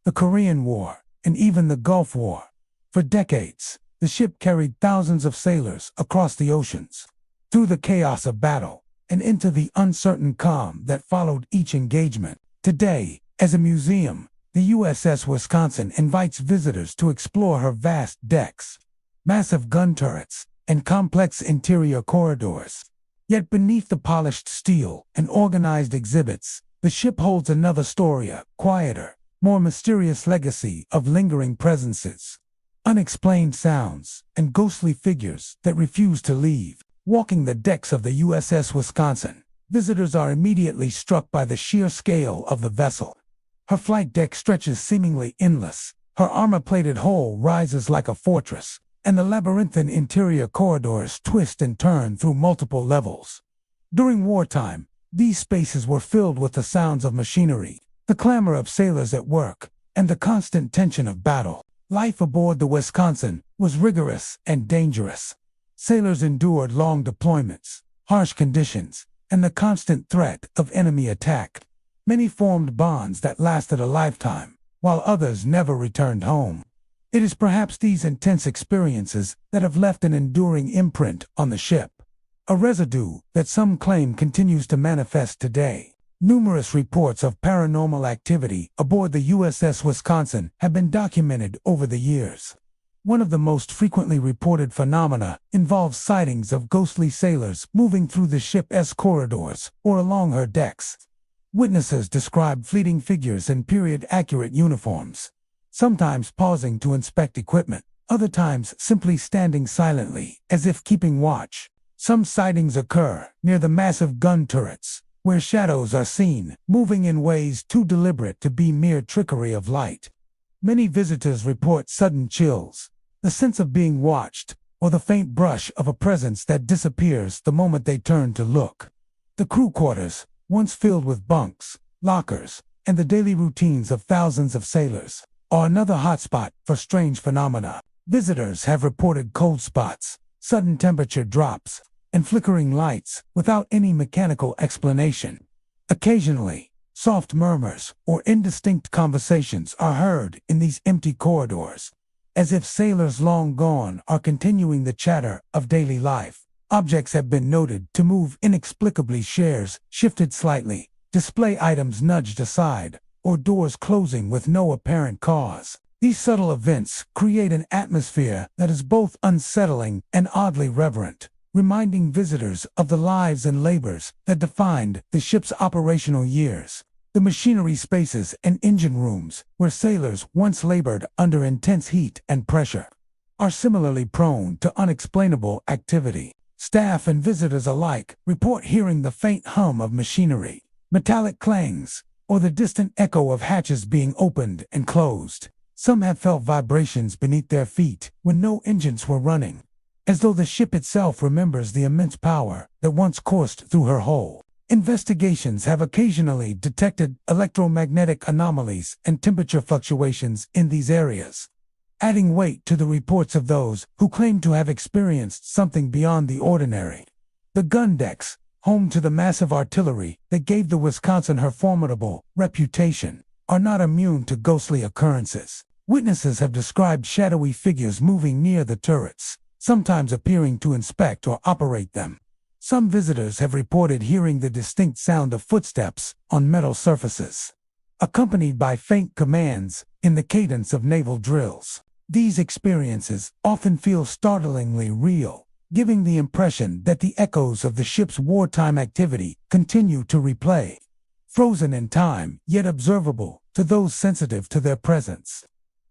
the Korean War, and even the Gulf War. For decades, the ship carried thousands of sailors across the oceans, through the chaos of battle, and into the uncertain calm that followed each engagement. Today, as a museum, the USS Wisconsin invites visitors to explore her vast decks, massive gun turrets, and complex interior corridors. Yet beneath the polished steel and organized exhibits, the ship holds another story, a quieter, more mysterious legacy of lingering presences, unexplained sounds, and ghostly figures that refuse to leave. Walking the decks of the USS Wisconsin, visitors are immediately struck by the sheer scale of the vessel. Her flight deck stretches seemingly endless, her armor-plated hull rises like a fortress, and the labyrinthine interior corridors twist and turn through multiple levels. During wartime, these spaces were filled with the sounds of machinery, the clamor of sailors at work, and the constant tension of battle. Life aboard the Wisconsin was rigorous and dangerous. Sailors endured long deployments, harsh conditions, and the constant threat of enemy attack. Many formed bonds that lasted a lifetime, while others never returned home. It is perhaps these intense experiences that have left an enduring imprint on the ship, a residue that some claim continues to manifest today. Numerous reports of paranormal activity aboard the USS Wisconsin have been documented over the years. One of the most frequently reported phenomena involves sightings of ghostly sailors moving through the ship's corridors or along her decks. Witnesses describe fleeting figures in period-accurate uniforms, sometimes pausing to inspect equipment, other times simply standing silently, as if keeping watch. Some sightings occur near the massive gun turrets, where shadows are seen, moving in ways too deliberate to be mere trickery of light. Many visitors report sudden chills, the sense of being watched, or the faint brush of a presence that disappears the moment they turn to look. The crew quarters, once filled with bunks, lockers, and the daily routines of thousands of sailors, are another hotspot for strange phenomena. Visitors have reported cold spots, sudden temperature drops, and flickering lights without any mechanical explanation. Occasionally, Soft murmurs or indistinct conversations are heard in these empty corridors, as if sailors long gone are continuing the chatter of daily life. Objects have been noted to move inexplicably, chairs shifted slightly, display items nudged aside, or doors closing with no apparent cause. These subtle events create an atmosphere that is both unsettling and oddly reverent, reminding visitors of the lives and labors that defined the ship's operational years. The machinery spaces and engine rooms, where sailors once labored under intense heat and pressure, are similarly prone to unexplainable activity. Staff and visitors alike report hearing the faint hum of machinery, metallic clangs, or the distant echo of hatches being opened and closed. Some have felt vibrations beneath their feet when no engines were running, as though the ship itself remembers the immense power that once coursed through her hull. Investigations have occasionally detected electromagnetic anomalies and temperature fluctuations in these areas, adding weight to the reports of those who claim to have experienced something beyond the ordinary. The gun decks, home to the massive artillery that gave the Wisconsin her formidable reputation, are not immune to ghostly occurrences. Witnesses have described shadowy figures moving near the turrets, sometimes appearing to inspect or operate them. Some visitors have reported hearing the distinct sound of footsteps on metal surfaces, accompanied by faint commands in the cadence of naval drills. These experiences often feel startlingly real, giving the impression that the echoes of the ship's wartime activity continue to replay, frozen in time yet observable to those sensitive to their presence.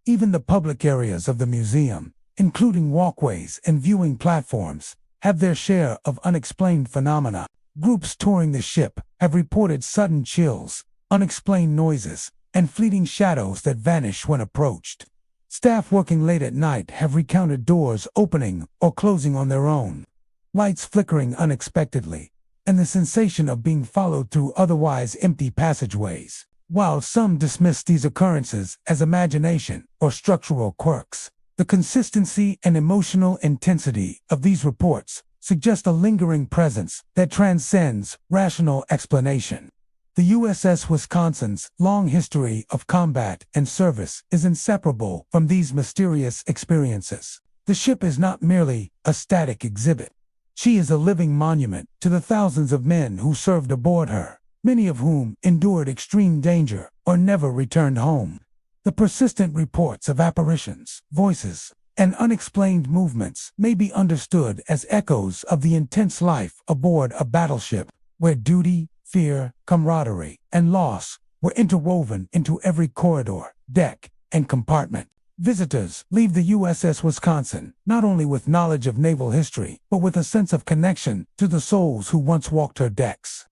Even the public areas of the museum, including walkways and viewing platforms, have their share of unexplained phenomena. Groups touring the ship have reported sudden chills, unexplained noises, and fleeting shadows that vanish when approached. Staff working late at night have recounted doors opening or closing on their own, lights flickering unexpectedly, and the sensation of being followed through otherwise empty passageways. While some dismiss these occurrences as imagination or structural quirks, the consistency and emotional intensity of these reports suggest a lingering presence that transcends rational explanation. The USS Wisconsin's long history of combat and service is inseparable from these mysterious experiences. The ship is not merely a static exhibit. She is a living monument to the thousands of men who served aboard her, many of whom endured extreme danger or never returned home. The persistent reports of apparitions, voices, and unexplained movements may be understood as echoes of the intense life aboard a battleship, where duty, fear, camaraderie, and loss were interwoven into every corridor, deck, and compartment. Visitors leave the USS Wisconsin not only with knowledge of naval history, but with a sense of connection to the souls who once walked her decks.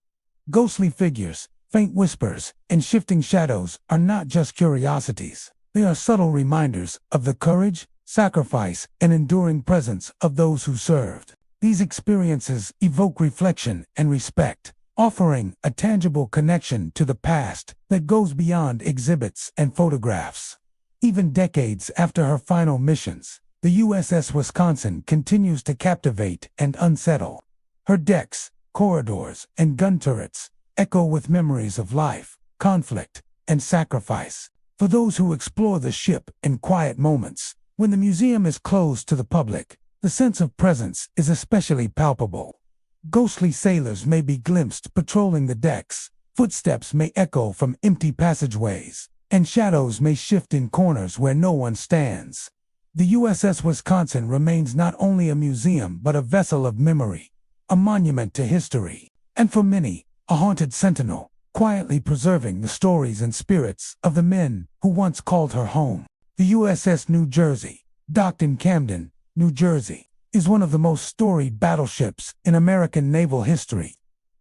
Ghostly figures, faint whispers, and shifting shadows are not just curiosities. They are subtle reminders of the courage, sacrifice, and enduring presence of those who served. These experiences evoke reflection and respect, offering a tangible connection to the past that goes beyond exhibits and photographs. Even decades after her final missions, the USS Wisconsin continues to captivate and unsettle. Her decks, corridors, and gun turrets echo with memories of life, conflict, and sacrifice. For those who explore the ship in quiet moments, when the museum is closed to the public, the sense of presence is especially palpable. Ghostly sailors may be glimpsed patrolling the decks, footsteps may echo from empty passageways, and shadows may shift in corners where no one stands. The USS Wisconsin remains not only a museum but a vessel of memory, a monument to history, and for many, a haunted sentinel, quietly preserving the stories and spirits of the men who once called her home. The USS New Jersey, docked in Camden, New Jersey, is one of the most storied battleships in American naval history.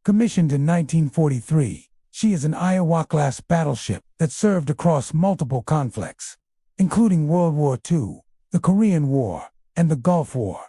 Commissioned in 1943, she is an Iowa-class battleship that served across multiple conflicts, including World War II, the Korean War, and the Gulf War.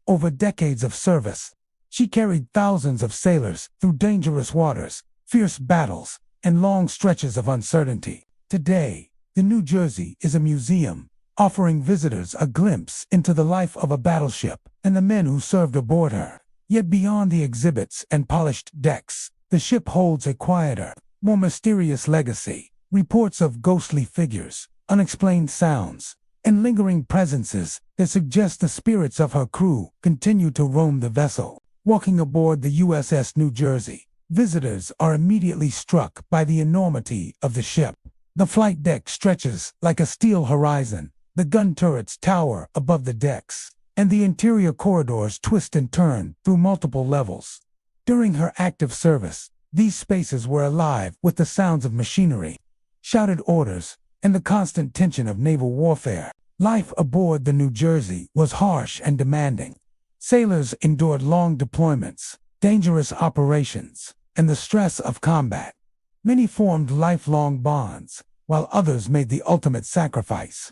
Over decades of service, she carried thousands of sailors through dangerous waters, fierce battles, and long stretches of uncertainty. Today, the New Jersey is a museum, offering visitors a glimpse into the life of a battleship and the men who served aboard her. Yet beyond the exhibits and polished decks, the ship holds a quieter, more mysterious legacy, reports of ghostly figures, unexplained sounds, and lingering presences that suggest the spirits of her crew continue to roam the vessel. Walking aboard the USS New Jersey, visitors are immediately struck by the enormity of the ship. The flight deck stretches like a steel horizon, the gun turrets tower above the decks, and the interior corridors twist and turn through multiple levels. During her active service, these spaces were alive with the sounds of machinery, shouted orders, and the constant tension of naval warfare. Life aboard the New Jersey was harsh and demanding. Sailors endured long deployments, dangerous operations, and the stress of combat. Many formed lifelong bonds, while others made the ultimate sacrifice.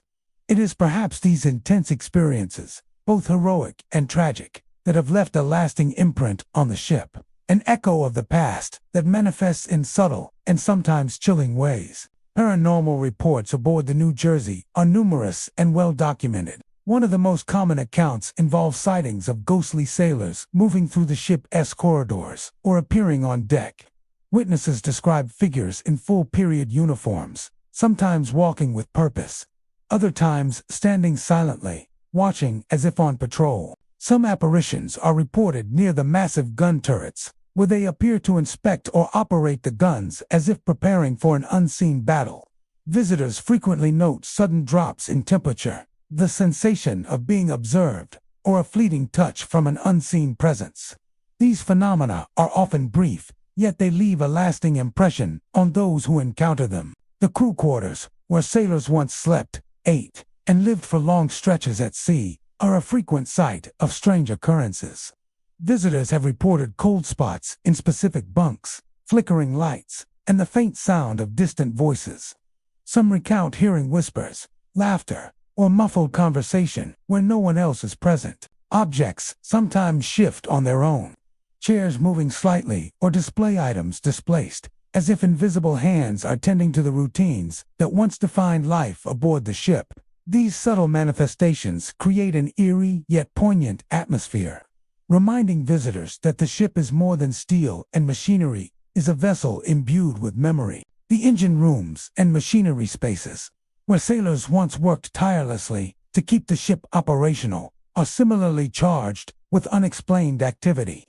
It is perhaps these intense experiences, both heroic and tragic, that have left a lasting imprint on the ship, an echo of the past that manifests in subtle and sometimes chilling ways. Paranormal reports aboard the New Jersey are numerous and well documented. One of the most common accounts involves sightings of ghostly sailors moving through the ship's corridors or appearing on deck. Witnesses describe figures in full period uniforms, sometimes walking with purpose, other times standing silently, watching as if on patrol. Some apparitions are reported near the massive gun turrets, where they appear to inspect or operate the guns as if preparing for an unseen battle. Visitors frequently note sudden drops in temperature, the sensation of being observed, or a fleeting touch from an unseen presence. These phenomena are often brief, yet they leave a lasting impression on those who encounter them. The crew quarters, where sailors once slept, ate, and lived for long stretches at sea, are a frequent site of strange occurrences. Visitors have reported cold spots in specific bunks, flickering lights, and the faint sound of distant voices. Some recount hearing whispers, laughter, or muffled conversation where no one else is present. Objects sometimes shift on their own, chairs moving slightly or display items displaced, as if invisible hands are tending to the routines that once defined life aboard the ship. These subtle manifestations create an eerie yet poignant atmosphere, reminding visitors that the ship is more than steel and machinery, is a vessel imbued with memory. The engine rooms and machinery spaces, where sailors once worked tirelessly to keep the ship operational, are similarly charged with unexplained activity.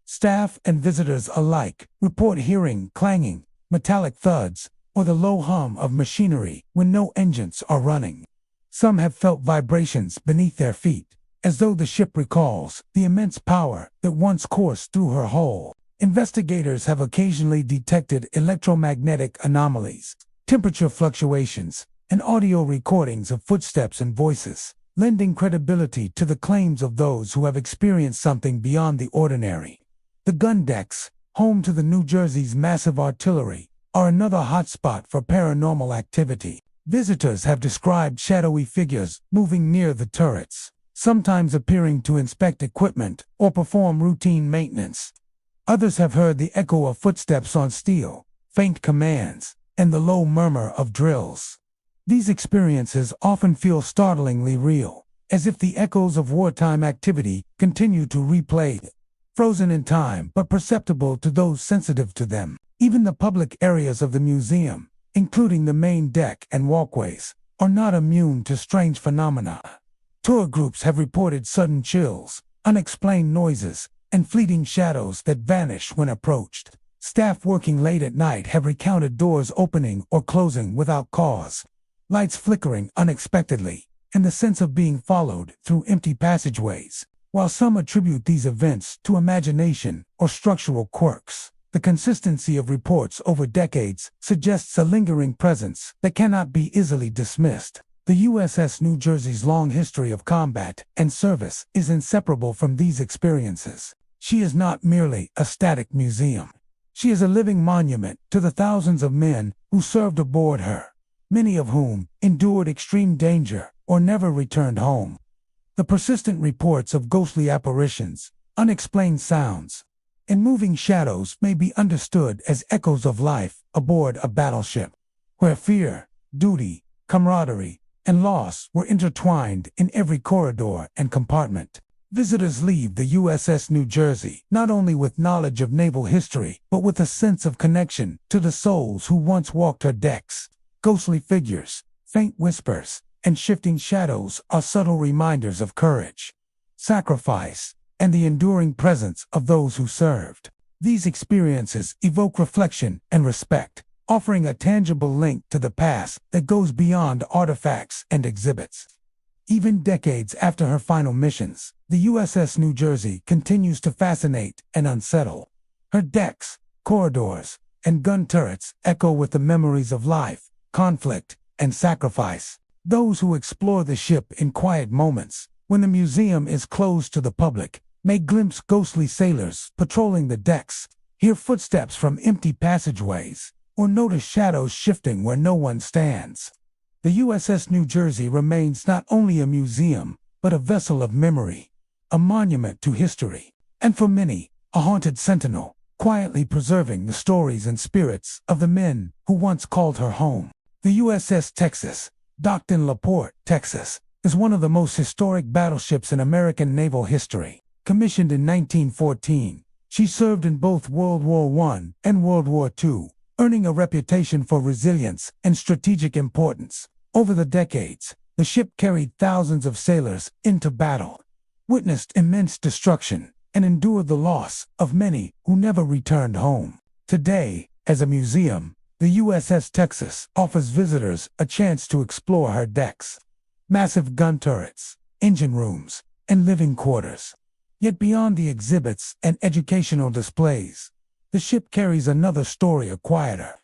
Staff and visitors alike report hearing clanging, metallic thuds, or the low hum of machinery when no engines are running. Some have felt vibrations beneath their feet, as though the ship recalls the immense power that once coursed through her hull. Investigators have occasionally detected electromagnetic anomalies, temperature fluctuations, and audio recordings of footsteps and voices, lending credibility to the claims of those who have experienced something beyond the ordinary. The gun decks, home to the New Jersey's massive artillery, are another hotspot for paranormal activity. Visitors have described shadowy figures moving near the turrets, sometimes appearing to inspect equipment or perform routine maintenance. Others have heard the echo of footsteps on steel, faint commands, and the low murmur of drills. These experiences often feel startlingly real, as if the echoes of wartime activity continue to replay, frozen in time but perceptible to those sensitive to them. Even the public areas of the museum, including the main deck and walkways, are not immune to strange phenomena. Tour groups have reported sudden chills, unexplained noises, and fleeting shadows that vanish when approached. Staff working late at night have recounted doors opening or closing without cause, lights flickering unexpectedly, and the sense of being followed through empty passageways. While some attribute these events to imagination or structural quirks, the consistency of reports over decades suggests a lingering presence that cannot be easily dismissed. The USS New Jersey's long history of combat and service is inseparable from these experiences. She is not merely a static museum. She is a living monument to the thousands of men who served aboard her, many of whom endured extreme danger or never returned home. The persistent reports of ghostly apparitions, unexplained sounds, and moving shadows may be understood as echoes of life aboard a battleship, where fear, duty, camaraderie, and loss were intertwined in every corridor and compartment. Visitors leave the USS New Jersey not only with knowledge of naval history, but with a sense of connection to the souls who once walked her decks. Ghostly figures, faint whispers, and shifting shadows are subtle reminders of courage, sacrifice, and the enduring presence of those who served. These experiences evoke reflection and respect, offering a tangible link to the past that goes beyond artifacts and exhibits. Even decades after her final missions, the USS New Jersey continues to fascinate and unsettle. Her decks, corridors, and gun turrets echo with the memories of life, conflict, and sacrifice. Those who explore the ship in quiet moments, when the museum is closed to the public, may glimpse ghostly sailors patrolling the decks, hear footsteps from empty passageways, or notice shadows shifting where no one stands. The USS New Jersey remains not only a museum, but a vessel of memory, a monument to history, and for many, a haunted sentinel, quietly preserving the stories and spirits of the men who once called her home. The USS Texas, docked in La Porte, Texas, is one of the most historic battleships in American naval history. Commissioned in 1914, she served in both World War I and World War II, earning a reputation for resilience and strategic importance. Over the decades, the ship carried thousands of sailors into battle, witnessed immense destruction, and endured the loss of many who never returned home. Today, as a museum, the USS Texas offers visitors a chance to explore her decks, massive gun turrets, engine rooms, and living quarters. Yet beyond the exhibits and educational displays, the ship carries another story, a quieter,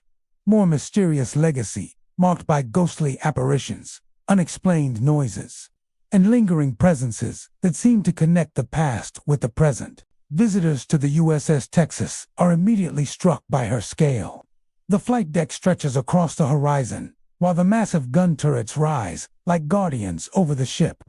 more mysterious legacy, marked by ghostly apparitions, unexplained noises, and lingering presences that seem to connect the past with the present. Visitors to the USS Texas are immediately struck by her scale. The flight deck stretches across the horizon, while the massive gun turrets rise like guardians over the ship.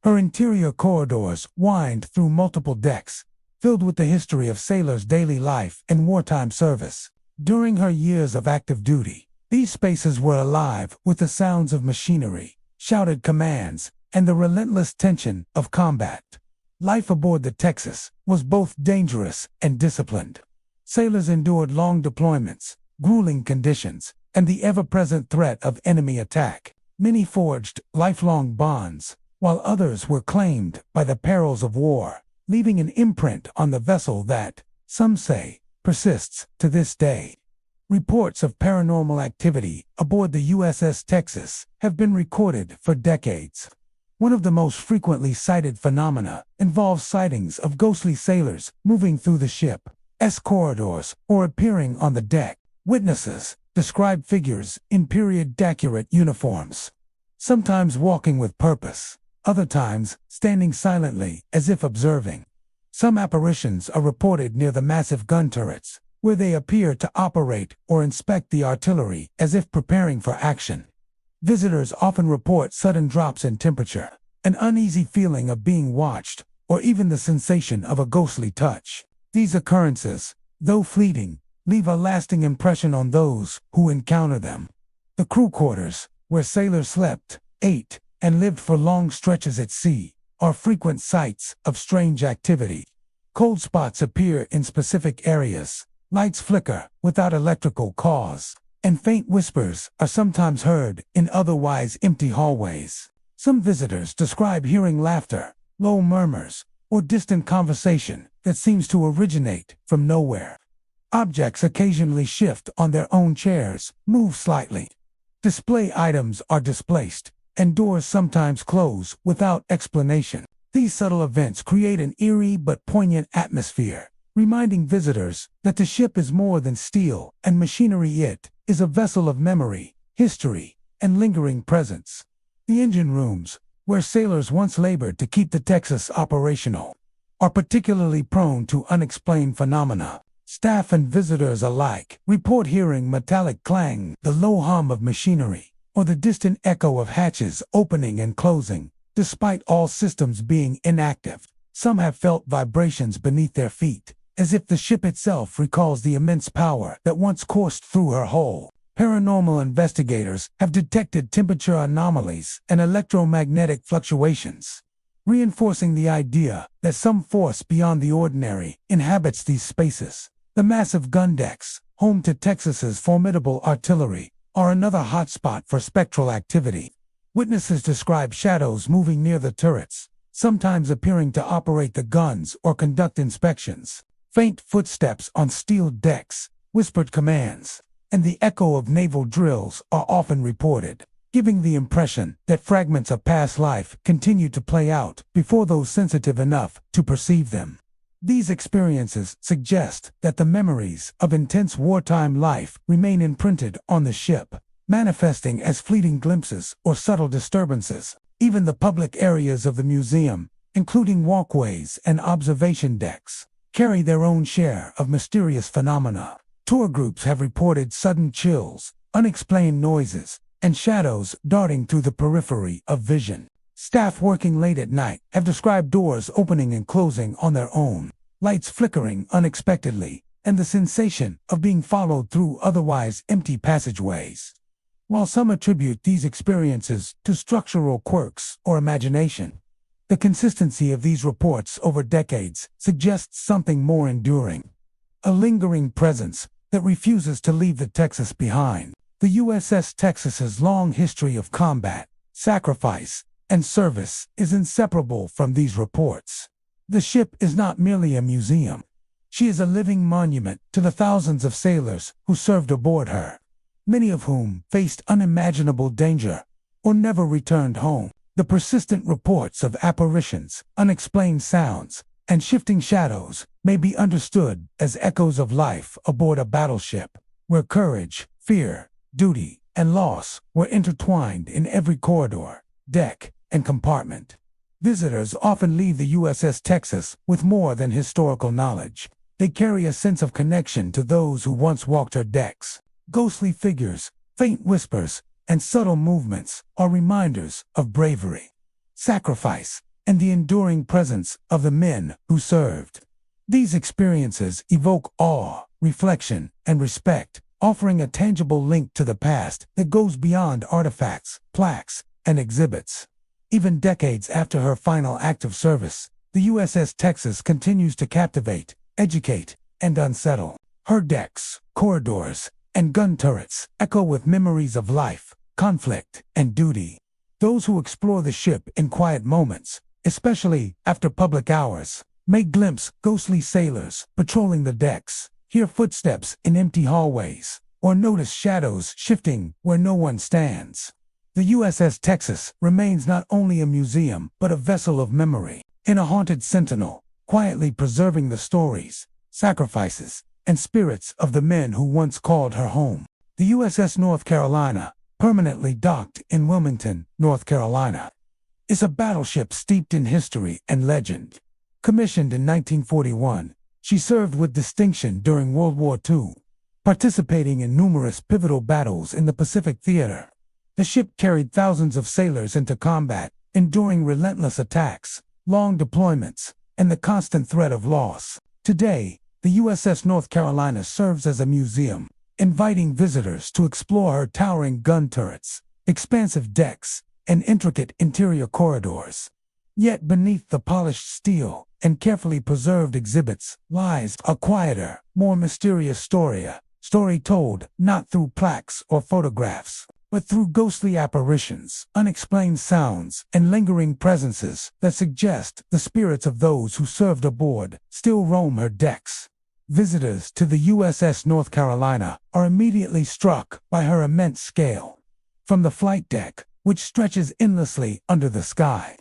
Her interior corridors wind through multiple decks, filled with the history of sailors' daily life and wartime service. During her years of active duty, these spaces were alive with the sounds of machinery, shouted commands, and the relentless tension of combat. Life aboard the Texas was both dangerous and disciplined. Sailors endured long deployments, grueling conditions, and the ever-present threat of enemy attack. Many forged lifelong bonds, while others were claimed by the perils of war, leaving an imprint on the vessel that, some say, persists to this day. Reports of paranormal activity aboard the USS Texas have been recorded for decades. One of the most frequently cited phenomena involves sightings of ghostly sailors moving through the ship's corridors or appearing on the deck. Witnesses describe figures in period-accurate uniforms, sometimes walking with purpose, other times standing silently as if observing. Some apparitions are reported near the massive gun turrets, where they appear to operate or inspect the artillery as if preparing for action. Visitors often report sudden drops in temperature, an uneasy feeling of being watched, or even the sensation of a ghostly touch. These occurrences, though fleeting, leave a lasting impression on those who encounter them. The crew quarters, where sailors slept, ate, and lived for long stretches at sea, are frequent sites of strange activity. Cold spots appear in specific areas, lights flicker without electrical cause, and faint whispers are sometimes heard in otherwise empty hallways. Some visitors describe hearing laughter, low murmurs, or distant conversation that seems to originate from nowhere. Objects occasionally shift on their own chairs, move slightly. Display items are displaced, and doors sometimes close without explanation. These subtle events create an eerie but poignant atmosphere, reminding visitors that the ship is more than steel and machinery. It is a vessel of memory, history, and lingering presence. The engine rooms, where sailors once labored to keep the Texas operational, are particularly prone to unexplained phenomena. Staff and visitors alike report hearing metallic clang, the low hum of machinery, or the distant echo of hatches opening and closing. Despite all systems being inactive, some have felt vibrations beneath their feet, as if the ship itself recalls the immense power that once coursed through her hull. Paranormal investigators have detected temperature anomalies and electromagnetic fluctuations, reinforcing the idea that some force beyond the ordinary inhabits these spaces. The massive gun decks, home to Texas's formidable artillery, are another hotspot for spectral activity. Witnesses describe shadows moving near the turrets, sometimes appearing to operate the guns or conduct inspections. Faint footsteps on steel decks, whispered commands, and the echo of naval drills are often reported, giving the impression that fragments of past life continue to play out before those sensitive enough to perceive them. These experiences suggest that the memories of intense wartime life remain imprinted on the ship, manifesting as fleeting glimpses or subtle disturbances. Even the public areas of the museum, including walkways and observation decks, carry their own share of mysterious phenomena. Tour groups have reported sudden chills, unexplained noises, and shadows darting through the periphery of vision. Staff working late at night have described doors opening and closing on their own, lights flickering unexpectedly, and the sensation of being followed through otherwise empty passageways. While some attribute these experiences to structural quirks or imagination, the consistency of these reports over decades suggests something more enduring. A lingering presence that refuses to leave the Texas behind. The USS Texas's long history of combat, sacrifice, and service is inseparable from these reports. The ship is not merely a museum. She is a living monument to the thousands of sailors who served aboard her, many of whom faced unimaginable danger or never returned home. The persistent reports of apparitions, unexplained sounds, and shifting shadows may be understood as echoes of life aboard a battleship, where courage, fear, duty, and loss were intertwined in every corridor, deck, and compartment. Visitors often leave the USS Texas with more than historical knowledge. They carry a sense of connection to those who once walked her decks. Ghostly figures, faint whispers, and subtle movements are reminders of bravery, sacrifice, and the enduring presence of the men who served. These experiences evoke awe, reflection, and respect, offering a tangible link to the past that goes beyond artifacts, plaques, and exhibits. Even decades after her final act of service, the USS Texas continues to captivate, educate, and unsettle. Her decks, corridors, and gun turrets echo with memories of life, conflict, and duty. Those who explore the ship in quiet moments, especially after public hours, may glimpse ghostly sailors patrolling the decks, hear footsteps in empty hallways, or notice shadows shifting where no one stands. The USS Texas remains not only a museum but a vessel of memory, in a haunted sentinel, quietly preserving the stories, sacrifices, and spirits of the men who once called her home. The USS North Carolina, permanently docked in Wilmington, North Carolina, is a battleship steeped in history and legend. Commissioned in 1941, she served with distinction during World War II, participating in numerous pivotal battles in the Pacific Theater. The ship carried thousands of sailors into combat, enduring relentless attacks, long deployments, and the constant threat of loss. Today, the USS North Carolina serves as a museum, inviting visitors to explore her towering gun turrets, expansive decks, and intricate interior corridors. Yet beneath the polished steel and carefully preserved exhibits lies a quieter, more mysterious story told not through plaques or photographs, but through ghostly apparitions, unexplained sounds, and lingering presences that suggest the spirits of those who served aboard still roam her decks. Visitors to the USS North Carolina are immediately struck by her immense scale. From the flight deck, which stretches endlessly under the sky,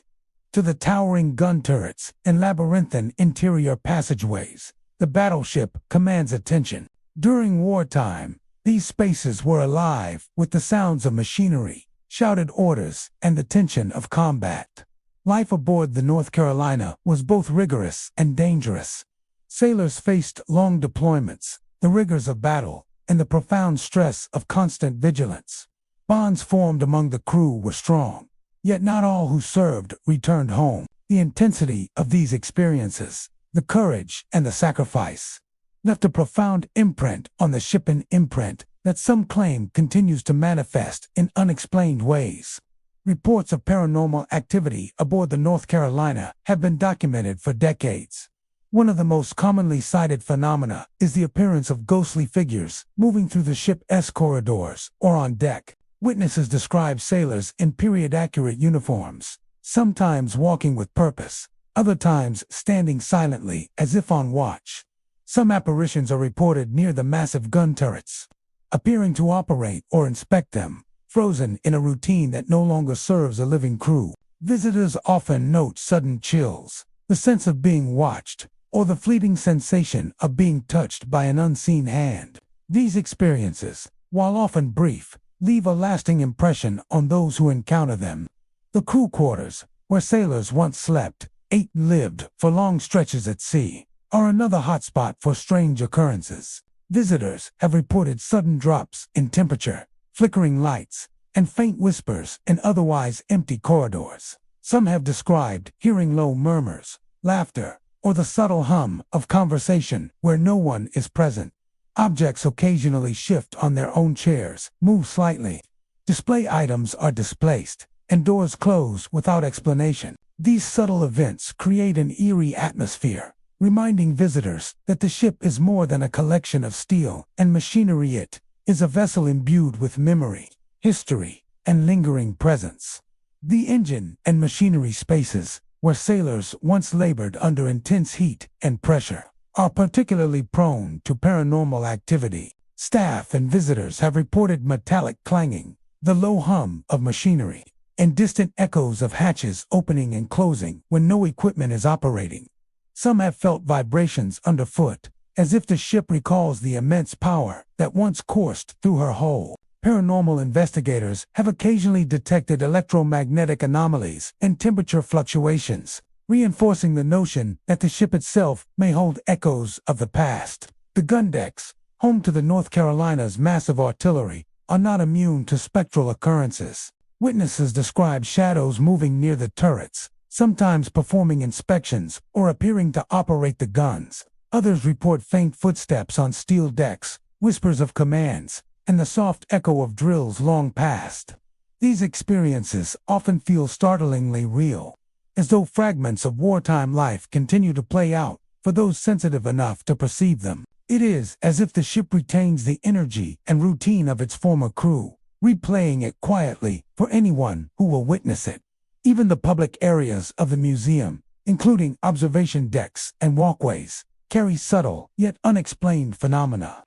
to the towering gun turrets and labyrinthine interior passageways, the battleship commands attention. During wartime, these spaces were alive with the sounds of machinery, shouted orders, and the tension of combat. Life aboard the North Carolina was both rigorous and dangerous. Sailors faced long deployments, the rigors of battle, and the profound stress of constant vigilance. Bonds formed among the crew were strong, yet not all who served returned home. The intensity of these experiences, the courage and the sacrifice, left a profound imprint on the ship, an imprint that some claim continues to manifest in unexplained ways. Reports of paranormal activity aboard the North Carolina have been documented for decades. One of the most commonly cited phenomena is the appearance of ghostly figures moving through the ship's corridors or on deck. Witnesses describe sailors in period-accurate uniforms, sometimes walking with purpose, other times standing silently as if on watch. Some apparitions are reported near the massive gun turrets, appearing to operate or inspect them, frozen in a routine that no longer serves a living crew. Visitors often note sudden chills, the sense of being watched, or the fleeting sensation of being touched by an unseen hand. These experiences, while often brief, leave a lasting impression on those who encounter them. The crew quarters, where sailors once slept, ate and lived for long stretches at sea, are another hotspot for strange occurrences. Visitors have reported sudden drops in temperature, flickering lights, and faint whispers in otherwise empty corridors. Some have described hearing low murmurs, laughter, or the subtle hum of conversation where no one is present. Objects occasionally shift on their own chairs, move slightly. Display items are displaced, and doors close without explanation. These subtle events create an eerie atmosphere, reminding visitors that the ship is more than a collection of steel and machinery. It is a vessel imbued with memory, history, and lingering presence. The engine and machinery spaces, where sailors once labored under intense heat and pressure, are particularly prone to paranormal activity. Staff and visitors have reported metallic clanging, the low hum of machinery, and distant echoes of hatches opening and closing when no equipment is operating. Some have felt vibrations underfoot, as if the ship recalls the immense power that once coursed through her hull. Paranormal investigators have occasionally detected electromagnetic anomalies and temperature fluctuations, reinforcing the notion that the ship itself may hold echoes of the past. The gun decks, home to the North Carolina's massive artillery, are not immune to spectral occurrences. Witnesses describe shadows moving near the turrets, sometimes performing inspections or appearing to operate the guns. Others report faint footsteps on steel decks, whispers of commands, and the soft echo of drills long past. These experiences often feel startlingly real, as though fragments of wartime life continue to play out for those sensitive enough to perceive them. It is as if the ship retains the energy and routine of its former crew, replaying it quietly for anyone who will witness it. Even the public areas of the museum, including observation decks and walkways, carry subtle yet unexplained phenomena.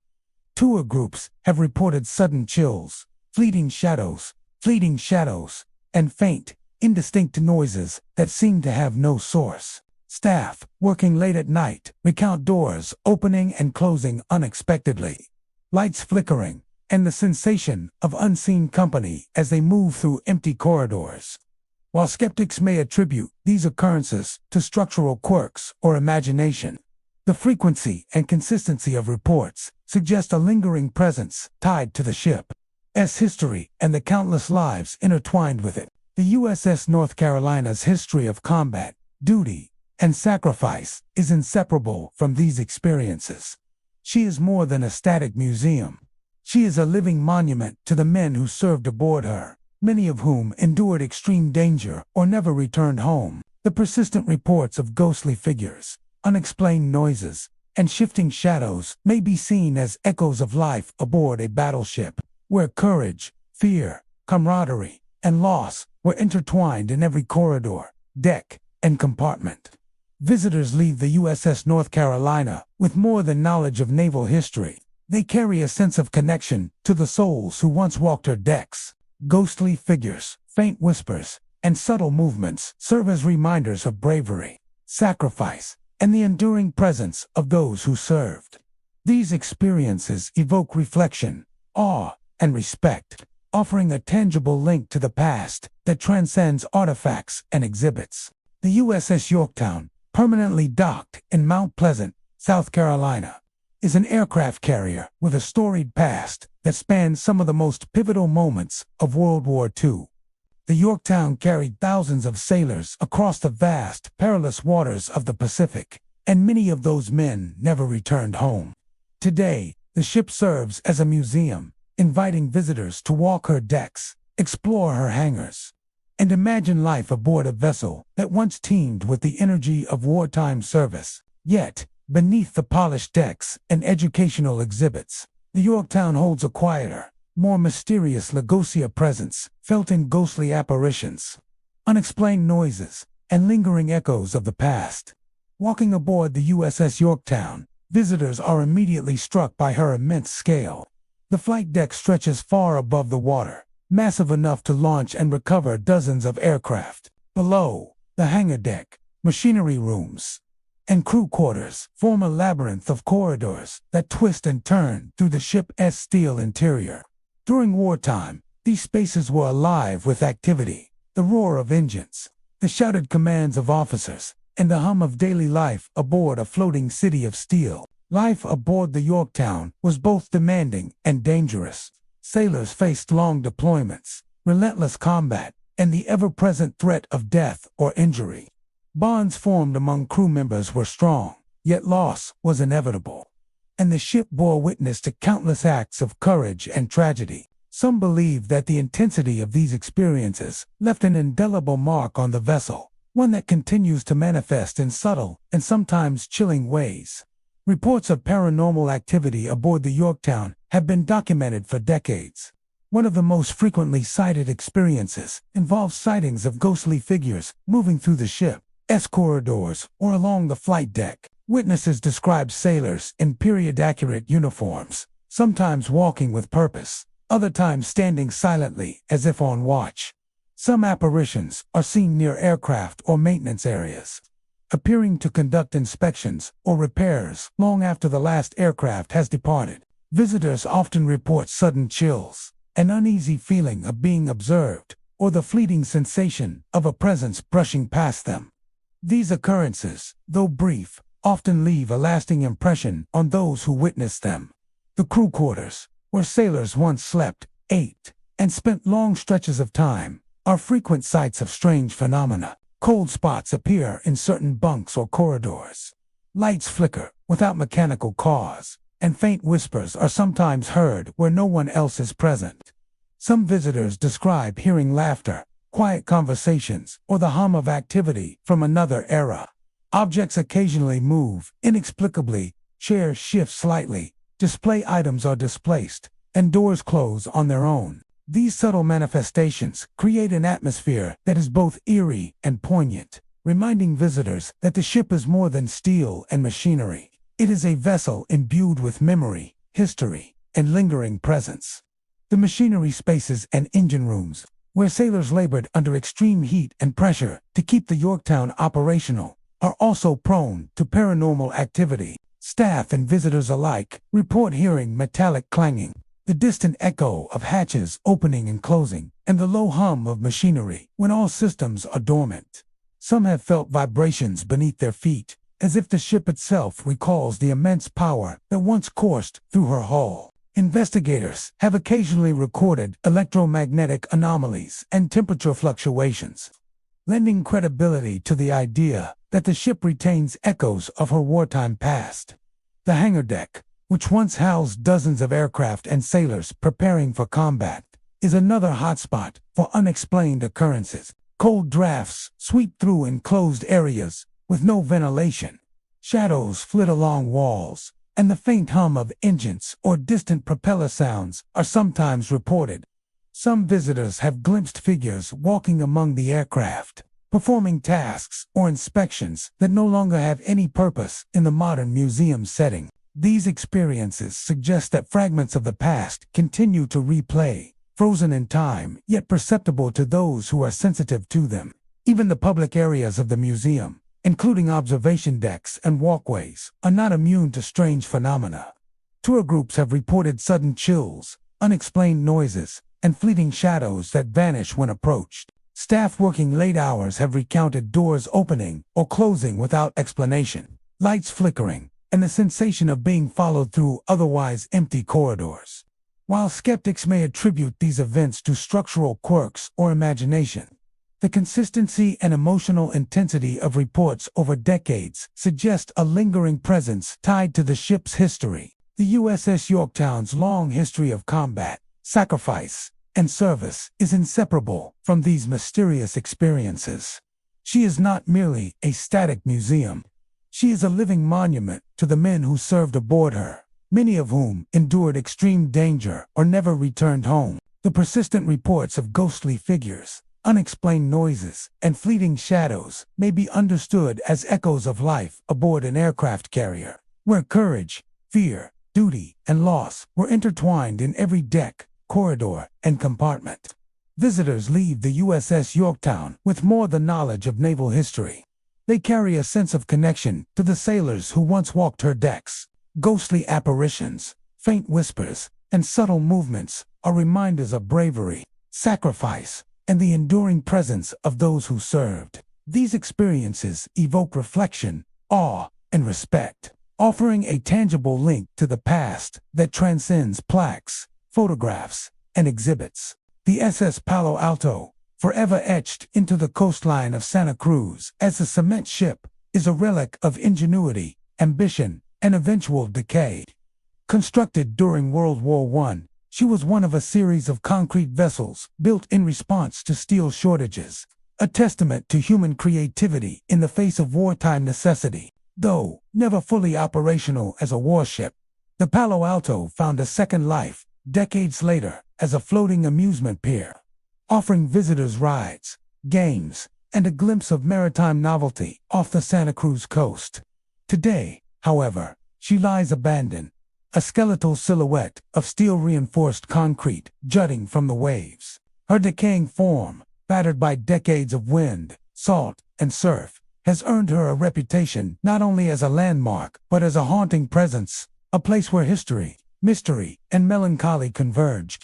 Tour groups have reported sudden chills, fleeting shadows, and faint, indistinct noises that seem to have no source. Staff, working late at night, recount doors opening and closing unexpectedly, lights flickering, and the sensation of unseen company as they move through empty corridors. While skeptics may attribute these occurrences to structural quirks or imagination, the frequency and consistency of reports suggest a lingering presence tied to the ship's history and the countless lives intertwined with it. The USS North Carolina's history of combat, duty, and sacrifice is inseparable from these experiences. She is more than a static museum. She is a living monument to the men who served aboard her, many of whom endured extreme danger or never returned home. The persistent reports of ghostly figures, unexplained noises, and shifting shadows may be seen as echoes of life aboard a battleship, where courage, fear, camaraderie, and loss were intertwined in every corridor, deck, and compartment. Visitors leave the USS North Carolina with more than knowledge of naval history. They carry a sense of connection to the souls who once walked her decks. Ghostly figures, faint whispers, and subtle movements serve as reminders of bravery, sacrifice, and the enduring presence of those who served. These experiences evoke reflection, awe, and respect, offering a tangible link to the past that transcends artifacts and exhibits. The USS Yorktown, permanently docked in Mount Pleasant, South Carolina, is an aircraft carrier with a storied past that spans some of the most pivotal moments of World War II. The Yorktown carried thousands of sailors across the vast, perilous waters of the Pacific, and many of those men never returned home. Today, the ship serves as a museum, inviting visitors to walk her decks, explore her hangars, and imagine life aboard a vessel that once teemed with the energy of wartime service. Yet, beneath the polished decks and educational exhibits, the Yorktown holds a quieter, more mysterious Lagosia presence, felt in ghostly apparitions, unexplained noises, and lingering echoes of the past. Walking aboard the USS Yorktown, visitors are immediately struck by her immense scale. The flight deck stretches far above the water, massive enough to launch and recover dozens of aircraft. Below, the hangar deck, machinery rooms, and crew quarters form a labyrinth of corridors that twist and turn through the ship's steel interior. During wartime, these spaces were alive with activity, the roar of engines, the shouted commands of officers, and the hum of daily life aboard a floating city of steel. Life aboard the Yorktown was both demanding and dangerous. Sailors faced long deployments, relentless combat, and the ever-present threat of death or injury. Bonds formed among crew members were strong, yet loss was inevitable. And the ship bore witness to countless acts of courage and tragedy. Some believe that the intensity of these experiences left an indelible mark on the vessel, one that continues to manifest in subtle and sometimes chilling ways. Reports of paranormal activity aboard the Yorktown have been documented for decades. One of the most frequently cited experiences involves sightings of ghostly figures moving through the ship's corridors or along the flight deck. Witnesses describe sailors in period-accurate uniforms, sometimes walking with purpose, other times standing silently as if on watch. Some apparitions are seen near aircraft or maintenance areas, appearing to conduct inspections or repairs long after the last aircraft has departed. Visitors often report sudden chills, an uneasy feeling of being observed, or the fleeting sensation of a presence brushing past them. These occurrences, though brief, often leave a lasting impression on those who witness them. The crew quarters, where sailors once slept, ate, and spent long stretches of time, are frequent sites of strange phenomena. Cold spots appear in certain bunks or corridors. Lights flicker without mechanical cause, and faint whispers are sometimes heard where no one else is present. Some visitors describe hearing laughter, quiet conversations, or the hum of activity from another era. Objects occasionally move inexplicably, chairs shift slightly, display items are displaced, and doors close on their own. These subtle manifestations create an atmosphere that is both eerie and poignant, reminding visitors that the ship is more than steel and machinery. It is a vessel imbued with memory, history, and lingering presence. The machinery spaces and engine rooms, where sailors labored under extreme heat and pressure to keep the Yorktown operational, are also prone to paranormal activity. Staff and visitors alike report hearing metallic clanging, the distant echo of hatches opening and closing, and the low hum of machinery when all systems are dormant. Some have felt vibrations beneath their feet, as if the ship itself recalls the immense power that once coursed through her hull. Investigators have occasionally recorded electromagnetic anomalies and temperature fluctuations, lending credibility to the idea that the ship retains echoes of her wartime past. The hangar deck, which once housed dozens of aircraft and sailors preparing for combat, is another hotspot for unexplained occurrences. Cold drafts sweep through enclosed areas with no ventilation. Shadows flit along walls, and the faint hum of engines or distant propeller sounds are sometimes reported. Some visitors have glimpsed figures walking among the aircraft, performing tasks or inspections that no longer have any purpose in the modern museum setting. These experiences suggest that fragments of the past continue to replay, frozen in time, yet perceptible to those who are sensitive to them. Even the public areas of the museum, including observation decks and walkways, are not immune to strange phenomena. Tour groups have reported sudden chills, unexplained noises, and fleeting shadows that vanish when approached. Staff working late hours have recounted doors opening or closing without explanation, lights flickering, and the sensation of being followed through otherwise empty corridors. While skeptics may attribute these events to structural quirks or imagination, the consistency and emotional intensity of reports over decades suggest a lingering presence tied to the ship's history. The USS Yorktown's long history of combat, sacrifice, and service is inseparable from these mysterious experiences. She is not merely a static museum. She is a living monument to the men who served aboard her, many of whom endured extreme danger or never returned home. The persistent reports of ghostly figures, unexplained noises, and fleeting shadows may be understood as echoes of life aboard an aircraft carrier, where courage, fear, duty, and loss were intertwined in every deck, corridor, and compartment. Visitors leave the USS Yorktown with more than knowledge of naval history. They carry a sense of connection to the sailors who once walked her decks. Ghostly apparitions, faint whispers, and subtle movements are reminders of bravery, sacrifice, and the enduring presence of those who served. These experiences evoke reflection, awe, and respect, offering a tangible link to the past that transcends plaques, photographs, and exhibits. The SS Palo Alto, forever etched into the coastline of Santa Cruz as a cement ship, is a relic of ingenuity, ambition, and eventual decay. Constructed during World War I, she was one of a series of concrete vessels built in response to steel shortages, a testament to human creativity in the face of wartime necessity. Though never fully operational as a warship, the Palo Alto found a second life decades later as a floating amusement pier, offering visitors rides, games, and a glimpse of maritime novelty off the Santa Cruz coast. Today, however, she lies abandoned, a skeletal silhouette of steel-reinforced concrete jutting from the waves. Her decaying form, battered by decades of wind, salt, and surf, has earned her a reputation not only as a landmark but as a haunting presence, a place where history, mystery, and melancholy converge.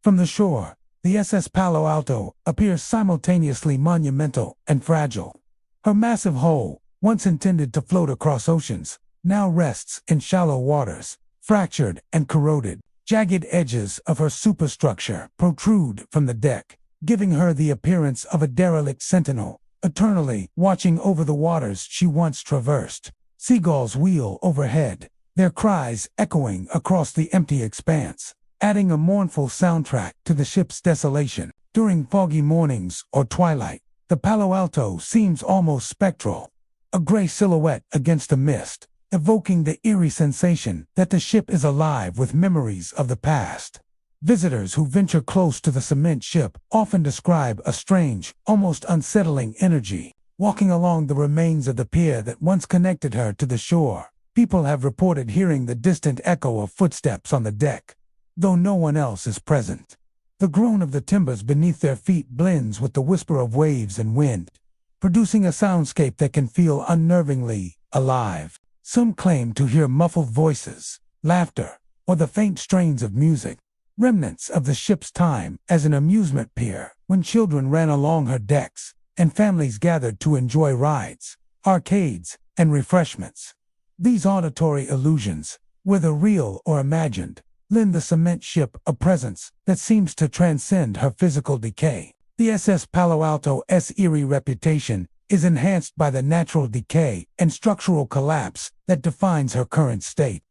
From the shore, the SS Palo Alto appears simultaneously monumental and fragile. Her massive hull, once intended to float across oceans, now rests in shallow waters, fractured and corroded. Jagged edges of her superstructure protrude from the deck, giving her the appearance of a derelict sentinel, eternally watching over the waters she once traversed. Seagulls wheel overhead, their cries echoing across the empty expanse, adding a mournful soundtrack to the ship's desolation. During foggy mornings or twilight, the Palo Alto seems almost spectral, a gray silhouette against the mist, evoking the eerie sensation that the ship is alive with memories of the past. Visitors who venture close to the cement ship often describe a strange, almost unsettling energy. Walking along the remains of the pier that once connected her to the shore, people have reported hearing the distant echo of footsteps on the deck, though no one else is present. The groan of the timbers beneath their feet blends with the whisper of waves and wind, producing a soundscape that can feel unnervingly alive. Some claim to hear muffled voices, laughter, or the faint strains of music, remnants of the ship's time as an amusement pier, when children ran along her decks and families gathered to enjoy rides, arcades, and refreshments. These auditory illusions, whether real or imagined, lend the cement ship a presence that seems to transcend her physical decay. The SS Palo Alto's eerie reputation is enhanced by the natural decay and structural collapse that defines her current state.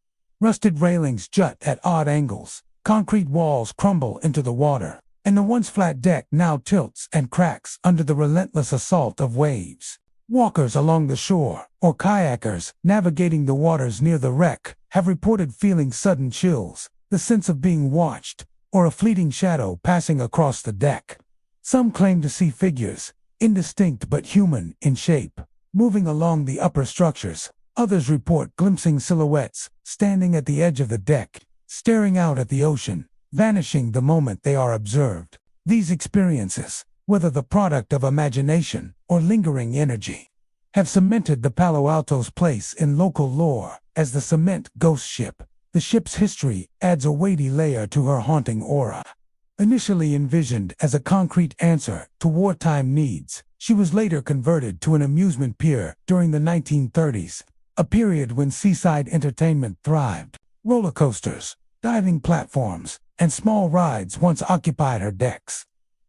Rusted railings jut at odd angles, concrete walls crumble into the water, and the once flat deck now tilts and cracks under the relentless assault of waves. Walkers along the shore, or kayakers navigating the waters near the wreck, have reported feeling sudden chills, the sense of being watched, or a fleeting shadow passing across the deck. Some claim to see figures, indistinct but human in shape, moving along the upper structures. Others report glimpsing silhouettes, standing at the edge of the deck, staring out at the ocean, vanishing the moment they are observed. These experiences, whether the product of imagination or lingering energy, have cemented the Palo Alto's place in local lore as the cement ghost ship. The ship's history adds a weighty layer to her haunting aura. Initially envisioned as a concrete answer to wartime needs, she was later converted to an amusement pier during the 1930s, a period when seaside entertainment thrived. Roller coasters, diving platforms, and small rides once occupied her decks,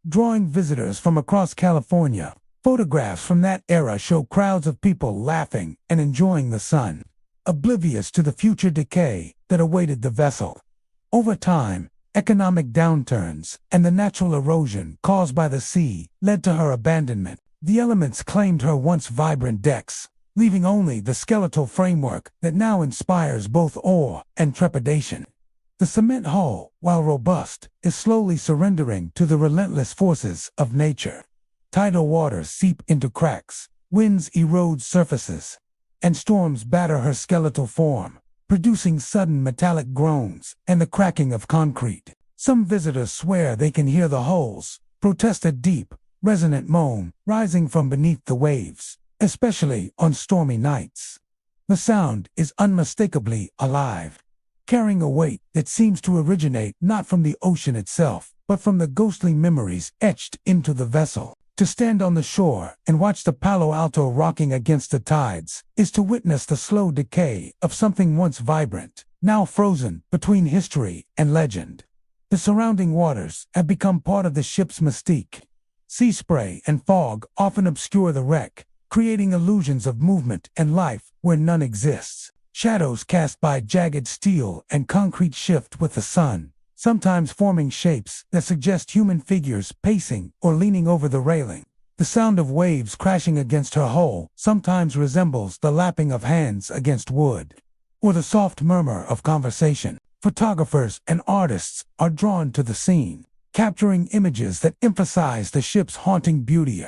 drawing visitors from across California. Photographs from that era show crowds of people laughing and enjoying the sun, oblivious to the future decay that awaited the vessel. Over time, Economic downturns and the natural erosion caused by the sea led to her abandonment. The elements claimed her once vibrant decks, leaving only the skeletal framework that now inspires both awe and trepidation. The cement hull, while robust, is slowly surrendering to the relentless forces of nature. Tidal waters seep into cracks, winds erode surfaces, and storms batter her skeletal form, producing sudden metallic groans and the cracking of concrete. Some visitors swear they can hear the hulls protest a deep, resonant moan rising from beneath the waves, especially on stormy nights. The sound is unmistakably alive, carrying a weight that seems to originate not from the ocean itself, but from the ghostly memories etched into the vessel. To stand on the shore and watch the Palo Alto rocking against the tides is to witness the slow decay of something once vibrant, now frozen between history and legend. The surrounding waters have become part of the ship's mystique. Sea spray and fog often obscure the wreck, creating illusions of movement and life where none exists. Shadows cast by jagged steel and concrete shift with the sun, sometimes forming shapes that suggest human figures pacing or leaning over the railing. The sound of waves crashing against her hull sometimes resembles the lapping of hands against wood, or the soft murmur of conversation. Photographers and artists are drawn to the scene, capturing images that emphasize the ship's haunting beauty.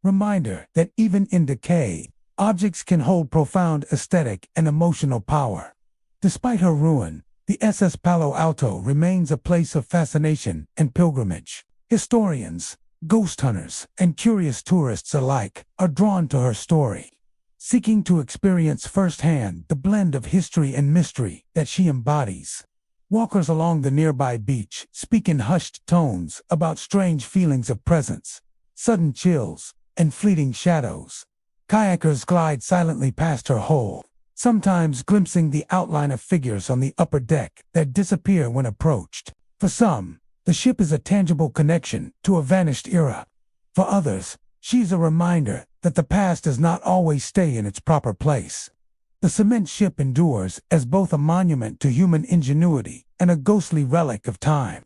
Reminder that even in decay, objects can hold profound aesthetic and emotional power. Despite her ruin, the SS Palo Alto remains a place of fascination and pilgrimage. Historians, ghost hunters, and curious tourists alike are drawn to her story, seeking to experience firsthand the blend of history and mystery that she embodies. Walkers along the nearby beach speak in hushed tones about strange feelings of presence, sudden chills, and fleeting shadows. Kayakers glide silently past her hull, sometimes glimpsing the outline of figures on the upper deck that disappear when approached. For some, the ship is a tangible connection to a vanished era. For others, she's a reminder that the past does not always stay in its proper place. The cement ship endures as both a monument to human ingenuity and a ghostly relic of time.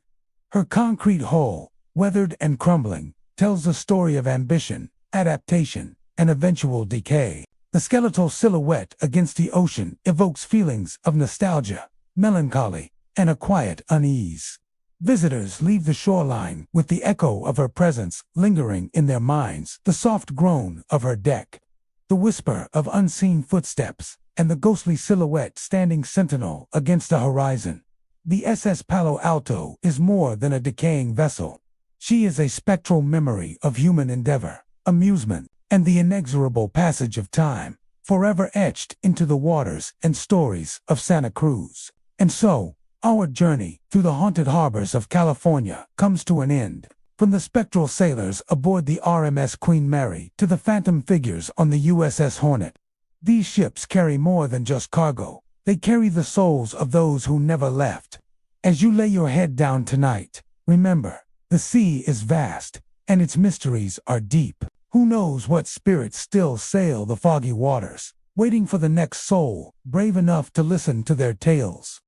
Her concrete hull, weathered and crumbling, tells the story of ambition, adaptation, and eventual decay. The skeletal silhouette against the ocean evokes feelings of nostalgia, melancholy, and a quiet unease. Visitors leave the shoreline with the echo of her presence lingering in their minds, the soft groan of her deck, the whisper of unseen footsteps, and the ghostly silhouette standing sentinel against the horizon. The SS Palo Alto is more than a decaying vessel. She is a spectral memory of human endeavor, amusement, and the inexorable passage of time, forever etched into the waters and stories of Santa Cruz. And so, our journey through the haunted harbors of California comes to an end. From the spectral sailors aboard the RMS Queen Mary to the phantom figures on the USS Hornet, these ships carry more than just cargo. They carry the souls of those who never left. As you lay your head down tonight, remember, the sea is vast, and its mysteries are deep. Who knows what spirits still sail the foggy waters, waiting for the next soul brave enough to listen to their tales.